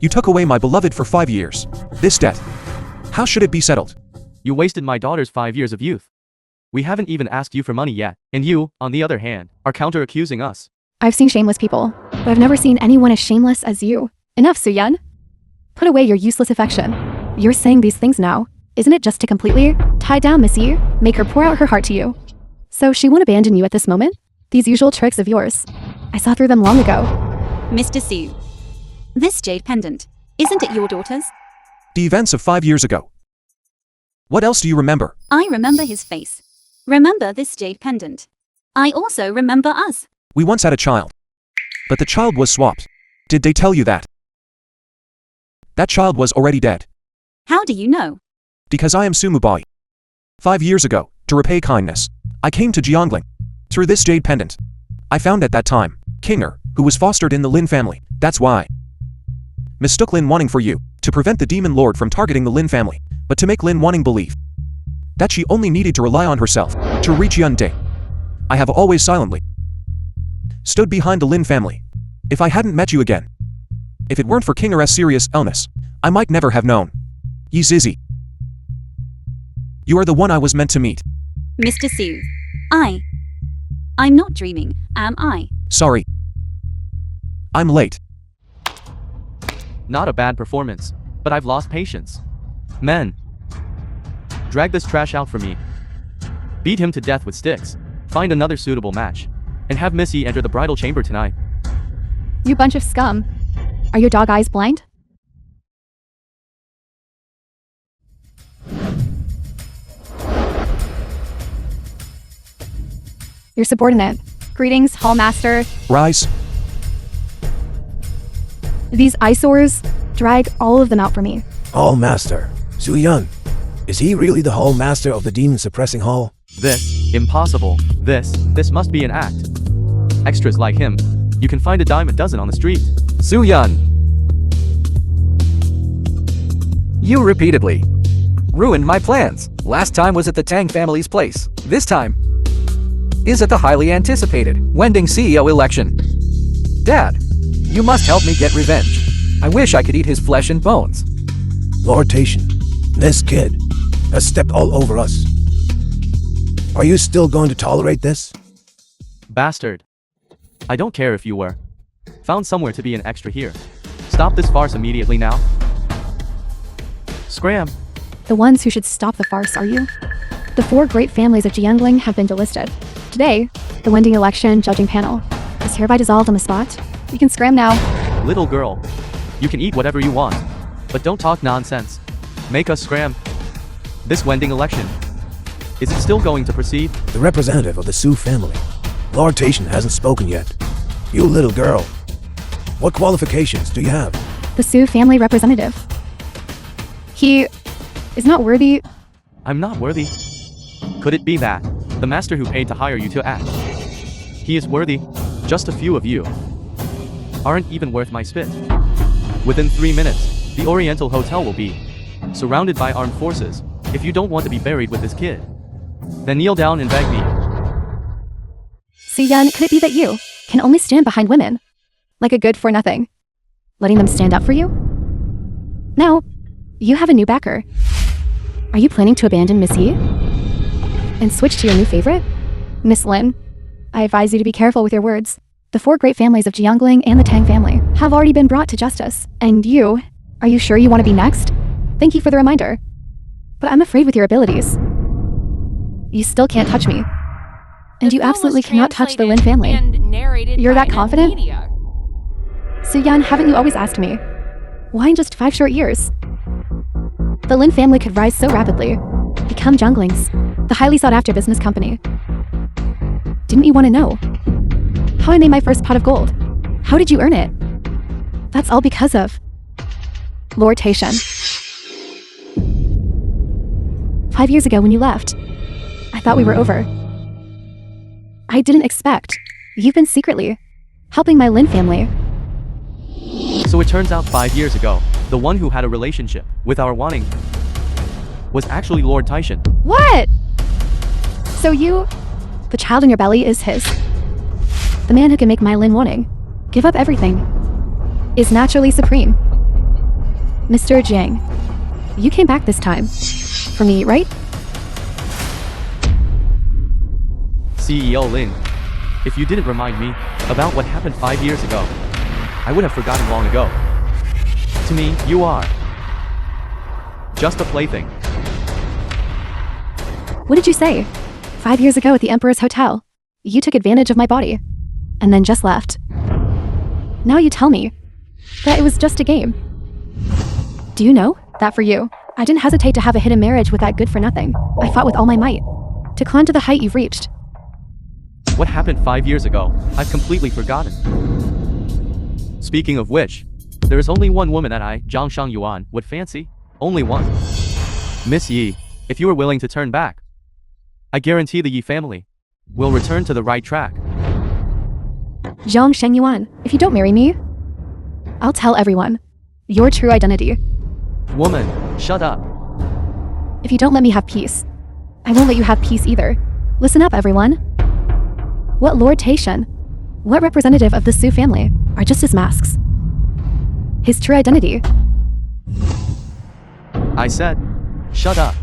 You took away my beloved for 5 years. This debt, how should it be settled? You wasted my daughter's 5 years of youth. We haven't even asked you for money yet, and you, on the other hand, are counter-accusing us. I've seen shameless people, but I've never seen anyone as shameless as you. Enough, Suyun. Put away your useless affection. You're saying these things now. Isn't it just to completely tie down Miss Yi, make her pour out her heart to you? So she won't abandon you at this moment? These usual tricks of yours. I saw through them long ago. Mr. Su. This jade pendant, isn't it your daughter's? The events of 5 years ago. What else do you remember? I remember his face. Remember this jade pendant. I also remember us. We once had a child. But the child was swapped. Did they tell you that? That child was already dead. How do you know? Because I am Sumubai. 5 years ago, to repay kindness, I came to Jiangling. Through this jade pendant. I found at that time, Kinger, who was fostered in the Lin family. That's why. Mistook Lin Wanning for you, to prevent the demon lord from targeting the Lin family, but to make Lin Wanning believe that she only needed to rely on herself to reach Yunde. I have always silently stood behind the Lin family. If I hadn't met you again, if it weren't for Kinger's serious illness, I might never have known. Yi Zizi. You are the one I was meant to meet. Mr. Su. I'm not dreaming, am I? Sorry. I'm late. Not a bad performance, but I've lost patience. Men, drag this trash out for me. Beat him to death with sticks. Find another suitable match. And have Missy enter the bridal chamber tonight. You bunch of scum. Are your dog eyes blind? Your subordinate. Greetings, Hallmaster. Rise. These eyesores, drag all of them out for me. Hall Master. Suyun. Is he really the Hall Master of the Demon Suppressing Hall? This, impossible. This must be an act. Extras like him, you can find a dime a dozen on the street. Soo-yeon. You repeatedly ruined my plans. Last time was at the Tang family's place. This time is at the highly anticipated Wending CEO election. Dad, you must help me get revenge. I wish I could eat his flesh and bones. Lord Tation, this kid has stepped all over us. Are you still going to tolerate this? Bastard. I don't care if you were found somewhere to be an extra here. Stop this farce immediately now. Scram. The ones who should stop the farce are you. The 4 great families of Jiangling have been delisted. Today, the Wending election judging panel is hereby dissolved on the spot. You can scram now. Little girl, you can eat whatever you want, but don't talk nonsense. Make us scram. This Wending election, is it still going to proceed? The representative of the Su family, Lord Tation, hasn't spoken yet. You little girl, what qualifications do you have? The Su family representative. He is not worthy. I'm not worthy. Could it be that the master who paid to hire you to act, he is worthy? Just a few of you aren't even worth my spit. Within 3 minutes, the Oriental Hotel will be surrounded by armed forces. If you don't want to be buried with this kid, then kneel down and beg me. Soo-yeon, could it be that you can only stand behind women? Like a good for nothing. Letting them stand up for you? Now, you have a new backer. Are you planning to abandon Miss Yi? And switch to your new favorite? Miss Lin, I advise you to be careful with your words. The 4 great families of Jiangling and the Tang family have already been brought to justice. And you, are you sure you want to be next? Thank you for the reminder. But I'm afraid with your abilities, you still can't touch me. And you absolutely cannot touch the Lin family. You're that confident? Soo-yeon, haven't you always asked me? Why in just 5 short years? The Lin family could rise so rapidly, become Jiangling's, the highly sought-after business company. Didn't you want to know how I made my first pot of gold? How did you earn it? That's all because of Lord Tation. 5 years ago when you left, I thought we were over. I didn't expect you've been secretly helping my Lin family. So it turns out 5 years ago, the one who had a relationship with our wanting was actually Lord Tation. What? So you, the child in your belly is his. The man who can make my Lin wanting give up everything is naturally supreme. Mr. Jiang, you came back this time. For me, right? CEO Lin, if you didn't remind me about what happened 5 years ago, I would have forgotten long ago. To me, you are just a plaything. What did you say? 5 years ago at the Emperor's Hotel, you took advantage of my body, and then just left. Now you tell me that it was just a game. Do you know that for you, I didn't hesitate to have a hidden marriage with that good-for-nothing. I fought with all my might to climb to the height you've reached. What happened 5 years ago, I've completely forgotten. Speaking of which, there is only one woman that I, Zhang Shang Yuan, would fancy. Only one. Miss Yi, if you are willing to turn back, I guarantee the Yi family will return to the right track. Zhang Shengyuan, if you don't marry me, I'll tell everyone your true identity. Woman, shut up. If you don't let me have peace, I won't let you have peace either. Listen up, everyone. What Lord Tation, what representative of the Su family are just his masks? His true identity. I said, shut up.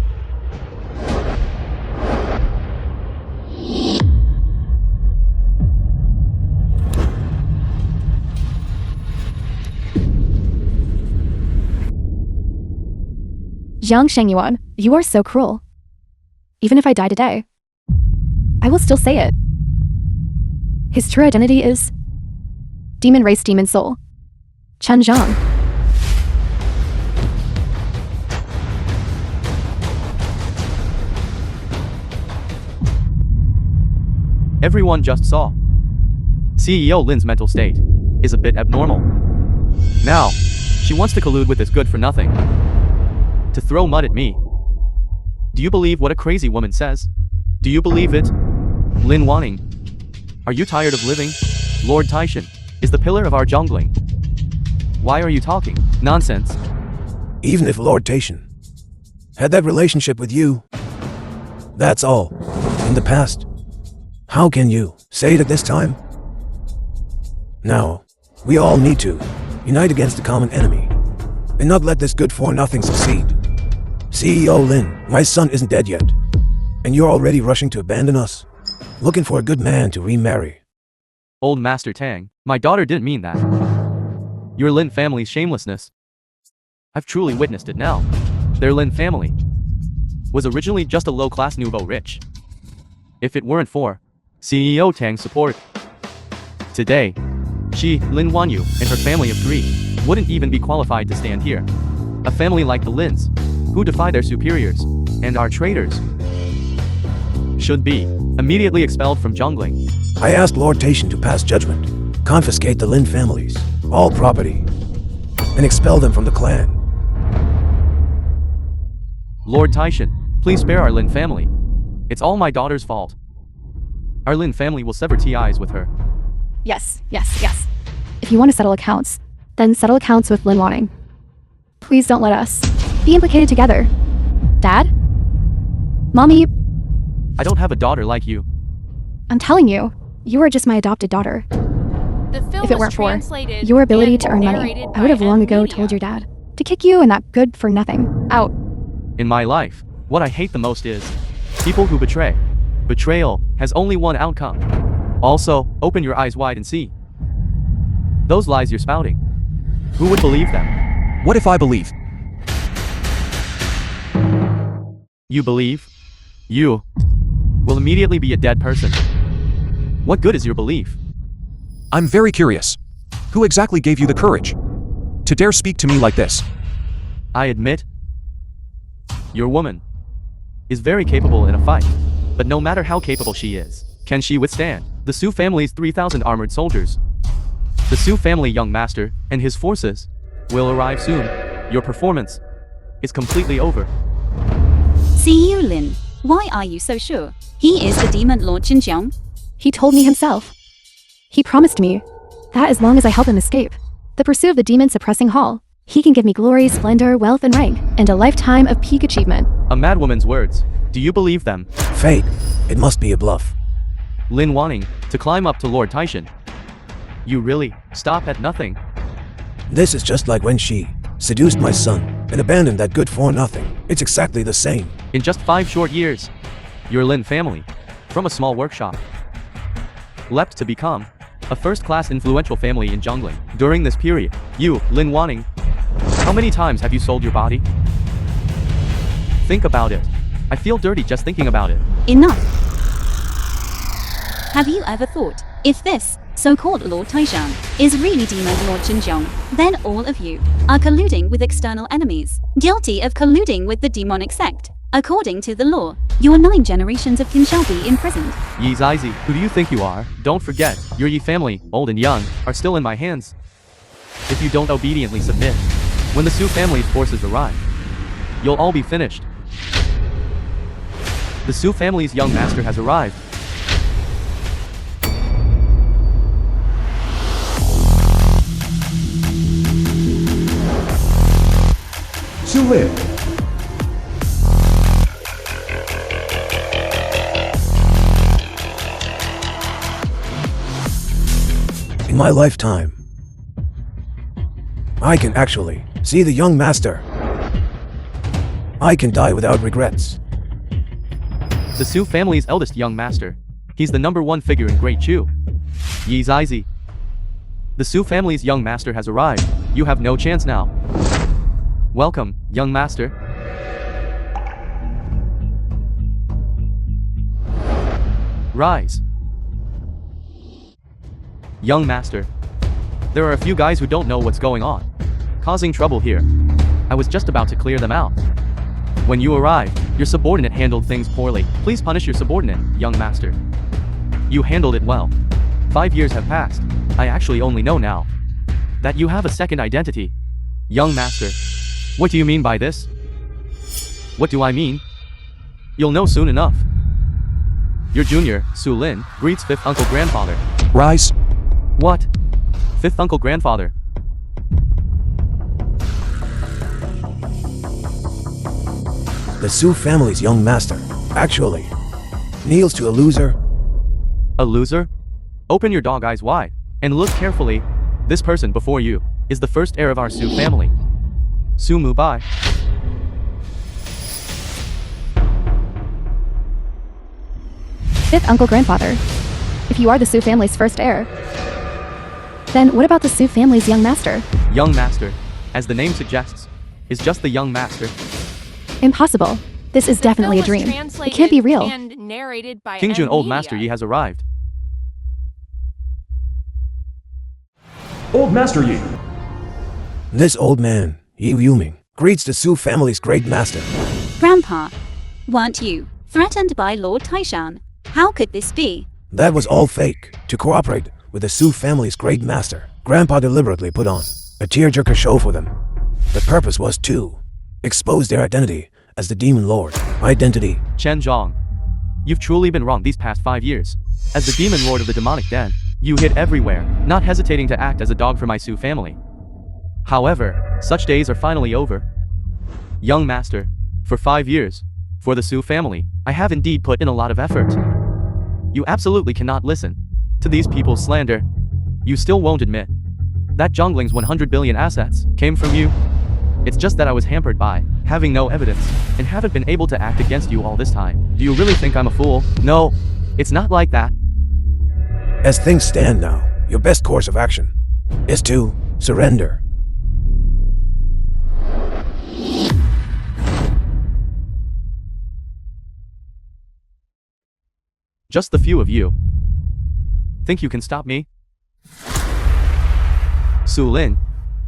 Zhang Shengyuan, you are so cruel. Even if I die today, I will still say it. His true identity is Demon Race Demon Soul, Chen Zhang. Everyone just saw. CEO Lin's mental state is a bit abnormal. Now, she wants to collude with this good-for-nothing to throw mud at me. Do you believe what a crazy woman says? Do you believe it? Lin Wanning, are you tired of living? Lord Taishan is the pillar of our Zhongling. Why are you talking nonsense? Even if Lord Taishan had that relationship with you, that's all in the past. How can you say it at this time? Now, we all need to unite against the common enemy and not let this good-for-nothing succeed. CEO Lin, my son isn't dead yet, and you're already rushing to abandon us, looking for a good man to remarry. Old Master Tang, my daughter didn't mean that. Your Lin family's shamelessness. I've truly witnessed it now. Their Lin family was originally just a low-class nouveau rich. If it weren't for CEO Tang's support, today, she, Lin Wanyu, and her family of 3 wouldn't even be qualified to stand here. A family like the Lins, who defy their superiors and are traitors, should be immediately expelled from jungling. I asked Lord Taishan to pass judgment, confiscate the Lin families, all property, and expel them from the clan. Lord Taishan, please spare our Lin family. It's all my daughter's fault. Our Lin family will sever ties with her. Yes. If you want to settle accounts, then settle accounts with Lin Wanting. Please don't let us be implicated together. Dad? Mommy, I don't have a daughter like you. I'm telling you, you are just my adopted daughter. The film If it was weren't for translated your ability and to earn money, narrated I would have by long ago Media. told your dad to kick you and that good for nothing out. In my life, what I hate the most is people who betray. Betrayal has only one outcome. Also, open your eyes wide and see. Those lies you're spouting. Who would believe them? What if I believe? You believe? You will immediately be a dead person. What good is your belief? I'm very curious. Who exactly gave you the courage to dare speak to me like this? I admit, your woman is very capable in a fight. But no matter how capable she is, can she withstand the Su family's 3,000 armored soldiers? The Su family young master and his forces will arrive soon. Your performance is completely over. CEO Lin, why are you so sure? He is the demon Lord Xinjiang? He told me himself. He promised me that as long as I help him escape the pursuit of the demon-suppressing hall, he can give me glory, splendor, wealth, and rank, and a lifetime of peak achievement. A madwoman's words. Do you believe them? Fake. It must be a bluff. Lin wanting to climb up to Lord Taishan. You really stop at nothing. This is just like when she seduced my son and abandoned that good-for-nothing. It's exactly the same. In just 5 short years, your Lin family, from a small workshop, leapt to become a first-class influential family in jungling. During this period, you, Lin Wanting, how many times have you sold your body? Think about it. I feel dirty just thinking about it. Enough. Have you ever thought, if this so-called Lord Taishan is really demon Lord Xinjiang, then all of you are colluding with external enemies, guilty of colluding with the demonic sect. According to the law, your 9 generations of kin shall be imprisoned. Yi Zizi, who do you think you are? Don't forget, your Yi family, old and young, are still in my hands. If you don't obediently submit, when the Su family's forces arrive, you'll all be finished. The Su family's young master has arrived. Su Lin. In my lifetime, I can actually see the young master. I can die without regrets. The Su family's eldest young master. He's the #1 figure in Great Chu. Yi Zizi. The Su family's young master has arrived. You have no chance now. Welcome, young master. Rise. Young master. There are a few guys who don't know what's going on, causing trouble here. I was just about to clear them out. When you arrived, your subordinate handled things poorly. Please punish your subordinate, young master. You handled it well. 5 years have passed. I actually only know now that you have a second identity. Young master. What do you mean by this? What do I mean? You'll know soon enough. Your junior, Su Lin, greets 5th uncle grandfather. Rise. What? 5th uncle grandfather. the Su family's young master, actually, kneels to a loser. A loser? Open your dog eyes wide and look carefully. This person before you is the first heir of our Su family. Su Mubai. Fifth uncle grandfather. If you are the Su family's first heir, then what about the Su family's young master? Young master, as the name suggests, is just the young master. Impossible. This is definitely a The film was dream. It translated can't be real. And narrated by King Jun, M old Media. master Yi has arrived. Old Master Yi. This old man, Yi Yuming, greets the Su family's great master. Grandpa, weren't you threatened by Lord Taishan? How could this be? That was all fake, to cooperate with the Su family's great master. Grandpa deliberately put on a tearjerker show for them. The purpose was to expose their identity as the Demon Lord. Identity. Chen Zhang, you've truly been wrong these past 5 years. As the demon lord of the demonic den, you hid everywhere, not hesitating to act as a dog for my Su family. However, such days are finally over. Young master, for 5 years, for the Su family, I have indeed put in a lot of effort. You absolutely cannot listen to these people's slander. You still won't admit that Zhongling's 100 billion assets came from you. It's just that I was hampered by having no evidence and haven't been able to act against you all this time. Do you really think I'm a fool? No, it's not like that. As things stand now, your best course of action is to surrender. Just the few of you think you can stop me? Su Lin,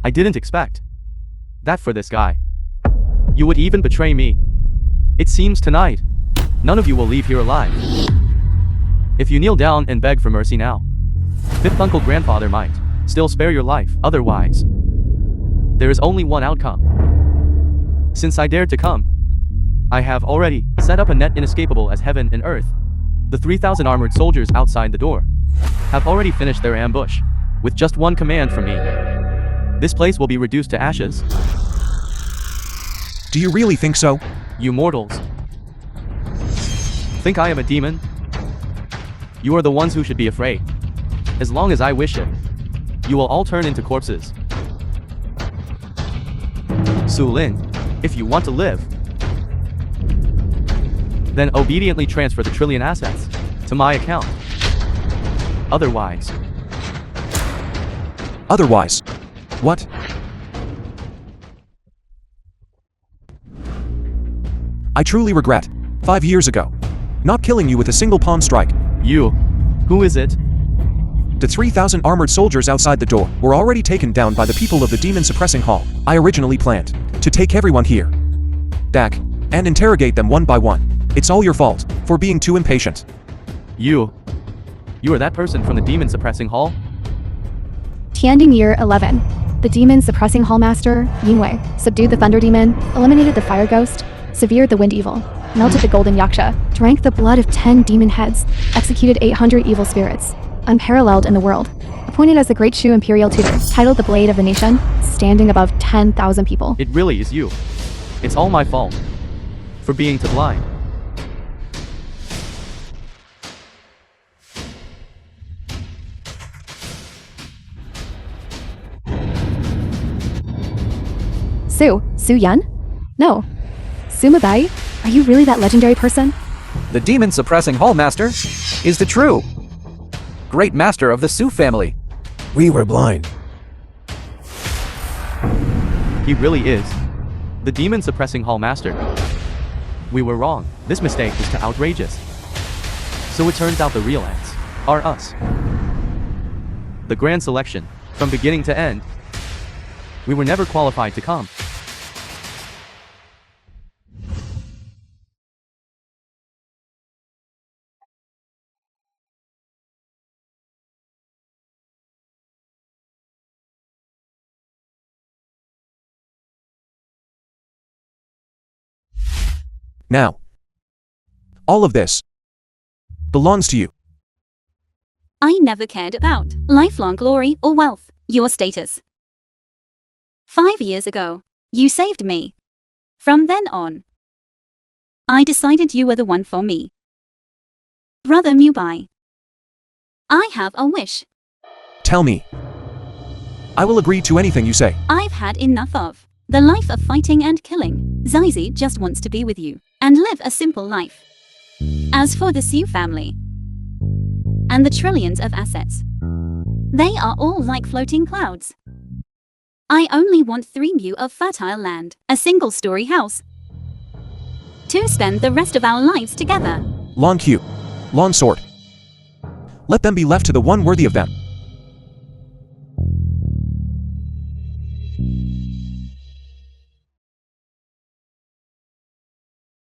I didn't expect that for this guy. You would even betray me. It seems tonight, none of you will leave here alive. If you kneel down and beg for mercy now, fifth uncle grandfather might still spare your life. Otherwise, there is only one outcome. Since I dared to come, I have already set up a net inescapable as heaven and earth. The 3,000 armored soldiers outside the door have already finished their ambush, with just one command from me. This place will be reduced to ashes. Do you really think so? You mortals think I am a demon? You are the ones who should be afraid. As long as I wish it, you will all turn into corpses. Su Lin, if you want to live, then obediently transfer the trillion assets to my account. Otherwise, what? I truly regret, 5 years ago, not killing you with a single palm strike. you, who is it? The 3,000 armored soldiers outside the door were already taken down by the people of the demon suppressing hall. I originally planned to take everyone here, back, and interrogate them one by one. It's all your fault for being too impatient. You are that person from the demon suppressing hall? Tianding Year 11. The demon suppressing hall master, Yingwei, subdued the thunder demon, eliminated the fire ghost, severed the wind evil, melted the golden yaksha, drank the blood of 10 demon heads, executed 800 evil spirits, unparalleled in the world, appointed as the Great Shu Imperial Tutor, titled the Blade of the Nation, standing above 10,000 people. It really is you. It's all my fault for being too blind. Su Yun? No. Sumabai? Are you really that legendary person? The demon suppressing hall master is the true great master of the Su family. We were blind. He really is the demon suppressing hall master. We were wrong. This mistake is too outrageous. So it turns out the real ends are us. The grand selection, from beginning to end, we were never qualified to come. Now, all of this belongs to you. I never cared about lifelong glory or wealth, your status. 5 years ago, you saved me. From then on, I decided you were the one for me. Brother Mubai. I have a wish. Tell me. I will agree to anything you say. I've had enough of the life of fighting and killing. Zizi just wants to be with you and live a simple life. As for the Sioux family and the trillions of assets, they are all like floating clouds. I only want 3 mu of fertile land, a single-story house, to spend the rest of our lives together. Long Q. Long sword. Let them be left to the one worthy of them.